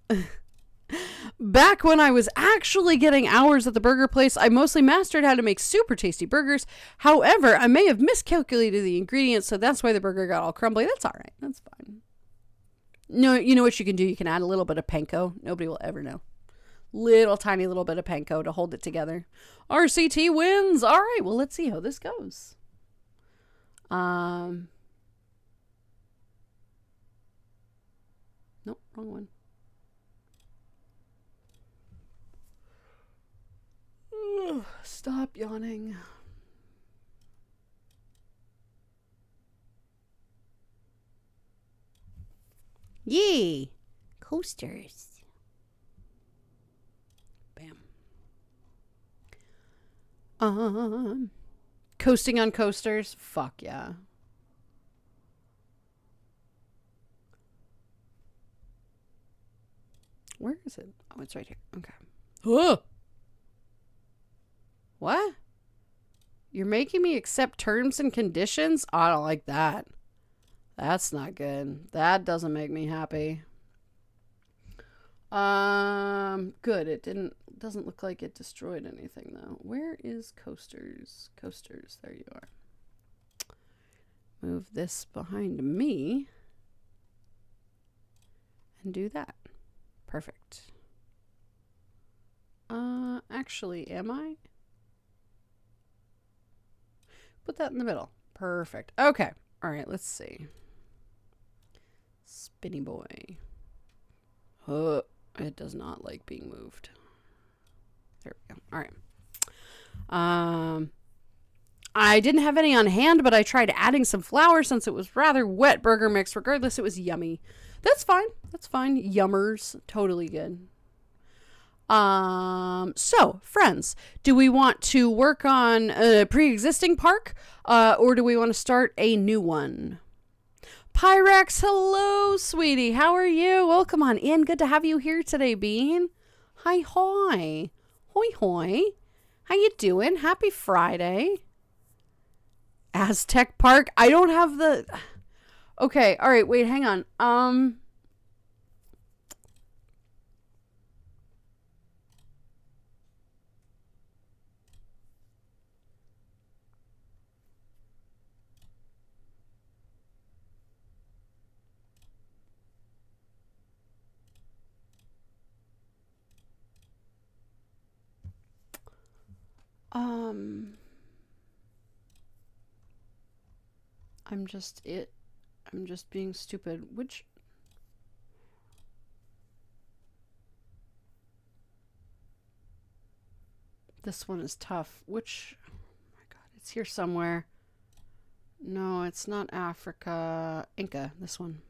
Back when I was actually getting hours at the burger place, I mostly mastered how to make super tasty burgers. However, I may have miscalculated the ingredients, so that's why the burger got all crumbly. That's alright. That's fine. No, you know what you can do? You can add a little bit of panko. Nobody will ever know. Tiny little bit of panko to hold it together. RCT wins. All right, well, let's see how this goes. Nope, wrong one. Stop yawning. Yay! Coasters. Bam. Coasting on coasters? Fuck yeah. Where is it? Oh, it's right here. Okay. Oh! What? You're making me accept terms and conditions? Oh, I don't like that. That's not good. That doesn't make me happy. Good. It doesn't look like it destroyed anything though. Where is coasters? Coasters. There you are. Move this behind me. And do that. Perfect. Actually, am I? Put that in the middle. Perfect. Okay. All right, let's see. Spinny boy. It does not like being moved. There we go. All right. I didn't have any on hand, but I tried adding some flour since it was rather wet burger mix. Regardless, it was yummy. That's fine. That's fine. Yummers. Totally good. So, friends, do we want to work on a pre-existing park, or do we want to start a new one? Pyrex, hello, sweetie. How are you? Welcome on in. Good to have you here today, Bean. Hi, hoy. Hoy, hoy. How you doing? Happy Friday. Aztec Park. I don't have the... Okay, all right, wait, hang on. I'm just being stupid. Which... This one is tough. Which... Oh my god, it's here somewhere. No, it's not Africa. Inca, this one.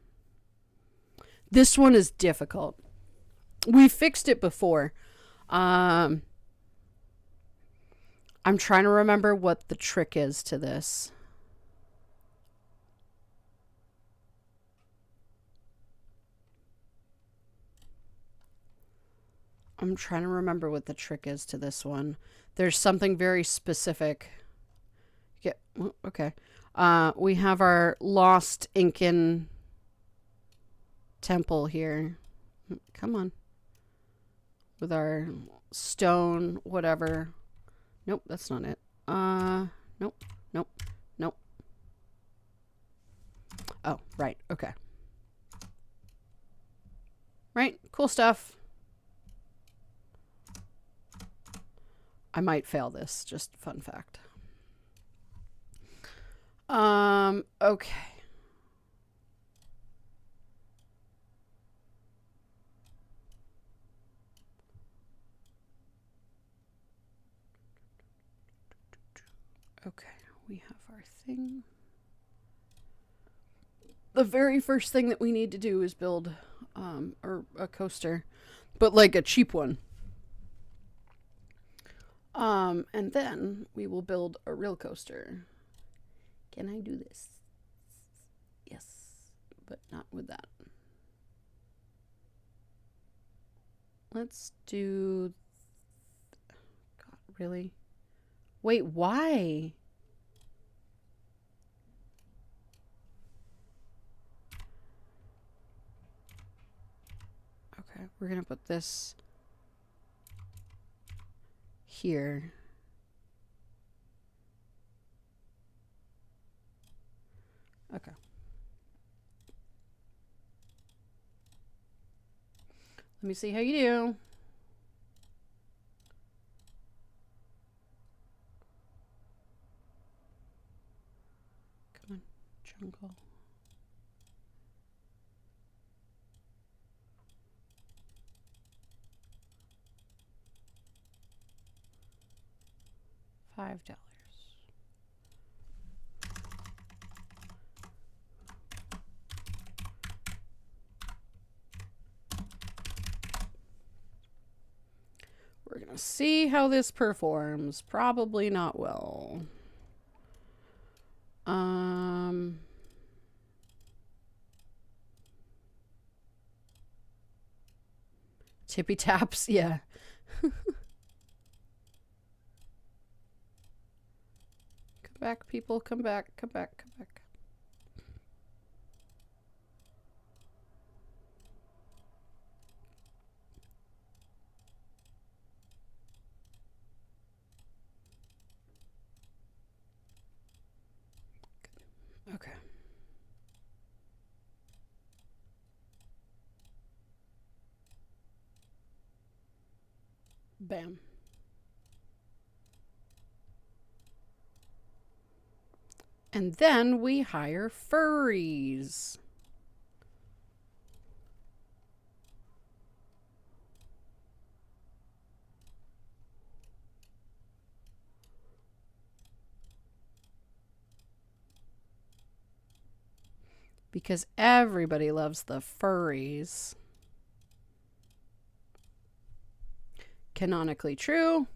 This one is difficult. We fixed it before. I'm trying to remember what the trick is to this. I'm trying to remember what the trick is to this one. There's something very specific. Yeah, okay. We have our lost Incan temple here. Come on. With our stone, whatever. Nope, that's not it. Nope, nope, nope. Oh, right, okay. Right, cool stuff. I might fail this, just fun fact. Okay. Okay, we have our thing. The very first thing that we need to do is build a coaster, but like a cheap one. And then we will build a real coaster. Can I do this? Yes, but not with that. Let's do... God, really? Wait, why? Okay, we're gonna put this here. Okay. Let me see how you do. Come on, jungle. $5. We're gonna see how this performs. Probably not well. Tippy taps, yeah. Come back, people, come back, come back, come back. Okay. Bam. And then we hire furries. Because everybody loves the furries. Canonically true.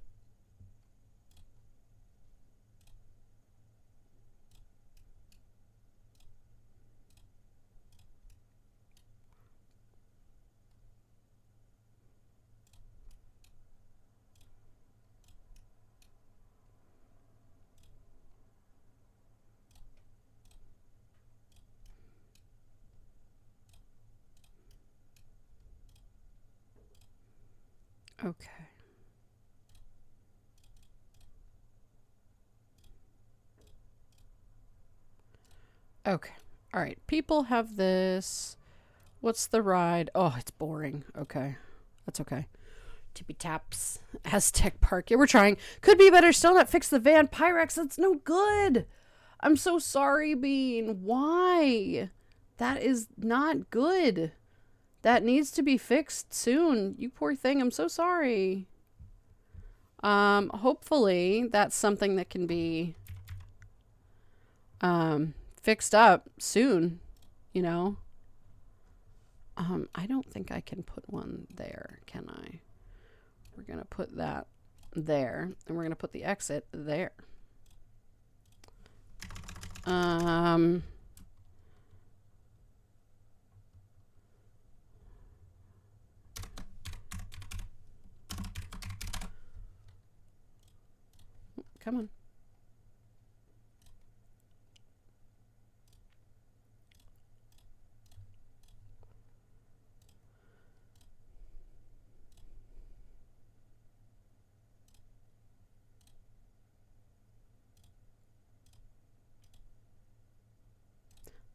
Okay. Okay. All right. People have this. What's the ride? Oh, it's boring. Okay. That's okay. Tippy taps. Aztec Park. Yeah, we're trying. Could be better. Still not fix the van. Pyrex. That's no good. I'm so sorry, Bean. Why? That is not good. That needs to be fixed soon. You poor thing. I'm so sorry. Hopefully that's something that can be fixed up soon, you know. I don't think I can put one there, can I? We're gonna put that there, and we're gonna put the exit there.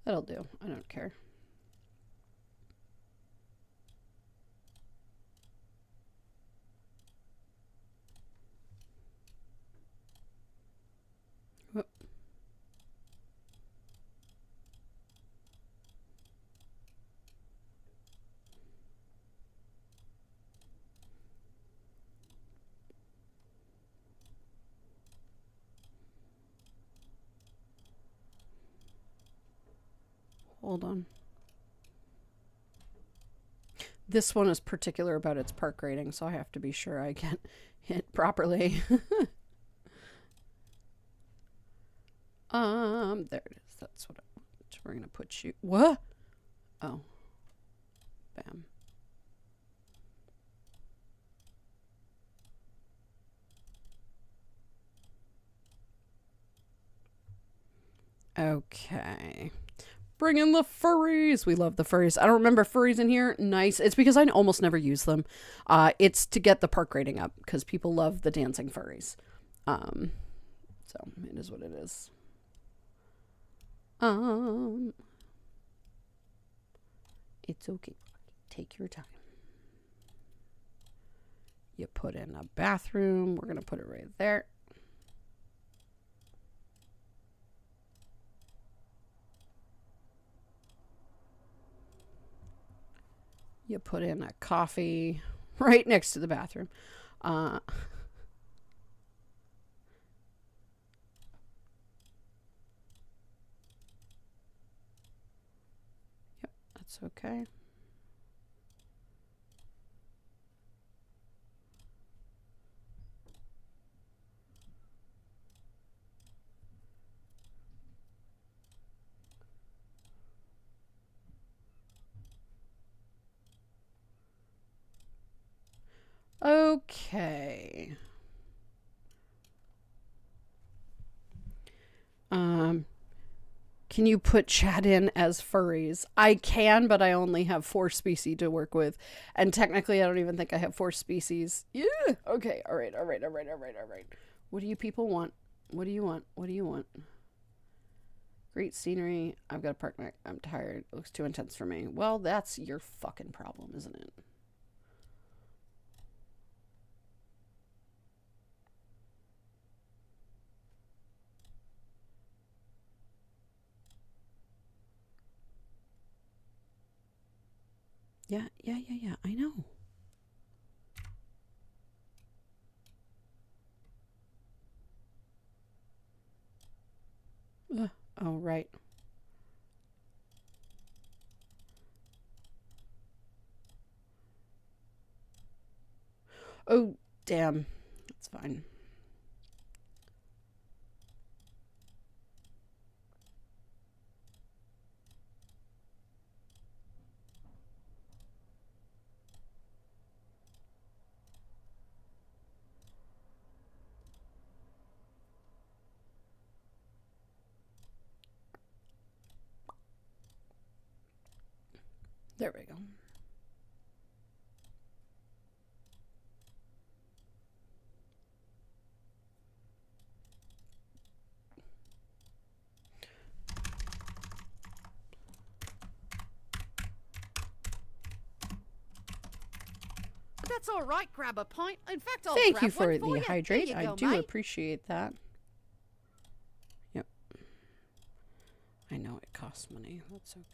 That'll do. I don't care. Whoop. Hold on. This one is particular about its park rating, so I have to be sure I get it properly. There it is. That's what I want. We're gonna put you. What? Oh. Bam. Okay. Bring in the furries. We love the furries. I don't remember furries in here. Nice. It's because I almost never use them. It's to get the park rating up because people love the dancing furries. So it is what it is. It's okay. Take your time. You put in a bathroom. We're going to put it right there. You put in a coffee right next to the bathroom. Yep, that's okay. Okay. Can you put chat in as furries? I can, but I only have 4 species to work with. And technically, I don't even think I have 4 species. Yeah. Okay. All right. What do you people want? What do you want? Great scenery. I've got a park neck. I'm tired. It looks too intense for me. Well, that's your fucking problem, isn't it? Yeah, I know. Oh, right. Oh, damn. That's fine. There we go. That's all right. Grab a pint. In fact, I'll Thank grab you for one the you. hydrate. There you I go, do mate. appreciate that. Yep. I know it costs money. That's okay.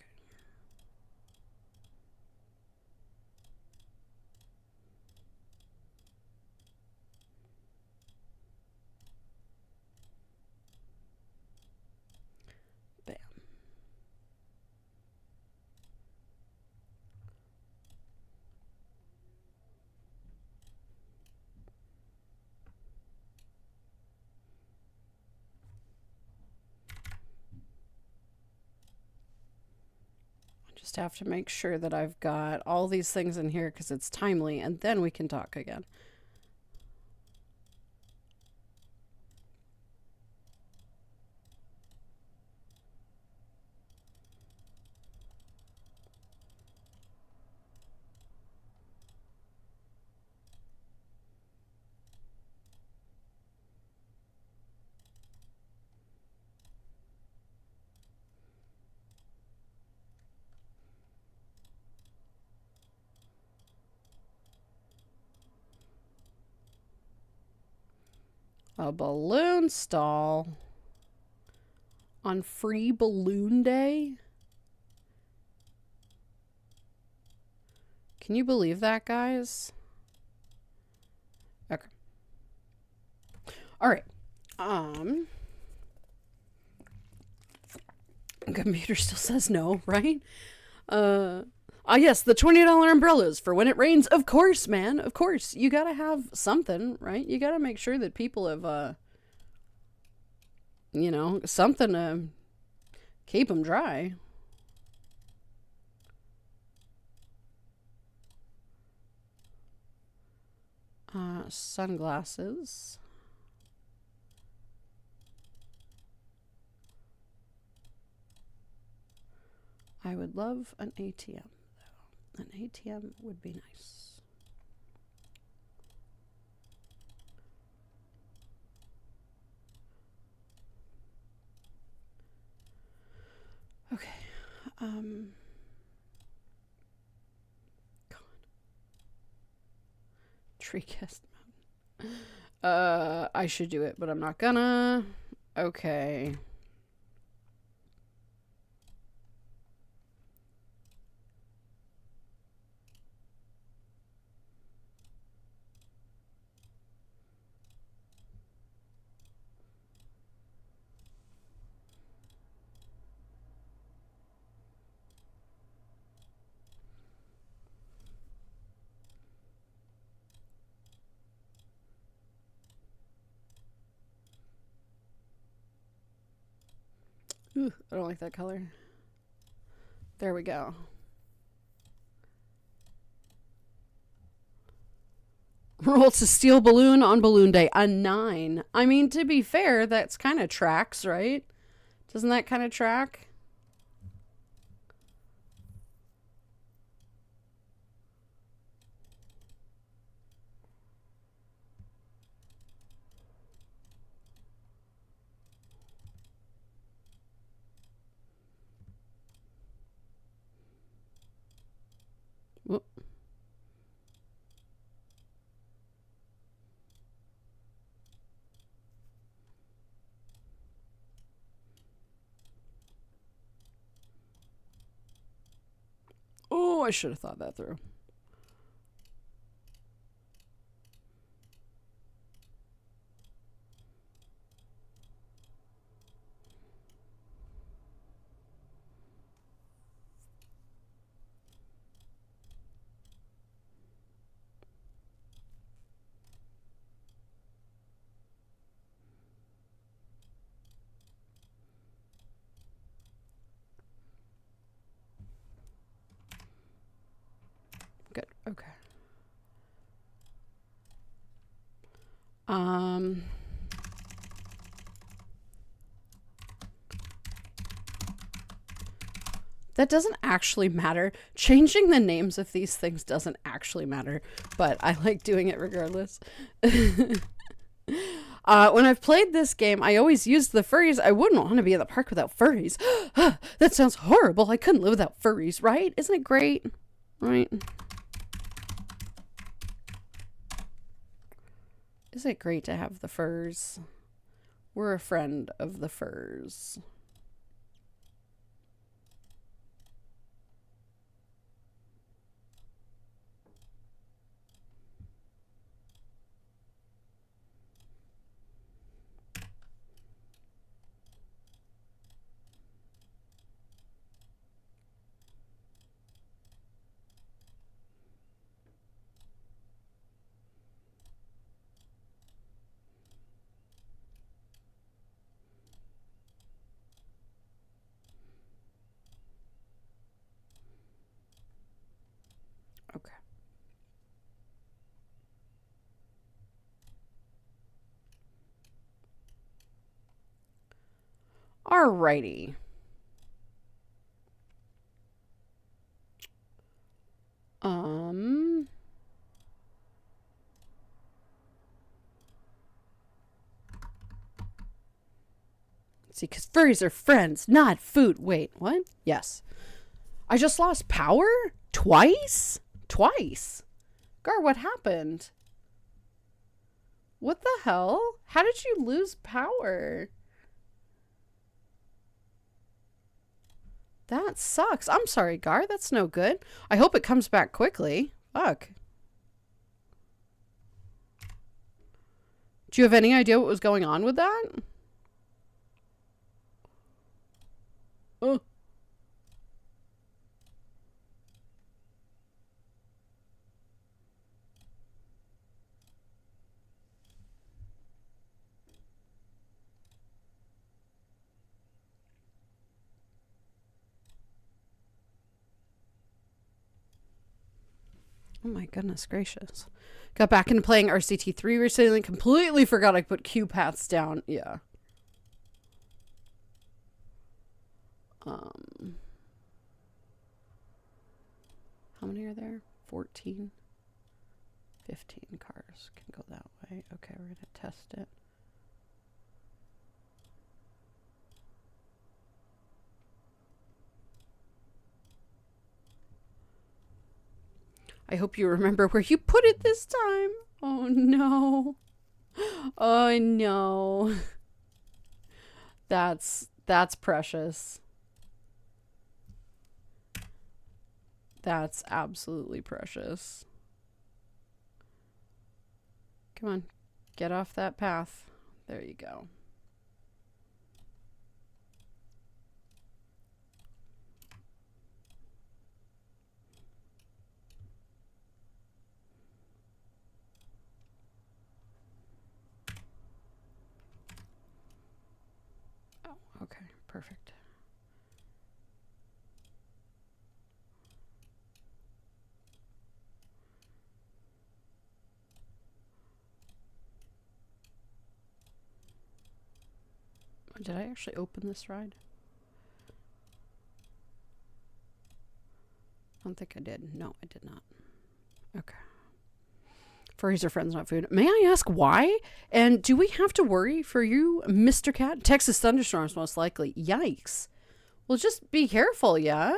Bam. Just have to make sure that I've got all these things in here because it's timely, and then we can talk again. A balloon stall on Free Balloon Day? Can you believe that, guys? Okay. All right. Computer still says no, right? Yes, the $20 umbrellas for when it rains. Of course, man. Of course. You gotta have something, right? You gotta make sure that people have, you know, something to keep them dry. Sunglasses. I would love an ATM, though. An ATM would be nice. Okay. God. Treecast Mountain. I should do it, but I'm not gonna. Okay. Ooh, I don't like that color. There we go. Roll to steel balloon on Balloon Day. A 9. I mean, to be fair, that's kind of tracks, right? Doesn't that kind of track? Whoop. Oh, I should have thought that through. Good. Okay. That doesn't actually matter. Changing the names of these things doesn't actually matter, but I like doing it regardless. When I've played this game, I always used the furries. I wouldn't want to be in the park without furries. That sounds horrible. I couldn't live without furries, right? Isn't it great? Right? Isn't it great to have the furs? We're a friend of the furs. Okay. Alrighty. See, because furries are friends, not food. Wait, what? Yes. I just lost power? Twice? Twice? Gar, what happened? What the hell? How did you lose power? That sucks. I'm sorry, Gar. That's no good. I hope it comes back quickly. Fuck. Do you have any idea what was going on with that? Oh. Oh my goodness gracious. Got back into playing RCT3 recently. Completely forgot I put Q paths down. Yeah. How many are there? 14? 15 cars can go that way. Okay, we're going to test it. I hope you remember where you put it this time. Oh no. Oh no. That's precious. That's absolutely precious. Come on. Get off that path. There you go. Okay, perfect. Did I actually open this ride? I don't think I did. No, I did not. Okay. Furries are friends, not food. May I ask why? And do we have to worry for you, Mr. Cat? Texas thunderstorms, most likely. Yikes. Well, just be careful, yeah?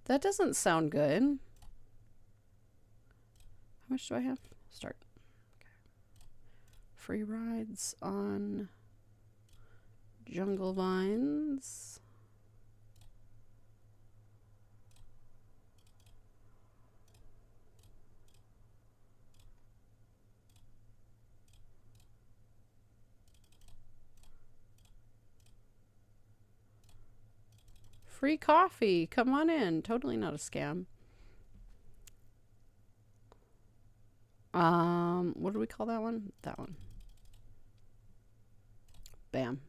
That doesn't sound good. How much do I have? Start. Okay. Free rides on Jungle Vines. Free coffee. Come on in. Totally not a scam. What do we call that one? That one. Bam.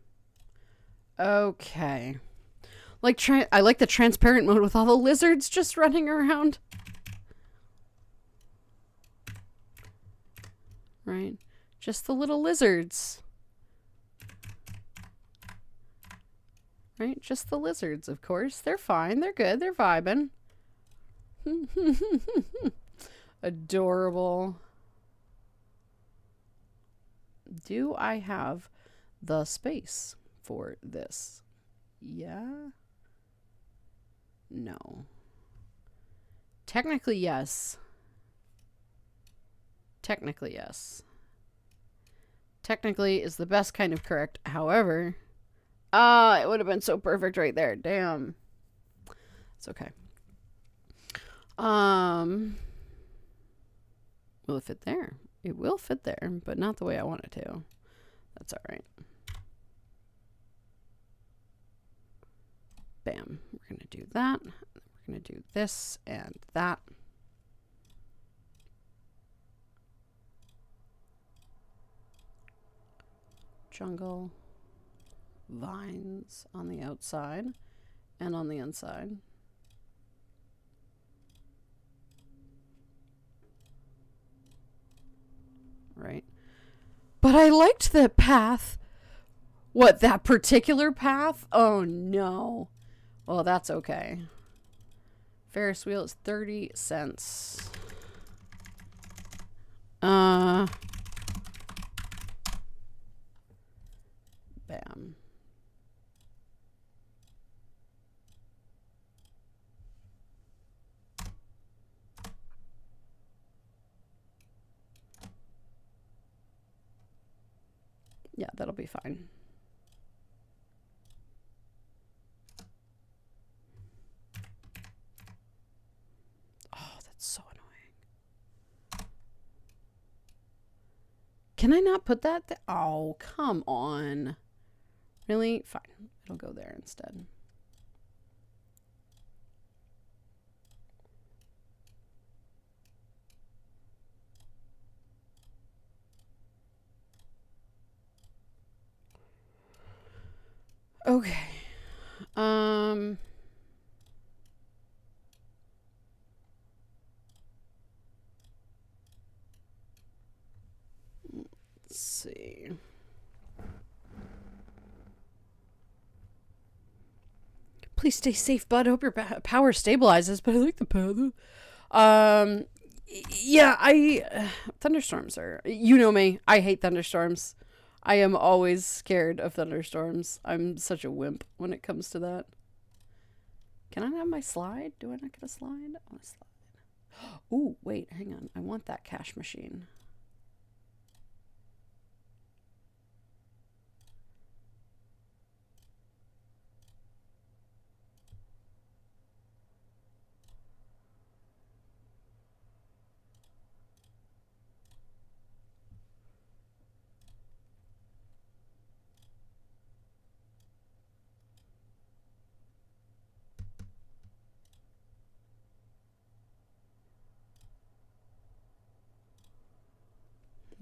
Okay. I like the transparent mode with all the lizards just running around. Right? Just the little lizards. Right? Just the lizards, of course. They're fine. They're good. They're vibing. Adorable. Do I have the space for this? Yeah? No. Technically, yes. Technically, yes. Technically is the best kind of correct. However... it would have been so perfect right there. Damn. It's okay. Will it fit there? It will fit there, but not the way I want it to. That's all right. Bam. We're going to do that. We're going to do this and that. Jungle Vines on the outside and on the inside. Right. But I liked the path. What, that particular path? Oh no. Well, that's okay. Ferris wheel is 30 cents. Bam. Yeah, that'll be fine. Oh, that's so annoying. Can I not put that there? Oh, come on. Really? Fine. It'll go there instead. Okay. Let's see. Please stay safe, bud. Hope your power stabilizes, but I like the power. Yeah, thunderstorms are, you know me, I hate thunderstorms. I am always scared of thunderstorms. I'm such a wimp when it comes to that. Can I have my slide? Do I not get a slide? I want a slide. Ooh, wait, hang on. I want that cash machine.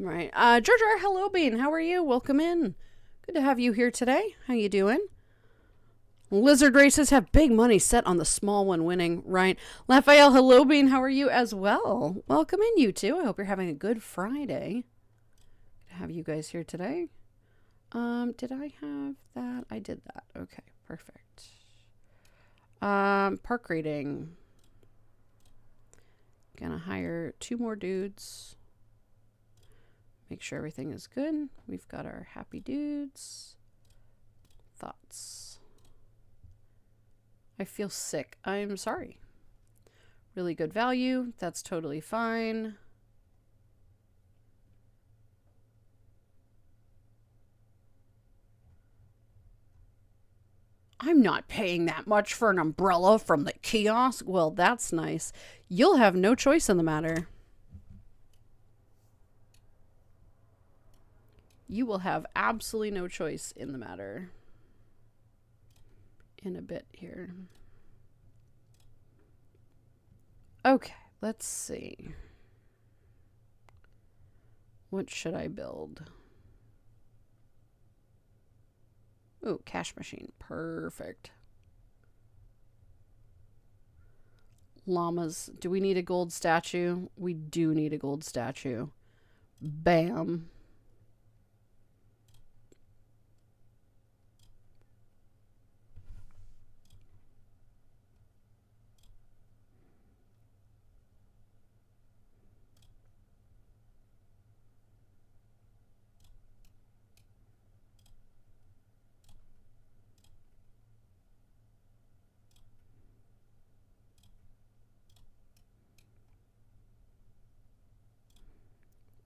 Right. Jar Jar, hello, Bean. How are you? Welcome in. Good to have you here today. How you doing? Lizard races have big money set on the small one winning, right? Raphael, hello, Bean. How are you as well? Welcome in, you two. I hope you're having a good Friday. Good to have you guys here today. Did I have that? I did that. Okay, perfect. Park rating. Gonna hire 2 more dudes. Make sure everything is good. We've got our happy dudes. Thoughts. I feel sick. I'm sorry. Really good value. That's totally fine. I'm not paying that much for an umbrella from the kiosk. Well, that's nice. You'll have no choice in the matter. You will have absolutely no choice in the matter. In a bit here. Okay, let's see. What should I build? Ooh, cash machine. Perfect. Llamas. Do we need a gold statue? We do need a gold statue. Bam.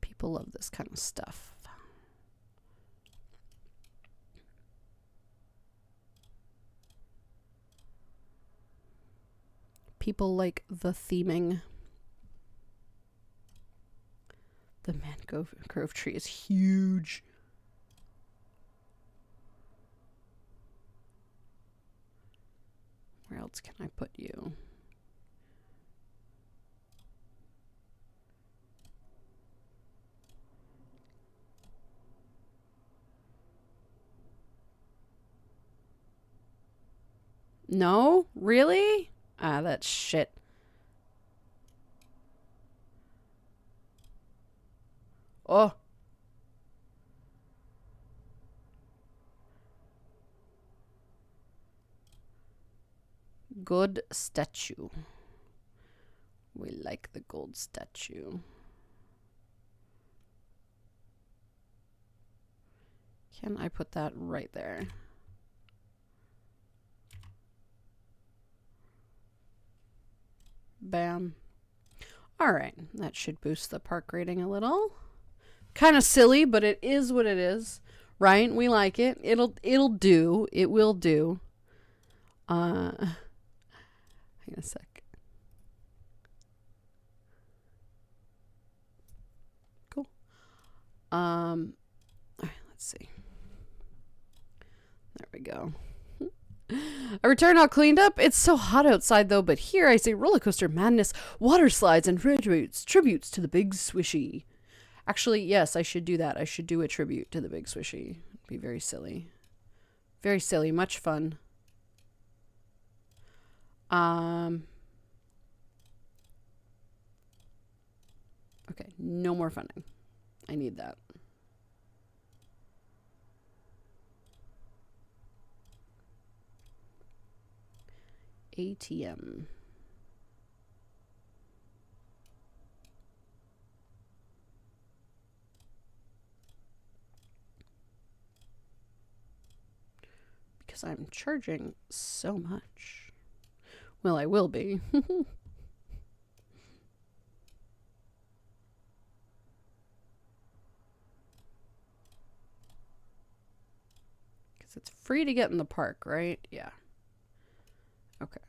People love this kind of stuff. People like the theming. The mangrove tree is huge. Where else can I put you? No? Really? Ah, that's shit. Oh. Good statue. We like the gold statue. Can I put that right there? Bam. All right, that should boost the park rating a little. Kind of silly, but it is what it is. right? We like it. It'll do. It will do. Hang on a sec. Cool. All right, let's see. There we go. I return all cleaned up. It's so hot outside though, but here I say roller coaster madness, water slides, and tributes to the Big Swishy. Actually, yes, I should do that. I should do a tribute to the Big Swishy. It'd be very silly. Very silly. Much fun. Okay, no more funding. I need that. ATM. Because I'm charging so much. Well, I will be. Because it's free to get in the park, right? Yeah. Okay.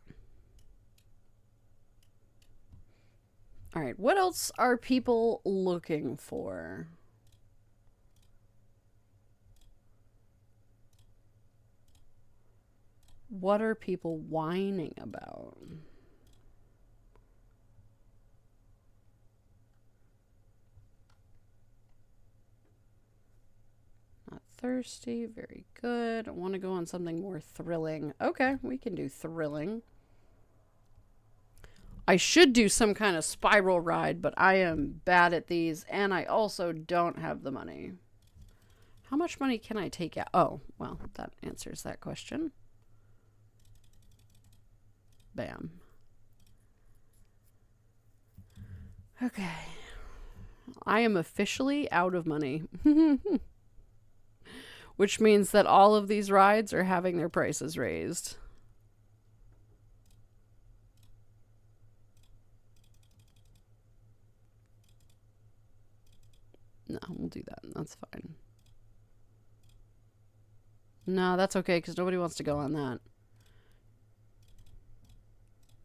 All right. What else are people looking for? What are people whining about? Not thirsty. Very good. I want to go on something more thrilling. Okay, we can do thrilling. I should do some kind of spiral ride, but I am bad at these, and I also don't have the money. How much money can I take out? Oh, well, that answers that question. Bam. Okay. I am officially out of money. Which means that all of these rides are having their prices raised. No, we'll do that. That's fine. No, that's okay, because nobody wants to go on that.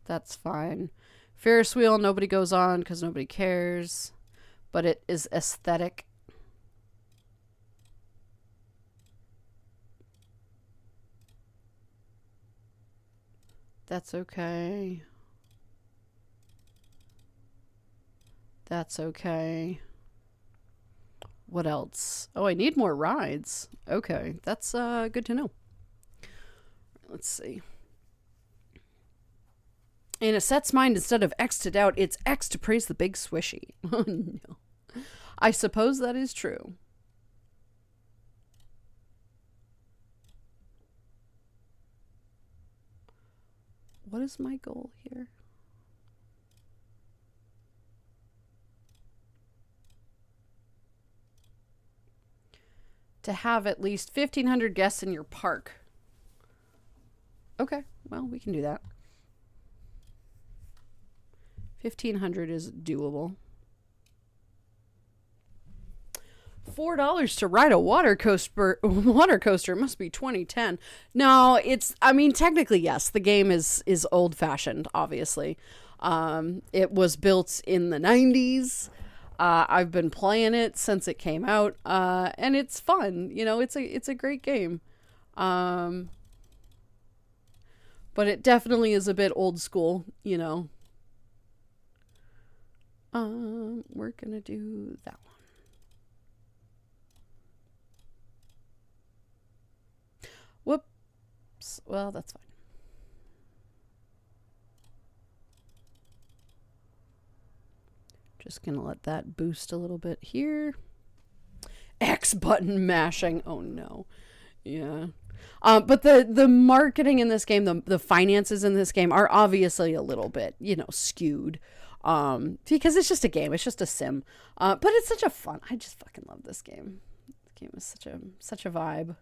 That's fine. Ferris wheel, nobody goes on because nobody cares. But it is aesthetic. That's okay. That's okay. What else? Oh, I need more rides. Okay, that's good to know. Let's see. In a set's mind, instead of X to doubt, it's X to praise the Big Swishy. Oh, no. I suppose that is true. What is my goal here? To have at least 1,500 guests in your park. Okay, well, we can do that. 1,500 is doable. $4 to ride a water coaster must be 2010. No, it's, I mean, technically, yes, the game is old fashioned, obviously. It was built in the 90s. I've been playing it since it came out. And it's fun. You know, it's a great game. But it definitely is a bit old school, you know. We're gonna do that one. Whoops. Well, that's fine. Just gonna let that boost a little bit here. X button mashing. Oh no. Yeah. But the marketing in this game, the finances in this game are obviously a little bit, you know, skewed. Because it's just a game, it's just a sim. But it's such a fun. I just fucking love this game. This game is such a vibe.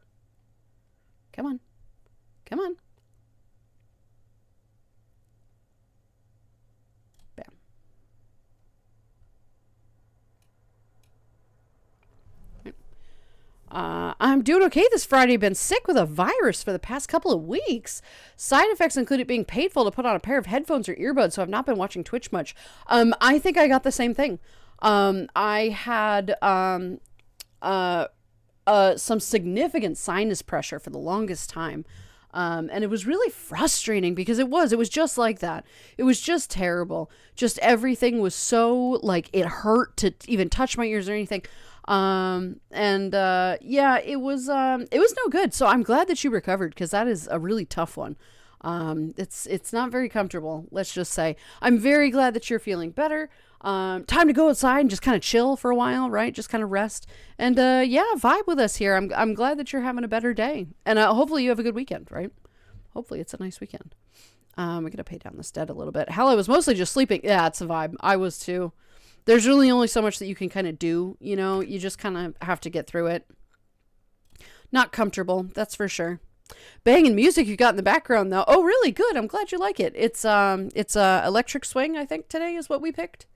Come on. Come on. Bam. I'm doing okay this Friday. Been sick with a virus for the past couple of weeks. Side effects include it being painful to put on a pair of headphones or earbuds, so I've not been watching Twitch much. I think I got the same thing. I had some significant sinus pressure for the longest time. And it was really frustrating because it was just like that. It was just terrible. Just everything was so like it hurt to even touch my ears or anything. Yeah, it was no good. So I'm glad that you recovered because that is a really tough one. It's not very comfortable. Let's just say I'm very glad that you're feeling better. Time to go outside and just kind of chill for a while, right? Just kind of rest and, yeah, vibe with us here. I'm glad that you're having a better day and, hopefully you have a good weekend, right? Hopefully it's a nice weekend. We're going to pay down this debt a little bit. Hell, I was mostly just sleeping. Yeah, it's a vibe. I was too. There's really only so much that you can kind of do, you know, you just kind of have to get through it. Not comfortable. That's for sure. Banging music you got in the background though. Oh, really good. I'm glad you like it. It's Electric Swing, I think today is what we picked.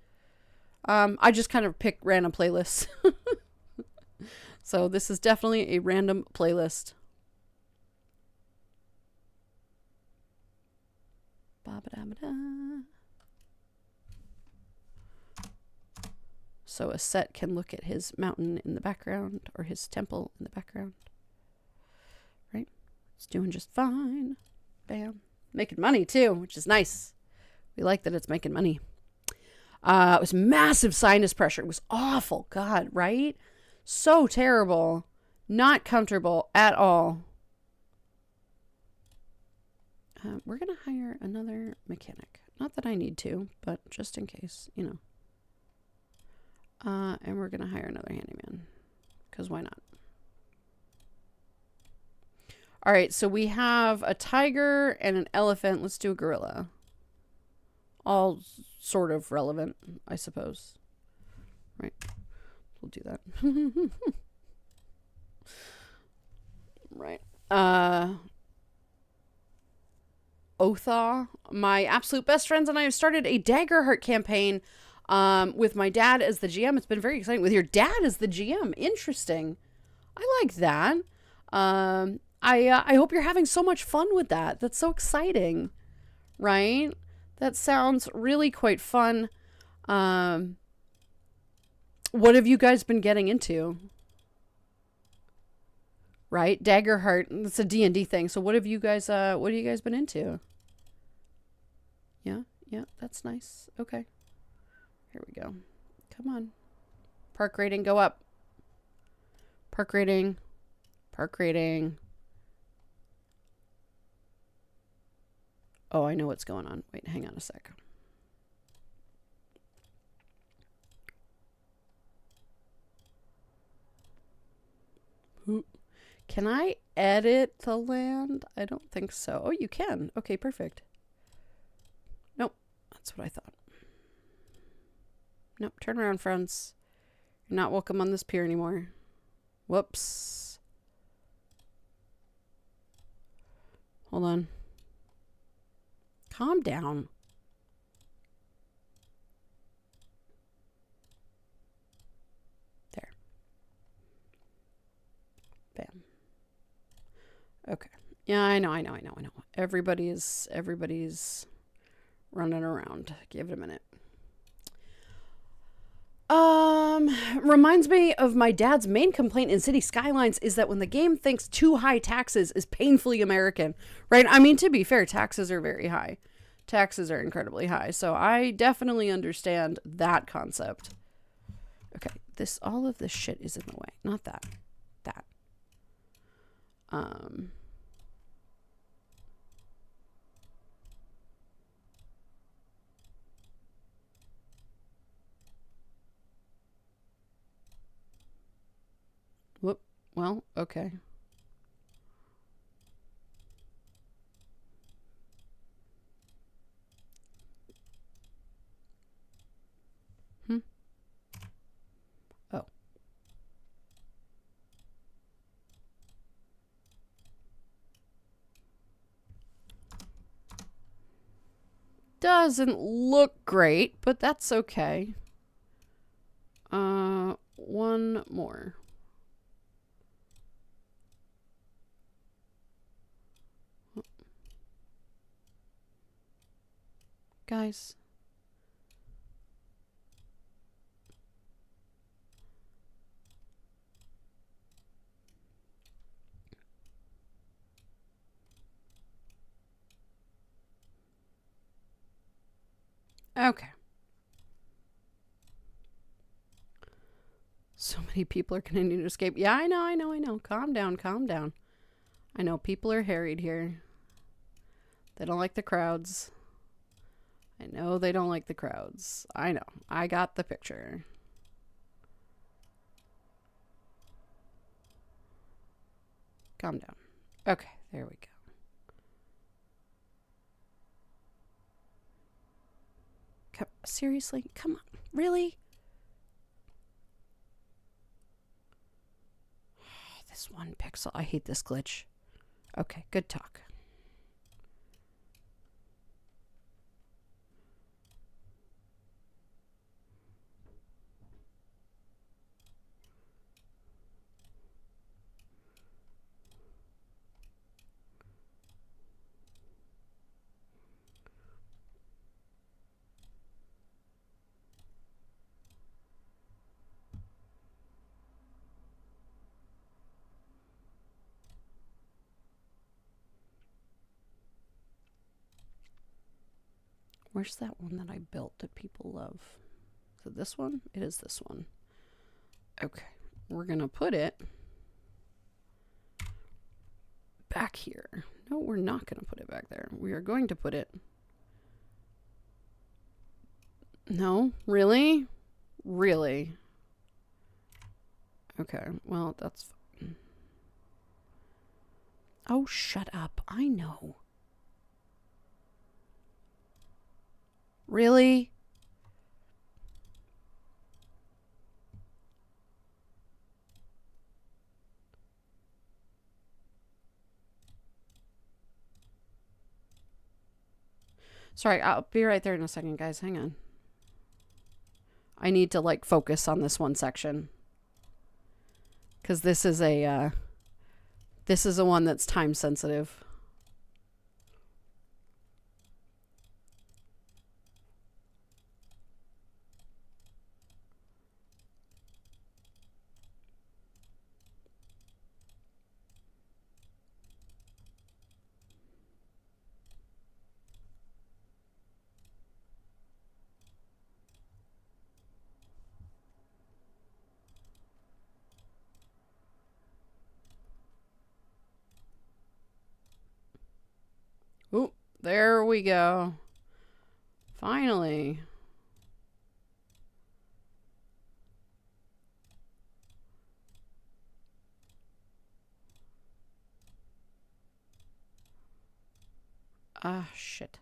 I just kind of pick random playlists. So this is definitely a random playlist. Ba-ba-da-ba-da. So a set can look at his mountain in the background or his temple in the background. Right? It's doing just fine. Bam. Making money too, which is nice. We like that it's making money. It was massive sinus pressure. It was awful. God, right? So terrible. Not comfortable at all. We're going to hire another mechanic. Not that I need to, but just in case, you know. And we're going to hire another handyman. Because why not? All right, so we have a tiger and an elephant. Let's do a gorilla. All sort of relevant, I suppose. Right. We'll do that. Right. Otha, my absolute best friends and I have started a Daggerheart campaign with my dad as the GM. It's been very exciting. With your dad as the GM. Interesting. I like that. I hope you're having so much fun with that. That's so exciting. Right? That sounds really quite fun. What have you guys been getting into? Right? Daggerheart, it's a D&D thing. So what have you guys been into? Yeah, that's nice. Okay. Here we go. Come on. Park rating, go up. Park rating. Park rating. Oh, I know what's going on. Wait, hang on a sec. Can I edit the land? I don't think so. Oh, you can. Okay, perfect. Nope. That's what I thought. Nope. Turn around, friends. You're not welcome on this pier anymore. Whoops. Hold on. Calm down. There. Bam. Okay. Yeah, I know. Everybody's running around. Give it a minute. Reminds me of my dad's main complaint in City Skylines is that when the game thinks too high taxes is painfully American, right? I mean, to be fair, taxes are very high. Taxes are incredibly high. So I definitely understand that concept. Okay. All of this shit is in the way. Not that. That. Whoop. Well, okay. Oh. Doesn't look great, but that's okay. One more. guys? Okay. So many people are continuing to escape. Yeah, I know. Calm down. I know people are harried here. They don't like the crowds. I know they don't like the crowds. I know. I got the picture. Calm down. Okay, there we go. Seriously? Come on. Really? This one pixel. I hate this glitch. Okay, good talk. Where's that one that I built that people love? Is it this one? It is this one. Okay. We're going to put it back here. No, we're not going to put it back there. We are going to put it... No? Really? Really? Okay. Well, that's... Oh, shut up. I know. Really? Sorry, I'll be right there in a second, guys. Hang on. I need to, like, focus on this one section. Because this is a one that's time sensitive. Ooh, there we go. Finally. Ah, shit.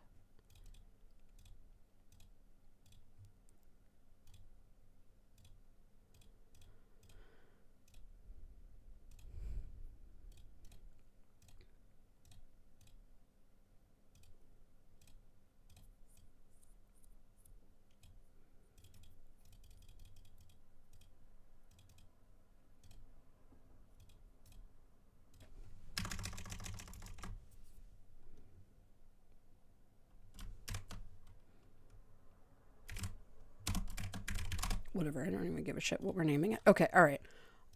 Whatever, I don't even give a shit what we're naming it. Okay, all right.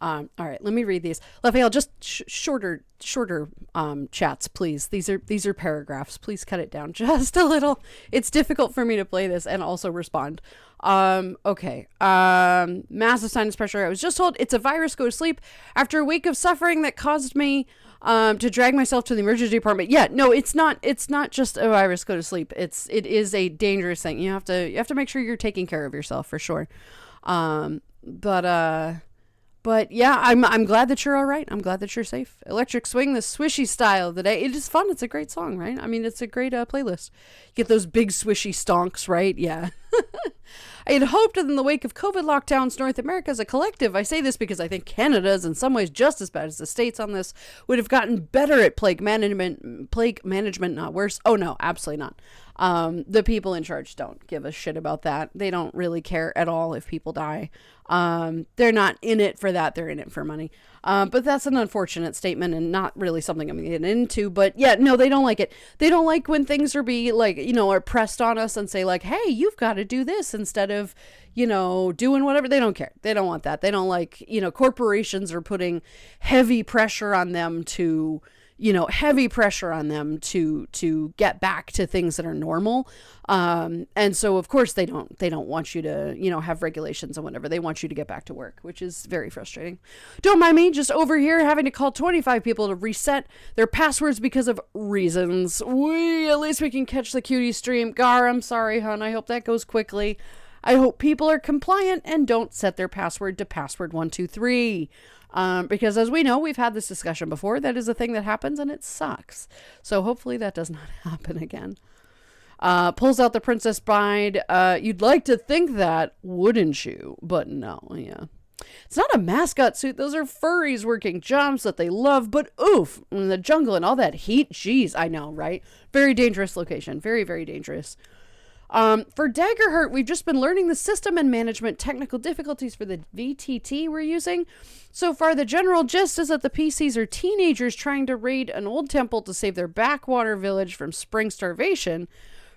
All right, let me read these. Raphael, just shorter chats, please. These are paragraphs. Please cut it down just a little. It's difficult for me to play this and also respond. Okay. Massive sinus pressure. I was just told it's a virus. Go to sleep. After a week of suffering that caused me to drag myself to the emergency department. Yeah, no, it's not just a virus. Go to sleep. It is a dangerous thing. You have to make sure you're taking care of yourself for sure. But yeah, I'm glad that you're all right. I'm glad that you're safe. Electric Swing, the swishy style of the day. It is fun. It's a great song, right? I mean, it's a great playlist. You get those big swishy stonks, right? Yeah. I had hoped that in the wake of COVID lockdowns, North America as a collective, I say this because I think Canada is in some ways just as bad as the States on this, would have gotten better at plague management, not worse. Oh no, absolutely not. The people in charge don't give a shit about that. They don't really care at all if people die. They're not in it for that. They're in it for money. But that's an unfortunate statement and not really something I'm going to get into. But yeah, no, they don't like it. They don't like when things are pressed on us and say like, hey, you've got to do this instead of, doing whatever. They don't care. They don't want that. They don't like, corporations are putting heavy pressure on them to get back to things that are normal. And so of course they don't want you to, have regulations and whatever. They want you to get back to work, which is very frustrating. Don't mind me, just over here having to call 25 people to reset their passwords because of reasons. At least we can catch the cutie stream. Gar, I'm sorry, hon. I hope that goes quickly. I hope people are compliant and don't set their password to password 123. Because as we know, we've had this discussion before. That is a thing that happens and it sucks. So hopefully that does not happen again. Pulls out the Princess Bride. You'd like to think that, wouldn't you? But no, yeah. It's not a mascot suit. Those are furries working jobs that they love. But oof, in the jungle and all that heat. Jeez, I know, right? Very dangerous location. Very, very dangerous. For Daggerheart, we've just been learning the system and management technical difficulties for the VTT we're using. So far, the general gist is that the PCs are teenagers trying to raid an old temple to save their backwater village from spring starvation.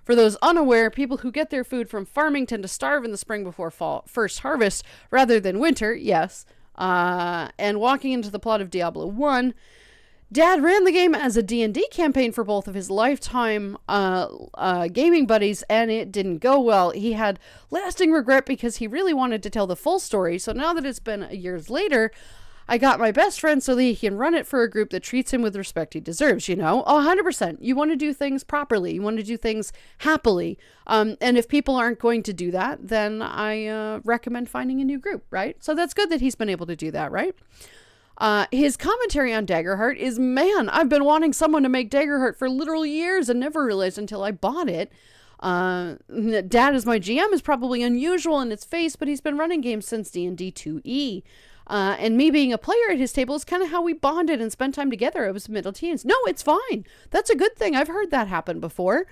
For those unaware, people who get their food from farming tend to starve in the spring before first harvest rather than winter, yes. And walking into the plot of Diablo 1, Dad ran the game as a D&D campaign for both of his lifetime gaming buddies, and it didn't go well. He had lasting regret because he really wanted to tell the full story. So now that it's been years later, I got my best friend so that he can run it for a group that treats him with respect he deserves, 100%. You want to do things properly. You want to do things happily. And if people aren't going to do that, then I recommend finding a new group, right? So that's good that he's been able to do that, right? His commentary on Daggerheart is, man, I've been wanting someone to make Daggerheart for literal years and never realized until I bought it. Dad as my GM is probably unusual in its face, but he's been running games since D&D 2E. And me being a player at his table is kind of how we bonded and spent time together. I was middle teens. No, it's fine. That's a good thing. I've heard that happen before.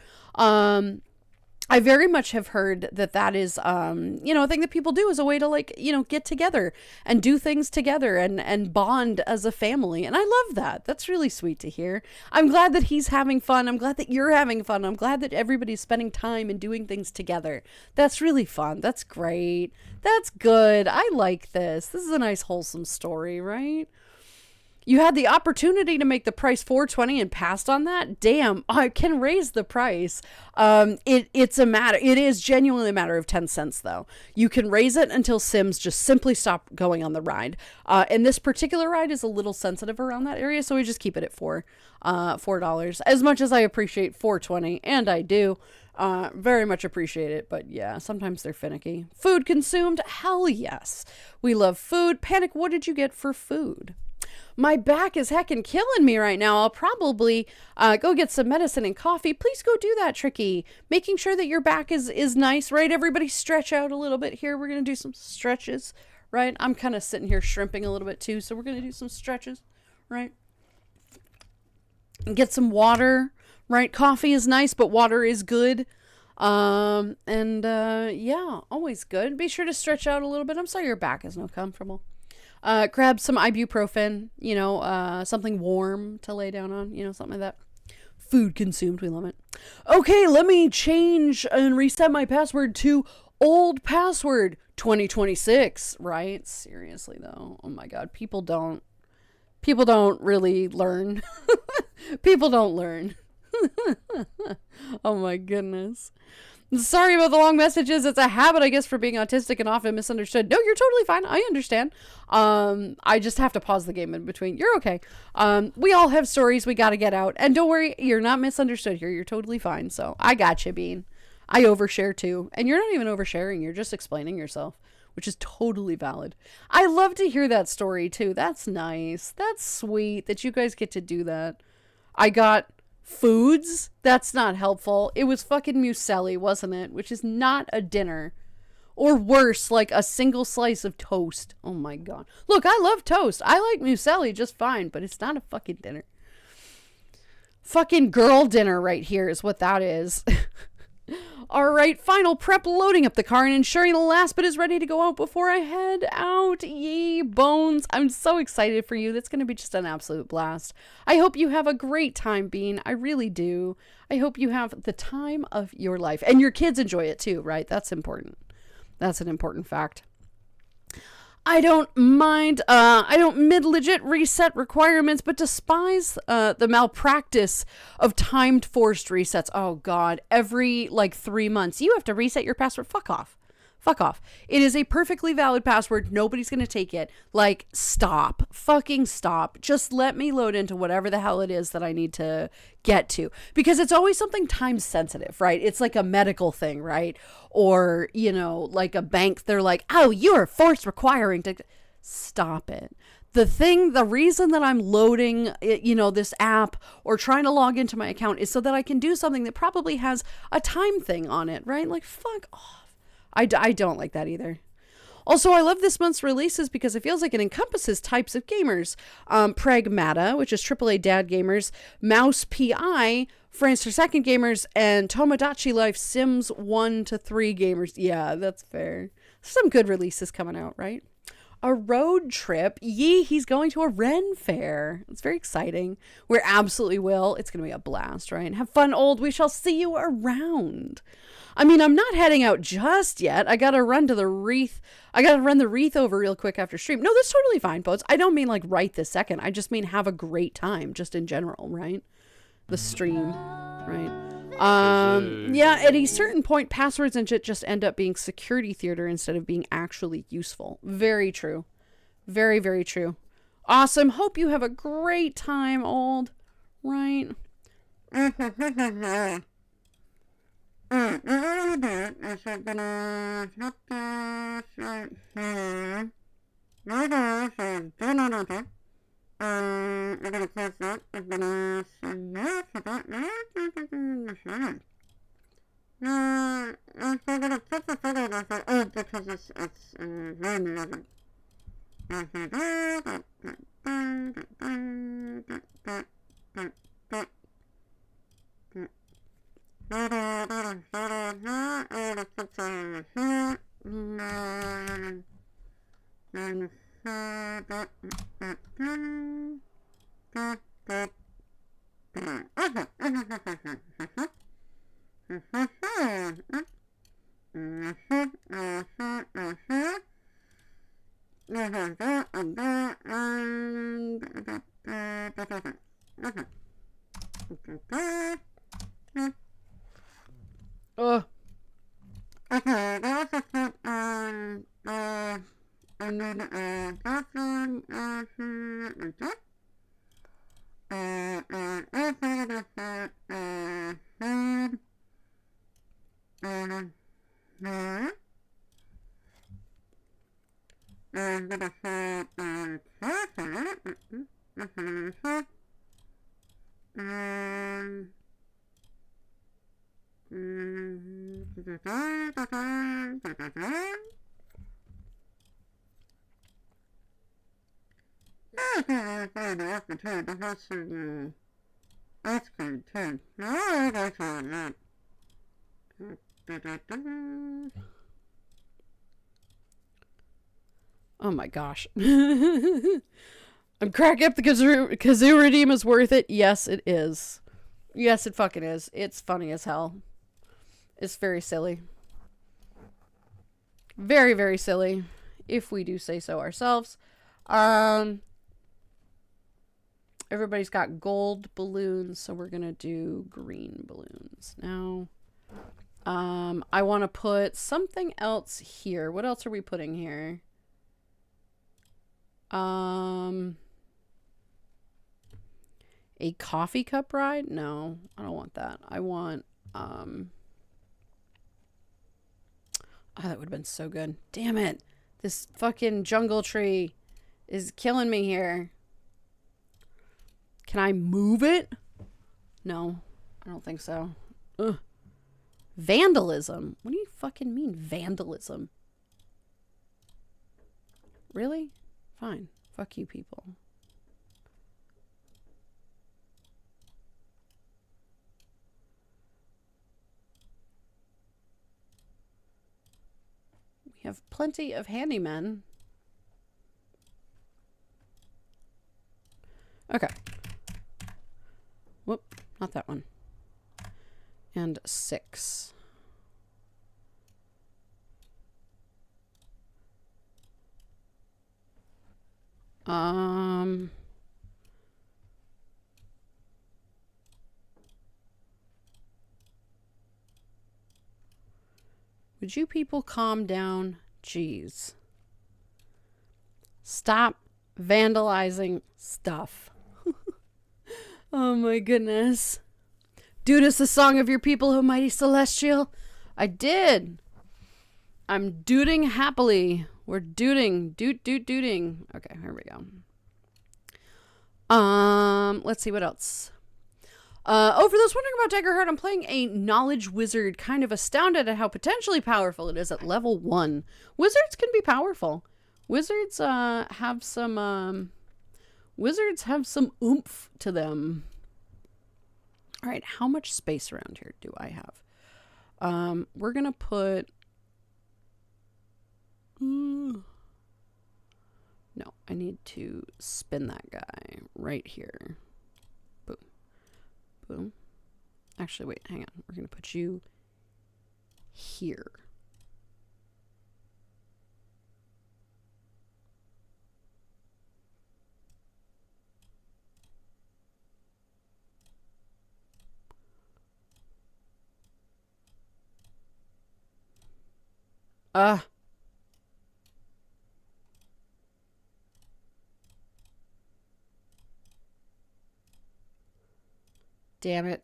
I very much have heard that is, a thing that people do as a way to get together and do things together and bond as a family. And I love that. That's really sweet to hear. I'm glad that he's having fun. I'm glad that you're having fun. I'm glad that everybody's spending time and doing things together. That's really fun. That's great. That's good. I like this. This is a nice, wholesome story, right? You had the opportunity to make the price $4.20 and passed on that? Damn, I can raise the price. It is genuinely a matter of 10 cents though. You can raise it until Sims just simply stop going on the ride. And this particular ride is a little sensitive around that area, so we just keep it at $4. As much as I appreciate $4.20, and I do, very much appreciate it, but yeah, sometimes they're finicky. Food consumed? Hell yes. We love food. Panic, what did you get for food? My back is heckin' killing me right now. I'll probably go get some medicine and coffee. Please go do that, Tricky. Making sure that your back is nice, right? Everybody stretch out a little bit here. We're going to do some stretches, right? I'm kind of sitting here shrimping a little bit too, so we're going to do some stretches, right? And get some water, right? Coffee is nice, but water is good. Yeah, always good. Be sure to stretch out a little bit. I'm sorry your back is not comfortable. Grab some ibuprofen, something warm to lay down on, something like that. Food consumed, we love it. Okay, let me change and reset my password to old password 2026, right? Seriously though. Oh my God. People don't really learn. People don't learn. Oh my goodness. Sorry about the long messages. It's a habit, I guess, for being autistic and often misunderstood. No, you're totally fine. I understand. I just have to pause the game in between. You're okay. We all have stories we got to get out. And don't worry, you're not misunderstood here. You're totally fine. So I got you, Bean. I overshare too. And you're not even oversharing. You're just explaining yourself, which is totally valid. I love to hear that story too. That's nice. That's sweet that you guys get to do that. I got foods. That's not helpful. It was fucking muesli, wasn't it? Which is not a dinner. Or worse, like a single slice of toast. Oh my God. Look, I love toast. I like muesli just fine, but it's not a fucking dinner. Fucking girl dinner right here is what that is. All right, final prep, loading up the car and ensuring the last bit is ready to go out before I head out. Yee, Bones. I'm so excited for you. That's going to be just an absolute blast. I hope you have a great time, Bean. I really do. I hope you have the time of your life. And your kids enjoy it too, right? That's important. That's an important fact. I don't mind, I don't mid-legit reset requirements, but despise the malpractice of timed forced resets. Oh, God. Every, 3 months, you have to reset your password. Fuck off. Fuck off. It is a perfectly valid password. Nobody's going to take it. Stop. Fucking stop. Just let me load into whatever the hell it is that I need to get to. Because it's always something time sensitive, right? It's like a medical thing, right? Or, like a bank, they're like, oh, you're forced requiring to... Stop it. The reason that I'm loading, this app or trying to log into my account is so that I can do something that probably has a time thing on it, right? Fuck off. I don't like that either. Also, I love this month's releases because it feels like it encompasses types of gamers. Pragmata, which is AAA dad gamers, Mouse PI, France for Second gamers, and Tomodachi Life Sims 1 to 3 gamers. Yeah, that's fair. Some good releases coming out, right? A road trip. Yee, he's going to a Ren fair. It's very exciting. We absolutely will. It's going to be a blast, right? Have fun, old. We shall see you around. I mean, I'm not heading out just yet. I got to run to the wreath. I got to run the wreath over real quick after stream. No, that's totally fine, Boats. I don't mean right this second. I just mean have a great time just in general, right? The stream, right? Yeah, at a certain point, passwords and shit just end up being security theater instead of being actually useful. Very true. Very, very true. Awesome. Hope you have a great time, old. Right? Oh my gosh. I'm cracking up. The Kazoo Redeem is worth it. Yes, it is. Yes, it fucking is. It's funny as hell. It's very silly. Very, very silly, if we do say so ourselves. Everybody's got gold balloons, so we're gonna do green balloons now. I want to put something else here. What else are we putting here? A coffee cup ride? No, I don't want that. I want, oh, that would have been so good. Damn it. This fucking jungle tree is killing me here. Can I move it? No, I don't think so. Ugh. Vandalism? What do you fucking mean, vandalism? Really? Fine. Fuck you people. You have plenty of handymen. Okay. Whoop, not that one. And 6. Would you people calm down? Jeez. Stop vandalizing stuff. Oh my goodness. Dude, us the song of your people, O mighty celestial. I did. I'm duding happily. We're duding. Duding. Okay, here we go. Let's see what else. For those wondering about Daggerheart, I'm playing a knowledge wizard, kind of astounded at how potentially powerful it is at level 1. Wizards can be powerful. Wizards have some oomph to them. All right, how much space around here do I have? We're gonna put. No, I need to spin that guy right here. Boom. Boom. Actually, wait, hang on. We're gonna put you here. Damn it.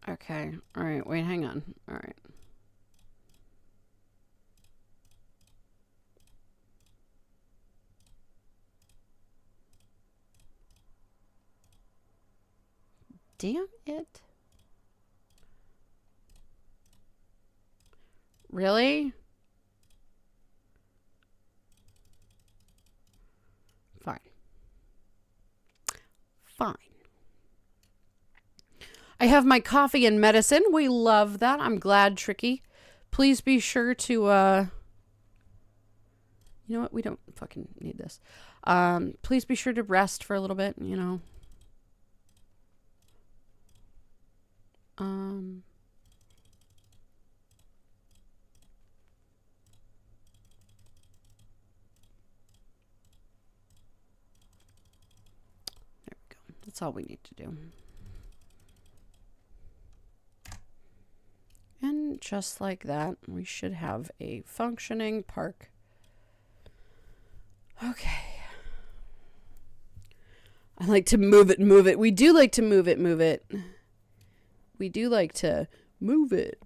Okay. All right. Wait, hang on. All right. Damn it. Really? Fine. Fine. I have my coffee and medicine. We love that. I'm glad, Tricky. Please be sure to, you know what? We don't fucking need this. Please be sure to rest for a little bit, you know. There we go. That's all we need to do. And just like that, we should have a functioning park. Okay. I like to move it, move it. We do like to move it, move it. We do like to move it.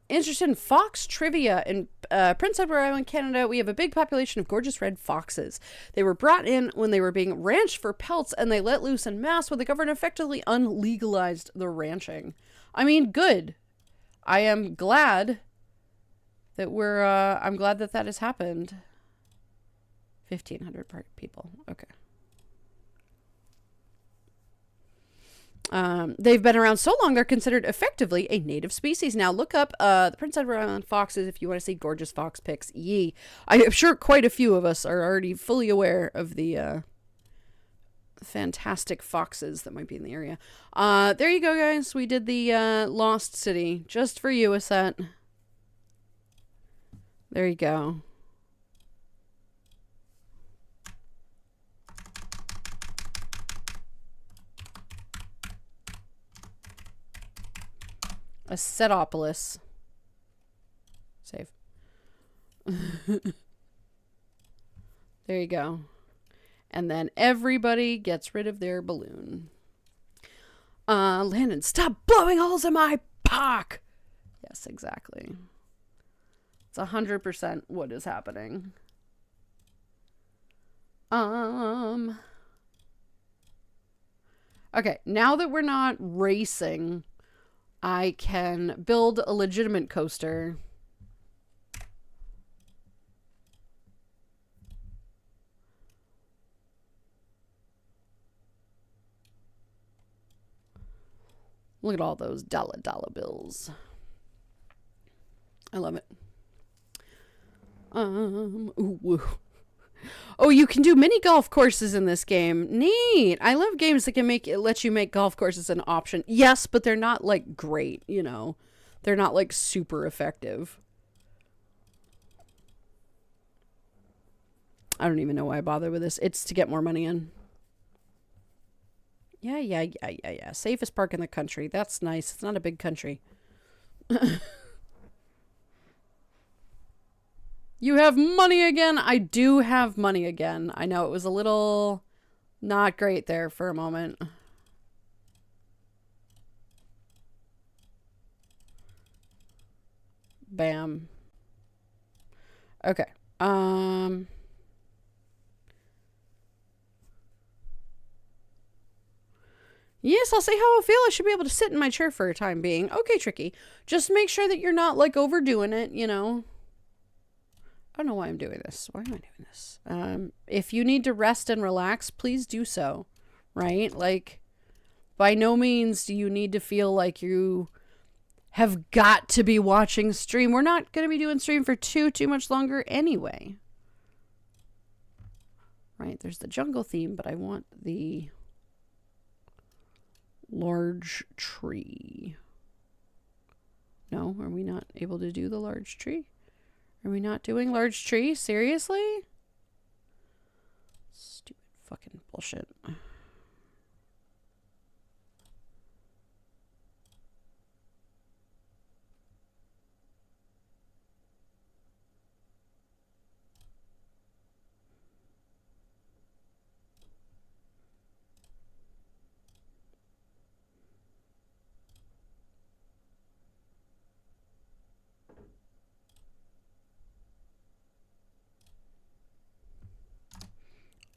Interested in fox trivia. In Prince Edward Island, Canada, we have a big population of gorgeous red foxes. They were brought in when they were being ranched for pelts, and they let loose en masse when the government effectively unlegalized the ranching. I mean, good. I am glad that I'm glad that that has happened. 1,500 people. Okay. They've been around so long, they're considered effectively a native species. Now, look up the Prince Edward Island foxes if you want to see gorgeous fox pics. Yee. I'm sure quite a few of us are already fully aware of the fantastic foxes that might be in the area. There you go, guys. We did the Lost City just for you, Aset. There you go. A Setopolis. Save. There you go. And then everybody gets rid of their balloon. Landon, stop blowing holes in my park! Yes, exactly. It's 100% what is happening. Okay, now that we're not racing, I can build a legitimate coaster. Look at all those dollar bills. I love it. Ooh, woo. Oh, you can do mini golf courses in this game. Neat. I love games that can let you make golf courses an option. Yes, but they're not like great, you know. They're not like super effective. I don't even know why I bother with this. It's to get more money in. Yeah. Safest park in the country. That's nice. It's not a big country. You have money again? I do have money again. I know it was a little not great there for a moment. Bam. Okay. Yes, I'll say how I feel. I should be able to sit in my chair for a time being. Okay, Tricky. Just make sure that you're not, like, overdoing it, you know. I don't know why I'm doing this. Why am I doing this? If you need to rest and relax, please do so, right? Like, by no means do you need to feel like you have got to be watching stream. We're not going to be doing stream for too much longer anyway. Right, there's the jungle theme, but I want the large tree. No, are we not able to do the large tree? Are we not doing large tree? Seriously? Stupid fucking bullshit.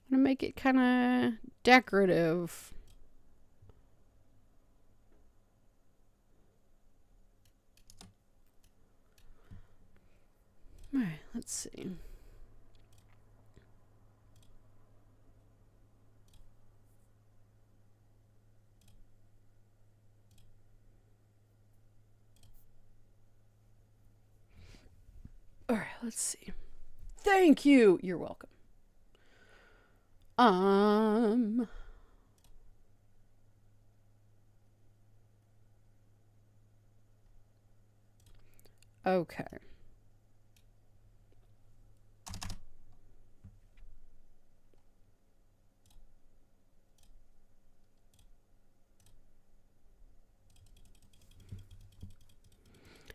I'm gonna make it kind of decorative. All right, let's see. All right, let's see. Thank you. You're welcome. Okay.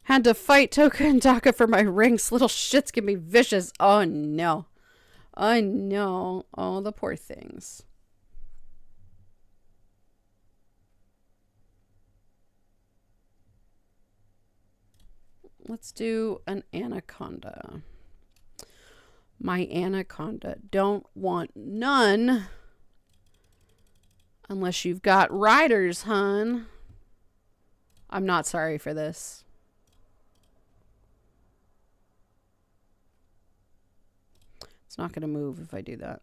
Had to fight Toka and Taka for my rings. Little shits can be vicious. Oh no. I know. Oh, the poor things. Let's do an anaconda. My anaconda don't want none. Unless you've got riders, hun. I'm not sorry for this. It's not going to move if I do that.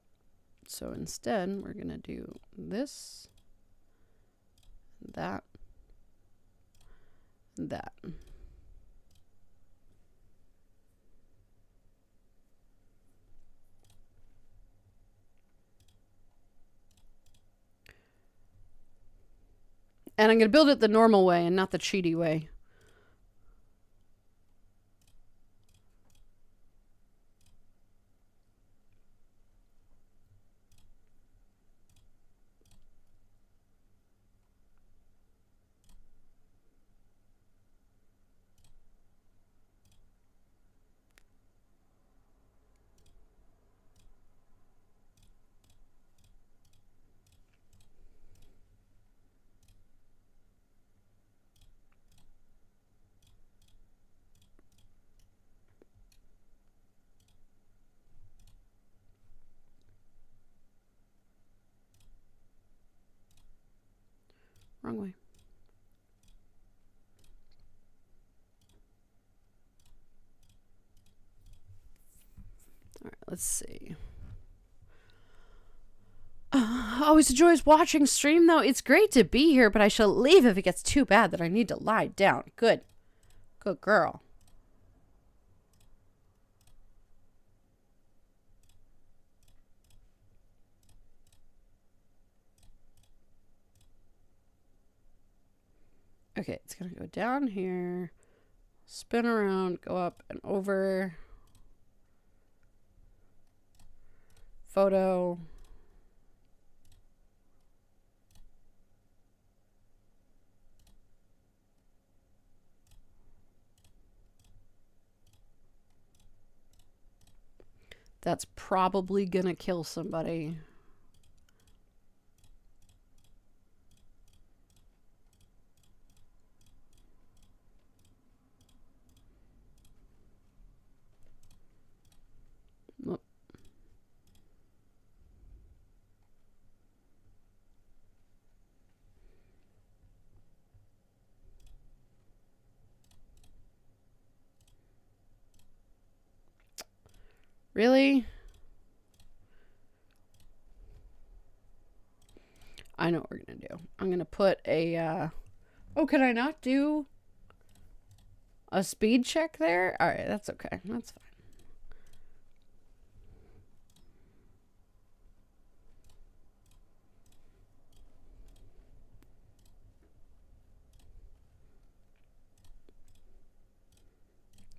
So instead, we're going to do this, that, and that. And I'm going to build it the normal way and not the cheaty way. Wrong way. All right, let's see. Always a joy watching stream, though. It's great to be here, but I shall leave if it gets too bad that I need to lie down. Good. Good girl. Okay, it's going to go down here, spin around, go up and over. Photo. That's probably going to kill somebody. Whoop. Really? I know what we're going to do. I'm going to put a, oh, can I not do a speed check there? All right, that's okay. That's fine.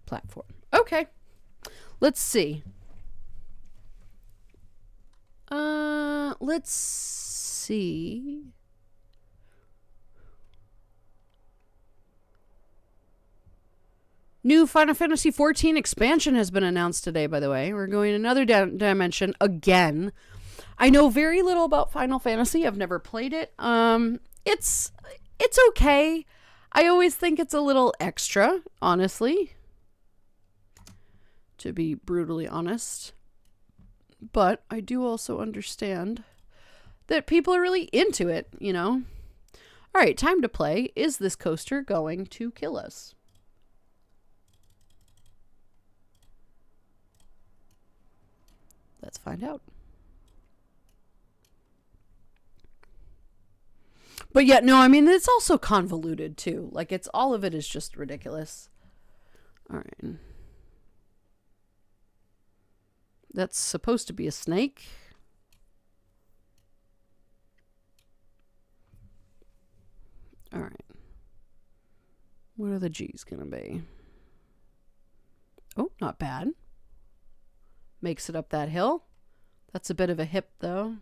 Platform. Okay. Let's see. Let's see. New Final Fantasy XIV expansion has been announced today, by the way. We're going another dimension again. I know very little about Final Fantasy. I've never played it. It's okay. I always think it's a little extra, honestly. To be brutally honest. But I do also understand that people are really into it, you know? All right, time to play. Is this coaster going to kill us? Let's find out. But yeah, no, I mean, it's also convoluted too. Like, it's all of it is just ridiculous. All right. That's supposed to be a snake. All right. What are the G's going to be? Oh, not bad. Makes it up that hill. That's a bit of a hip, though.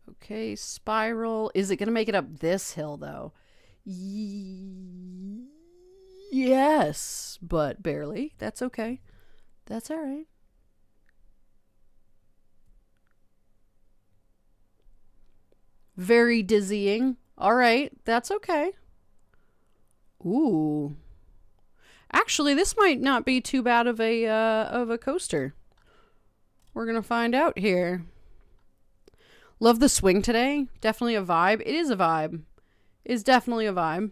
Okay, spiral. Is it going to make it up this hill, though? Yes, but barely. That's okay. That's all right. Very dizzying. All right, that's okay. Ooh. Actually, this might not be too bad of a coaster. We're going to find out here. Love the swing today. Definitely a vibe. It is a vibe. It is definitely a vibe.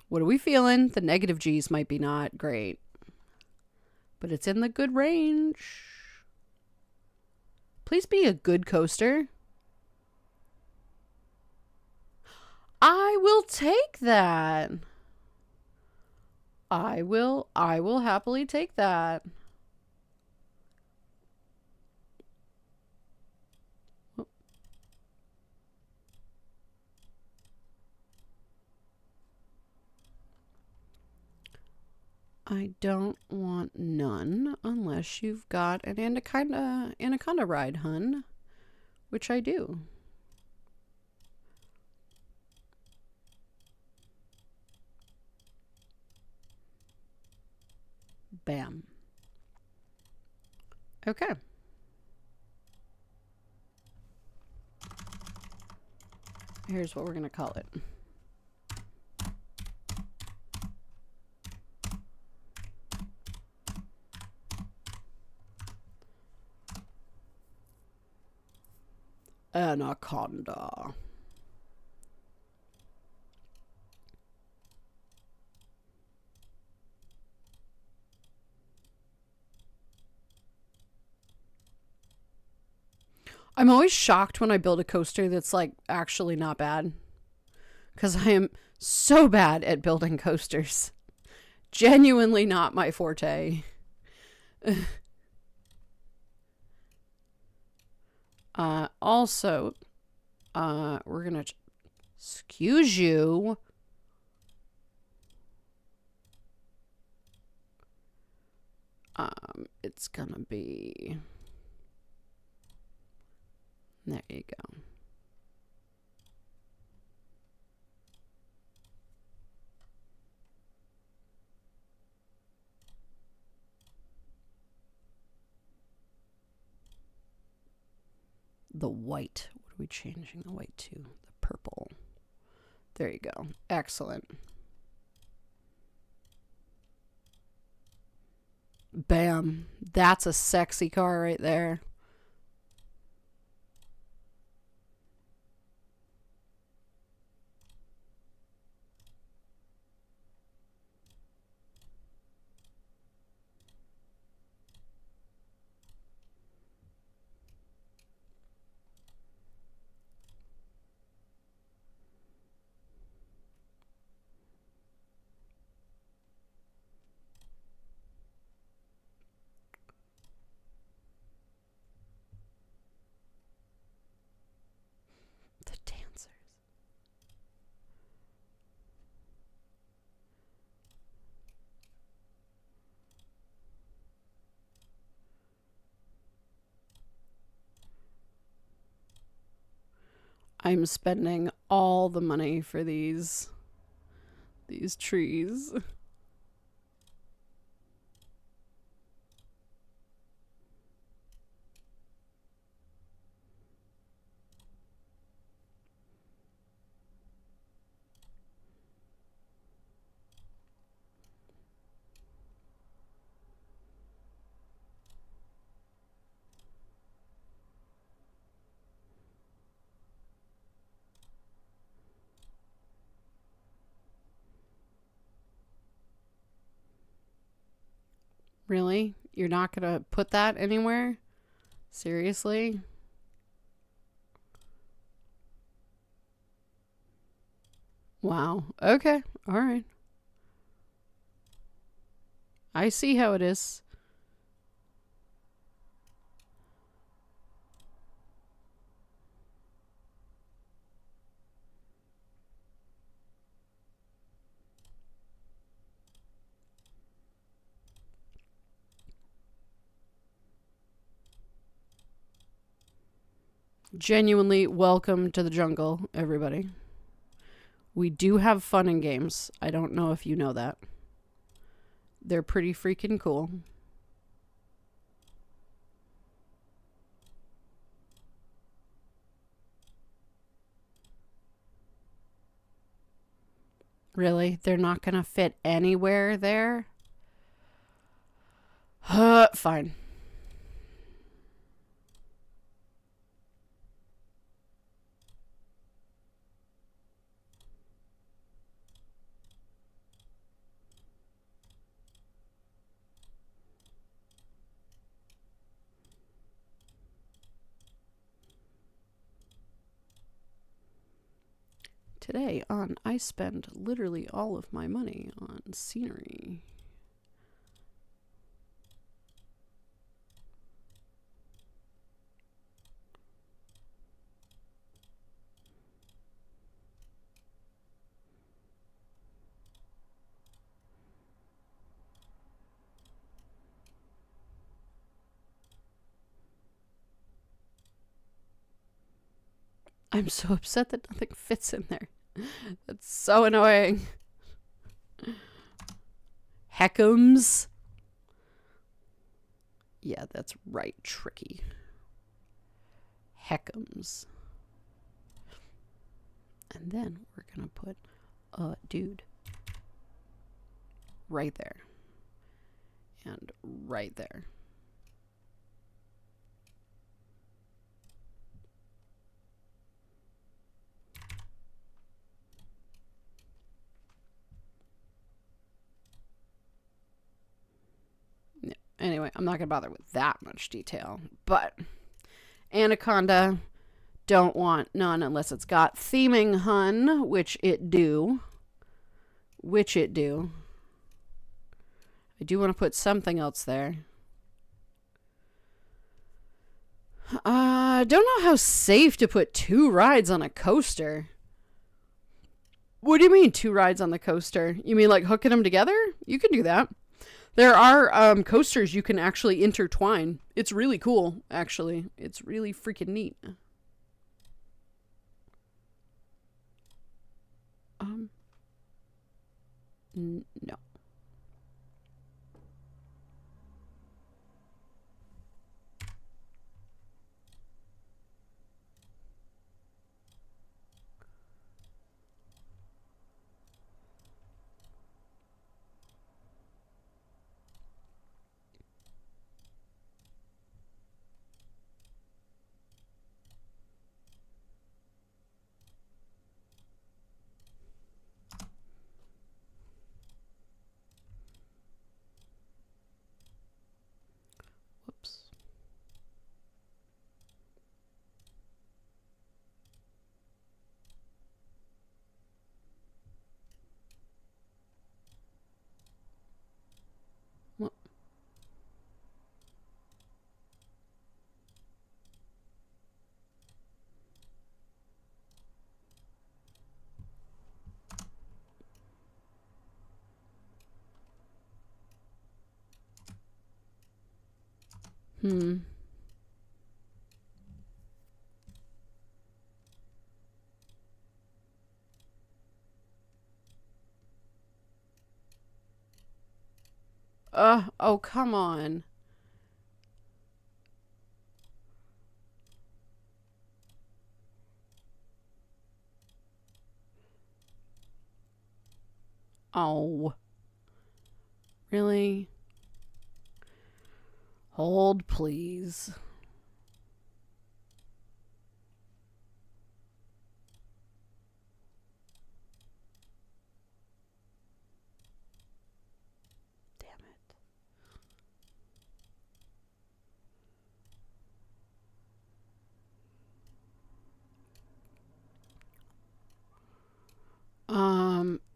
What are we feeling? The negative G's might be not great. But it's in the good range. Please be a good coaster. I will take that. I will happily take that. I don't want none unless you've got an anaconda ride, hun, which I do. Bam. Okay. Here's what we're going to call it. Anaconda. I'm always shocked when I build a coaster that's like actually not bad. Because I am so bad at building coasters. Genuinely not my forte. Also, we're gonna excuse you. It's gonna be, there you go. The white. What are we changing the white to? The purple. There you go. Excellent. Bam. That's a sexy car right there. The dancers. I'm spending all the money for these trees. Really? You're not gonna put that anywhere? Seriously? Wow. Okay. All right. I see how it is. Genuinely welcome to the jungle, everybody. We do have fun and games. I don't know if you know that. They're pretty freaking cool. Really? They're not gonna fit anywhere there? Fine. Today on I spend literally all of my money on scenery. I'm so upset that nothing fits in there. That's so annoying. Heckums. Yeah, that's right, tricky. Heckums. And then we're gonna put a dude right there. And right there. Anyway, I'm not going to bother with that much detail. But Anaconda, don't want none unless it's got theming, hun, which it do. I do want to put something else there. Don't know how safe to put 2 rides on a coaster. What do you mean 2 rides on the coaster? You mean like hooking them together? You can do that. There are coasters you can actually intertwine. It's really cool, actually. It's really freaking neat. No. Whoops. What? Oh, come on. Oh. Really? Hold, please. Damn it.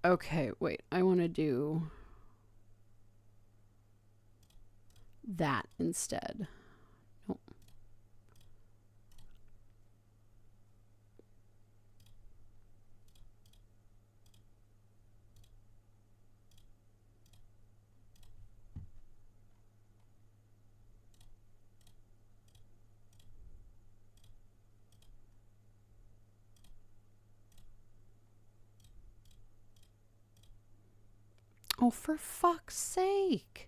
Okay, wait. I want to do that instead. Nope. Oh, for fuck's sake.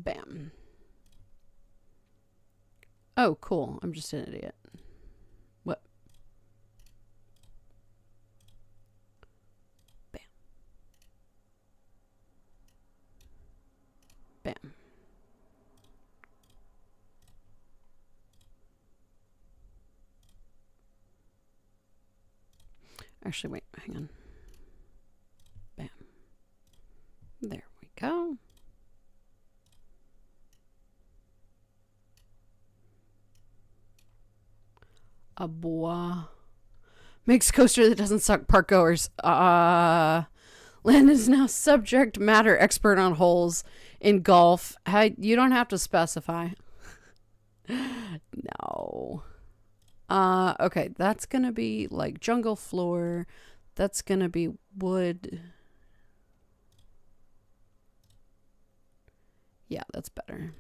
Bam. Oh, cool. I'm just an idiot. What? Bam. Bam. Actually, wait, hang on. Bam. There we go. A bois. Makes coaster that doesn't suck park goers. Land is now subject matter expert on holes in golf. You don't have to specify. No. Okay, that's gonna be like jungle floor. That's gonna be wood. Yeah, that's better.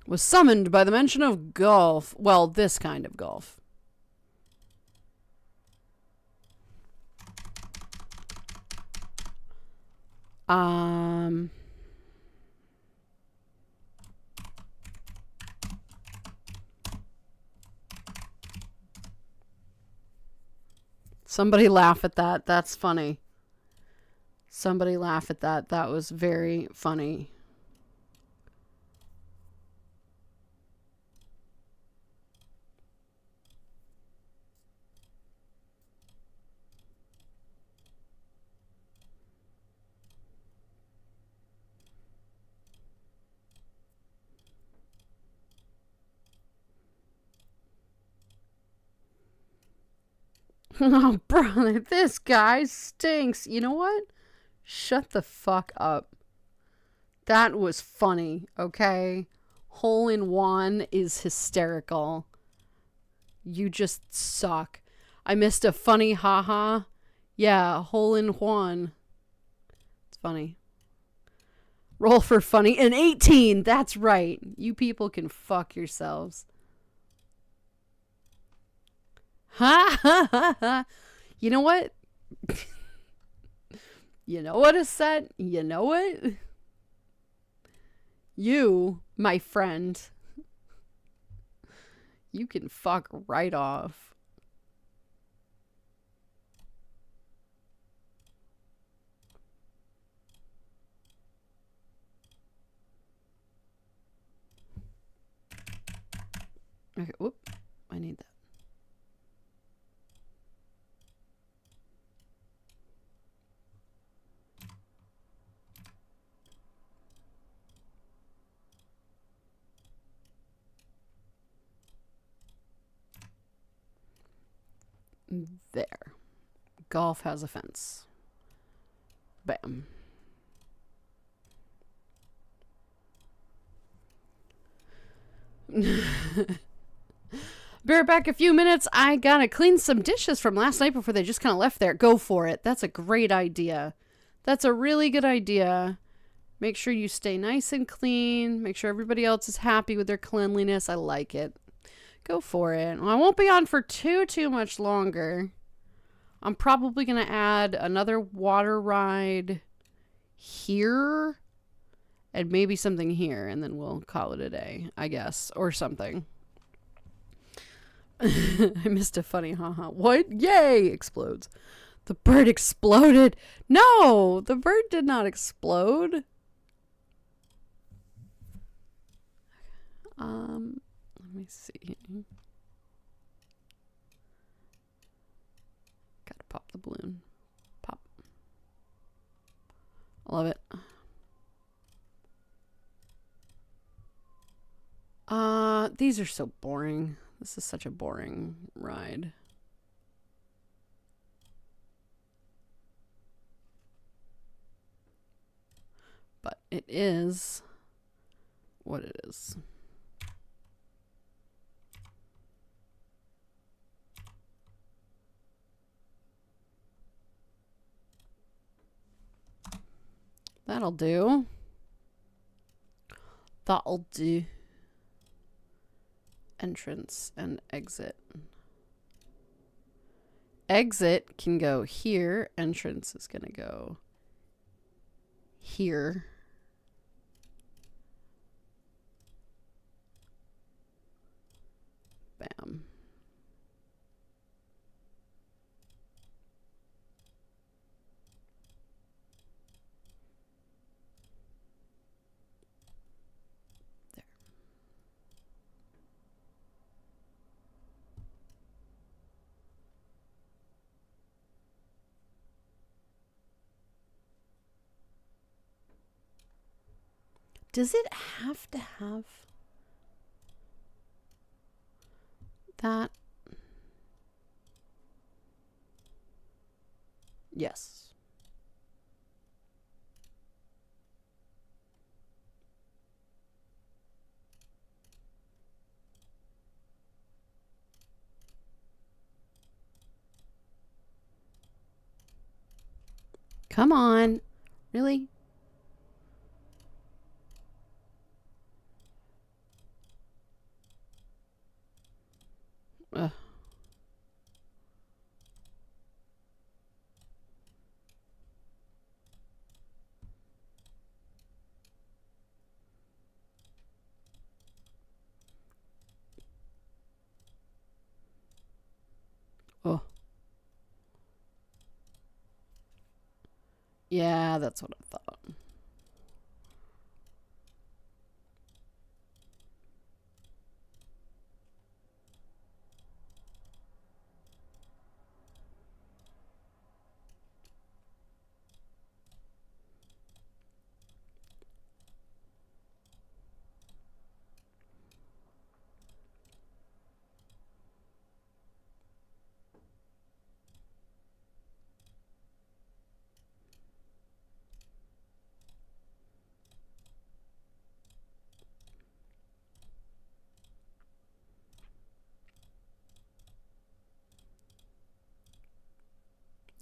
Was summoned by the mention of golf. Well, this kind of golf. Somebody laugh at that. That's funny. Somebody laugh at that. That was very funny. Oh, brother, this guy stinks. You know what? Shut the fuck up. That was funny, okay? Hole in one is hysterical. You just suck. I missed a funny haha. Yeah, hole in one. It's funny. Roll for funny. An 18. That's right. You people can fuck yourselves. Ha ha ha ha. You know what? You know what is said? You know what? You, my friend, you can fuck right off. Okay, whoop. I need that. There. Golf has a fence. Bam. Be right back a few minutes. I gotta clean some dishes from last night before they just kind of left there. Go for it. That's a great idea. That's a really good idea. Make sure you stay nice and clean. Make sure everybody else is happy with their cleanliness. I like it. Go for it. Well, I won't be on for too much longer. I'm probably going to add another water ride here and maybe something here, and then we'll call it a day, I guess, or something. I missed a funny haha. What? Yay! Explodes. The bird exploded. No! The bird did not explode. Let me see. Gotta pop the balloon. Pop. I love it. These are so boring. This is such a boring ride. But it is what it is. That'll do. That'll do. Entrance and exit. Exit can go here. Entrance is going to go here. Bam. There. Does it have to have that? Yes. Come on. Really? Ugh. Oh. Yeah, that's what I thought.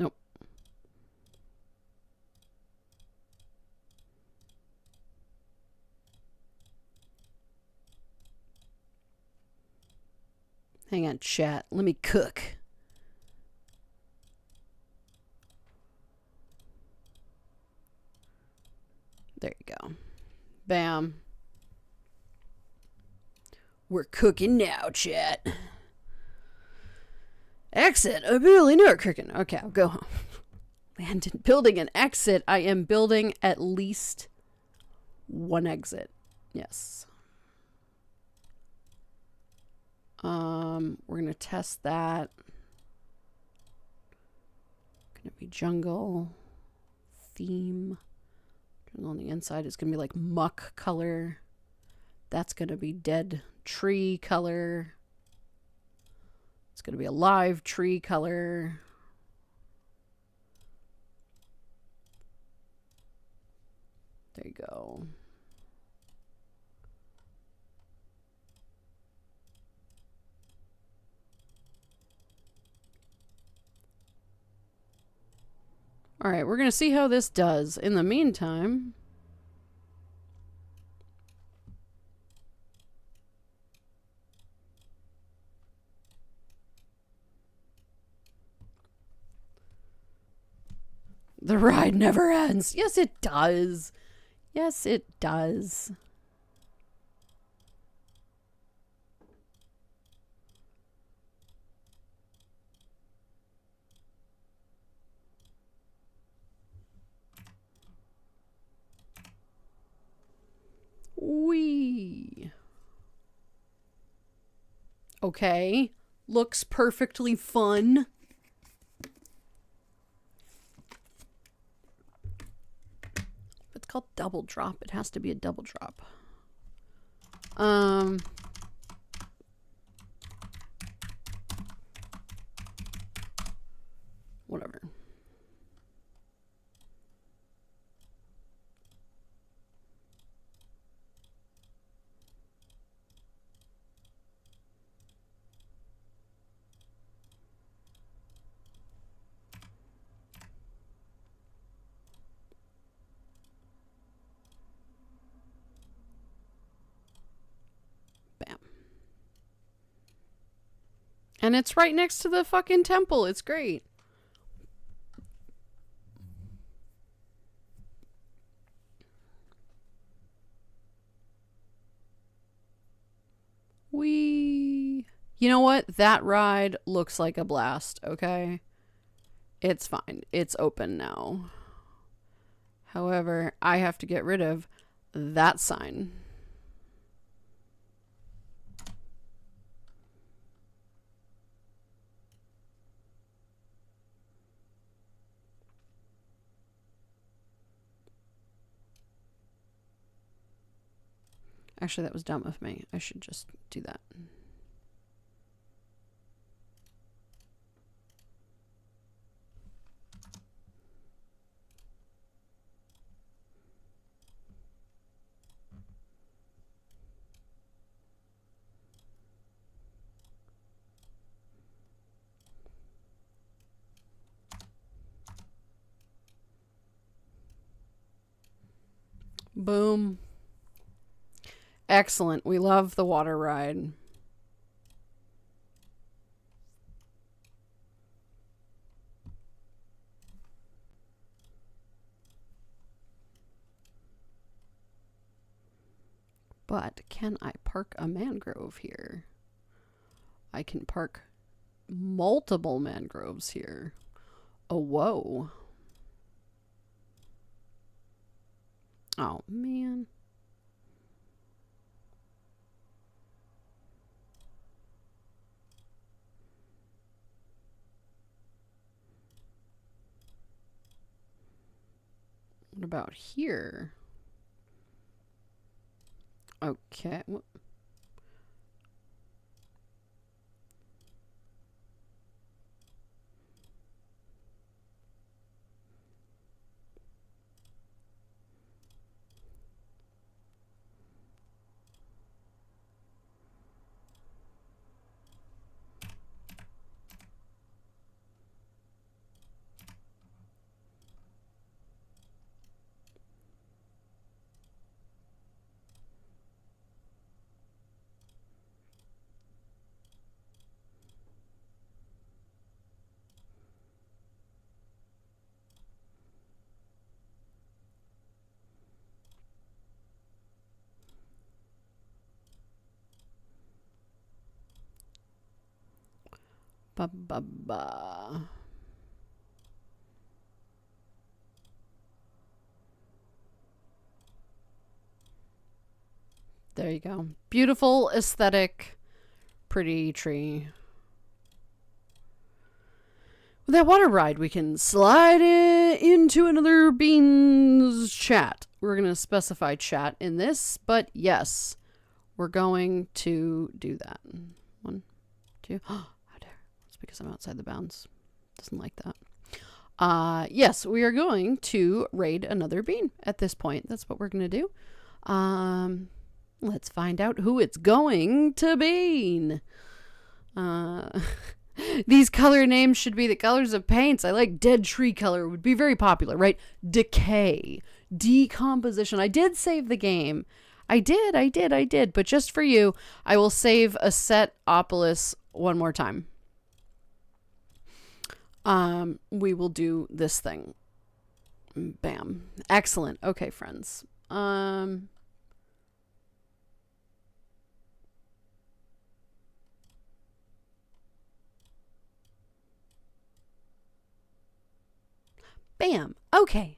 Nope. Hang on, chat. Let me cook. There you go. Bam. We're cooking now, chat. Exit. I really know cooking. Okay, I'll go home. And building an exit, I am building at least one exit. Yes. We're gonna test that. Gonna be jungle theme. Jungle on the inside is gonna be like muck color. That's gonna be dead tree color. It's gonna be a live tree color. There you go. All right, we're going to see how this does. In the meantime, the ride never ends. Yes, it does. Yes, it does. Wee. Okay. Looks perfectly fun. It's called double drop. It has to be a double drop. Whatever. And it's right next to the fucking temple. It's great. Wee. You know what? That ride looks like a blast, okay? It's fine. It's open now. However, I have to get rid of that sign. Actually, that was dumb of me. I should just do that. Boom. Excellent. We love the water ride. But can I park a mangrove here? I can park multiple mangroves here. Oh, whoa. Oh, man. What about here? Okay. Ba. There you go. Beautiful, aesthetic, pretty tree. With that water ride, we can slide into another beans chat. We're going to specify chat in this, but yes, we're going to do that. 1, 2. How dare. It's because I'm outside the bounds. Doesn't like that. Yes, we are going to raid another bean at this point. That's what we're going to do. Let's find out who it's going to be. These color names should be the colors of paints. I like dead tree color. Would be very popular, right? Decay, decomposition. I did save the game. I did. But just for you, I will save Assetopolis one more time. We will do this thing. Bam. Excellent. Okay, friends. Bam. Okay.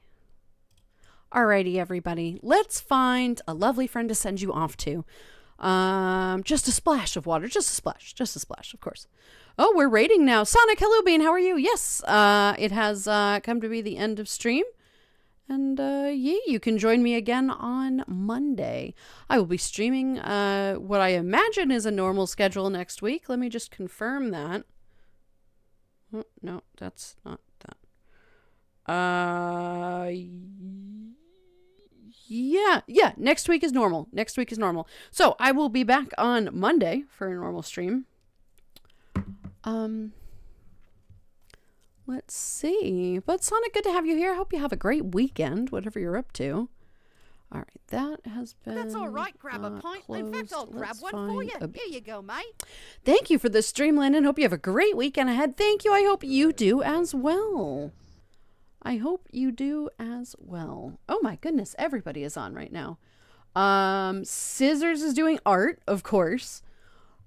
Alrighty, everybody. Let's find a lovely friend to send you off to. Just a splash of water. Just a splash, of course. Oh, we're raiding now. Sonic, hello, Bean. How are you? Yes, it has come to be the end of stream. And, yeah, you can join me again on Monday. I will be streaming what I imagine is a normal schedule next week. Let me just confirm that. Oh, no, that's not that. Yeah, next week is normal. So I will be back on Monday for a normal stream. Let's see. But Sonic, good to have you here. I hope you have a great weekend, whatever you're up to. All right, that has been That's all right. Grab a pint. In fact, I'll grab one for you. Here you go, mate. Thank you for the stream, Landon. Hope you have a great weekend ahead. Thank you. I hope you do as well. Oh my goodness, everybody is on right now. Scissors is doing art, of course.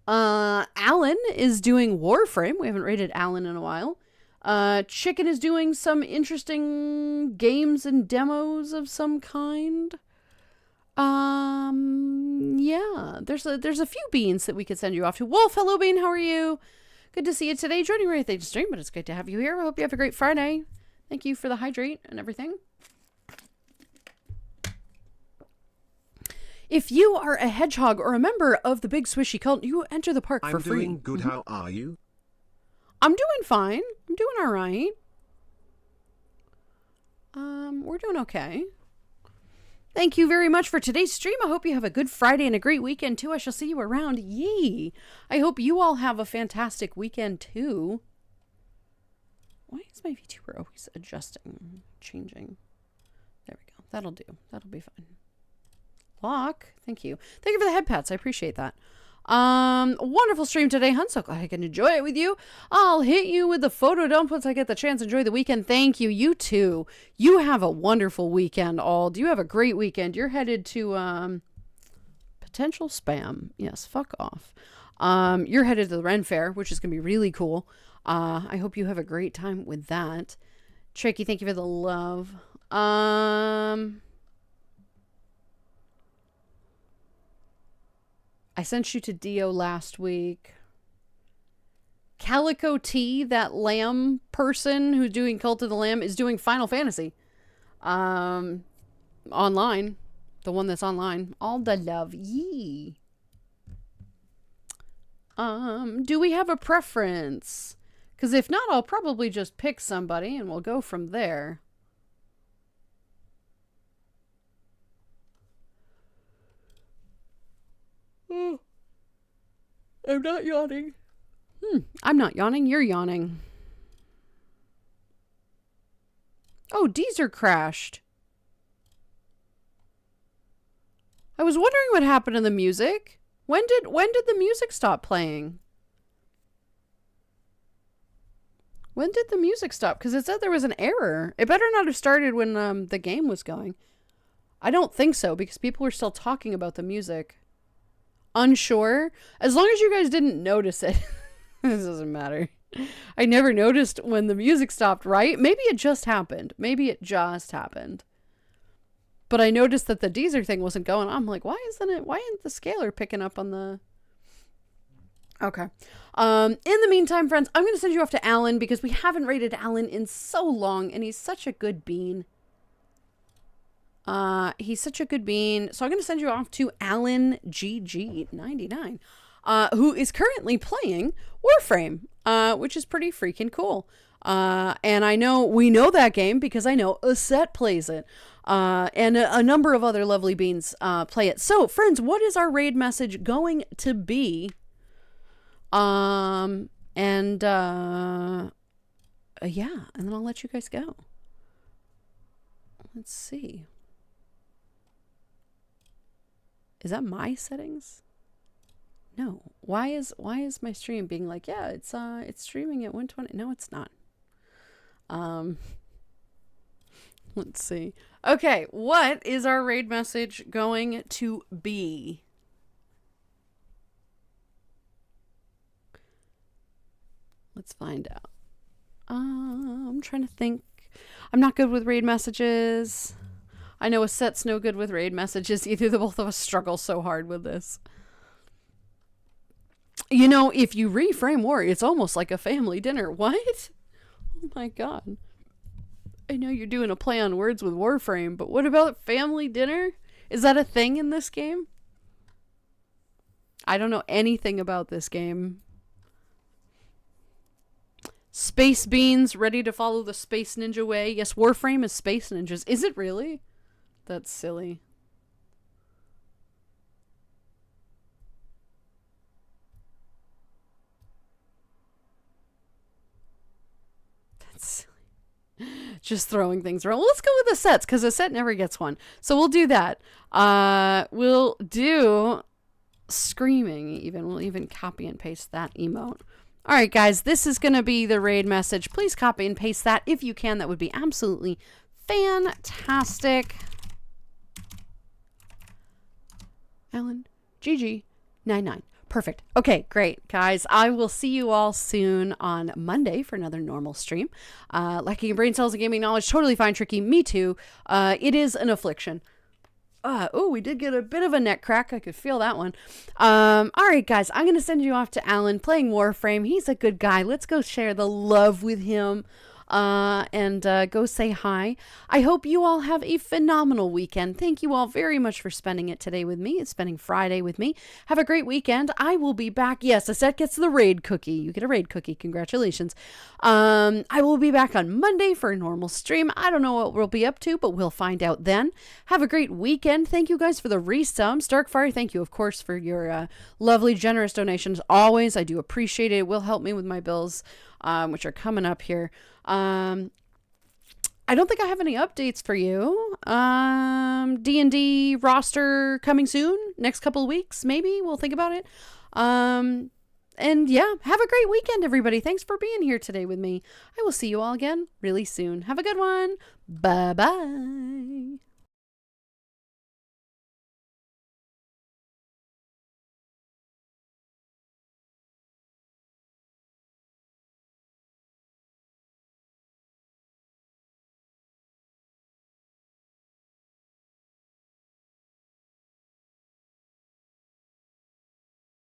Alan is doing Warframe. We haven't rated Alan in a while. Chicken is doing some interesting games and demos of some kind. Yeah, there's a few beans that we could send you off to. Wolf, hello Bean, how are you? Good to see you today. Joining right at the stream, but it's good to have you here. I hope you have a great Friday. Thank you for the hydrate and everything. If you are a hedgehog or a member of the Big Swishy Cult, you enter the park for free. I'm doing good. How are you? I'm doing fine. I'm doing all right. We're doing okay. Thank you very much for today's stream. I hope you have a good Friday and a great weekend too. I shall see you around. Yay! I hope you all have a fantastic weekend too. Why is my VTuber always adjusting, changing? There we go. That'll do. That'll be fine. Lock. Thank you. Thank you for the head pats. I appreciate that. Wonderful stream today, hun. So glad I can enjoy it with you. I'll hit you with the photo dump once I get the chance. Enjoy the weekend. Thank you. You too. You have a wonderful weekend, all. Do you have a great weekend? You're headed to, potential spam. Yes, fuck off. You're headed to the Ren Fair, which is going to be really cool. I hope you have a great time with that. Tricky, thank you for the love. I sent you to Dio last week. Calico T, that lamb person who's doing Cult of the Lamb, is doing Final Fantasy. Online. The one that's online. All the love. Yee. Do we have a preference? Because if not, I'll probably just pick somebody and we'll go from there. Oh, I'm not yawning. I'm not yawning. You're yawning. Oh, Deezer crashed. I was wondering what happened to the music. When did the music stop playing? When did the music stop? Because it said there was an error. It better not have started when the game was going. I don't think so, because people were still talking about the music. Unsure. As long as you guys didn't notice it. This doesn't matter. I never noticed when the music stopped, right? Maybe it just happened. But I noticed that the Deezer thing wasn't going. I'm like, why isn't the scaler picking up on the... Okay. In the meantime, friends, I'm going to send you off to Alan because we haven't rated Alan in so long and he's such a good bean. He's such a good bean. So I'm going to send you off to Alan GG99, who is currently playing Warframe, which is pretty freaking cool. And we know that game because I know Aset plays it. And a number of other lovely beans, play it. So friends, what is our raid message going to be? Yeah, and then I'll let you guys go. Let's see. Is that my settings? No. Why is my stream being like, yeah, it's streaming at 120? No, it's not. Let's see. Okay, what is our raid message going to be? Let's find out. I'm trying to think. I'm not good with raid messages. I know Aset's no good with raid messages either. The both of us struggle so hard with this. You know, if you reframe war, it's almost like a family dinner. What? Oh my god. I know you're doing a play on words with Warframe, but what about family dinner? Is that a thing in this game? I don't know anything about this game. Space Beans, ready to follow the Space Ninja way. Yes, Warframe is Space Ninjas. Is it really? That's silly. That's silly. Just throwing things around. Well, let's go with the sets, because a set never gets one. So we'll do that. We'll do screaming even. We'll even copy and paste that emote. All right, guys, this is going to be the raid message. Please copy and paste that if you can. That would be absolutely fantastic. Alan, GG99. Perfect. Okay, great, guys. I will see you all soon on Monday for another normal stream. Lacking brain cells and gaming knowledge, totally fine, Tricky. Me too. It is an affliction. Oh, we did get a bit of a neck crack. I could feel that one. All right, guys, I'm going to send you off to Alan playing Warframe. He's a good guy. Let's go share the love with him. And go say hi. I hope you all have a phenomenal weekend. Thank you all very much for spending it today with me. It's spending Friday with me. Have a great weekend. I will be back. Yes, Aset gets the raid cookie. You get a raid cookie. Congratulations. I will be back on Monday for a normal stream. I don't know what we'll be up to, but we'll find out then. Have a great weekend. Thank you guys for the resubs. Darkfire, thank you, of course, for your lovely, generous donations. Always, I do appreciate it. It will help me with my bills, which are coming up here. I don't think I have any updates for you. D&D roster coming soon, next couple of weeks, maybe. We'll think about it. And yeah, have a great weekend, everybody. Thanks for being here today with me. I will see you all again really soon. Have a good one. Bye-bye.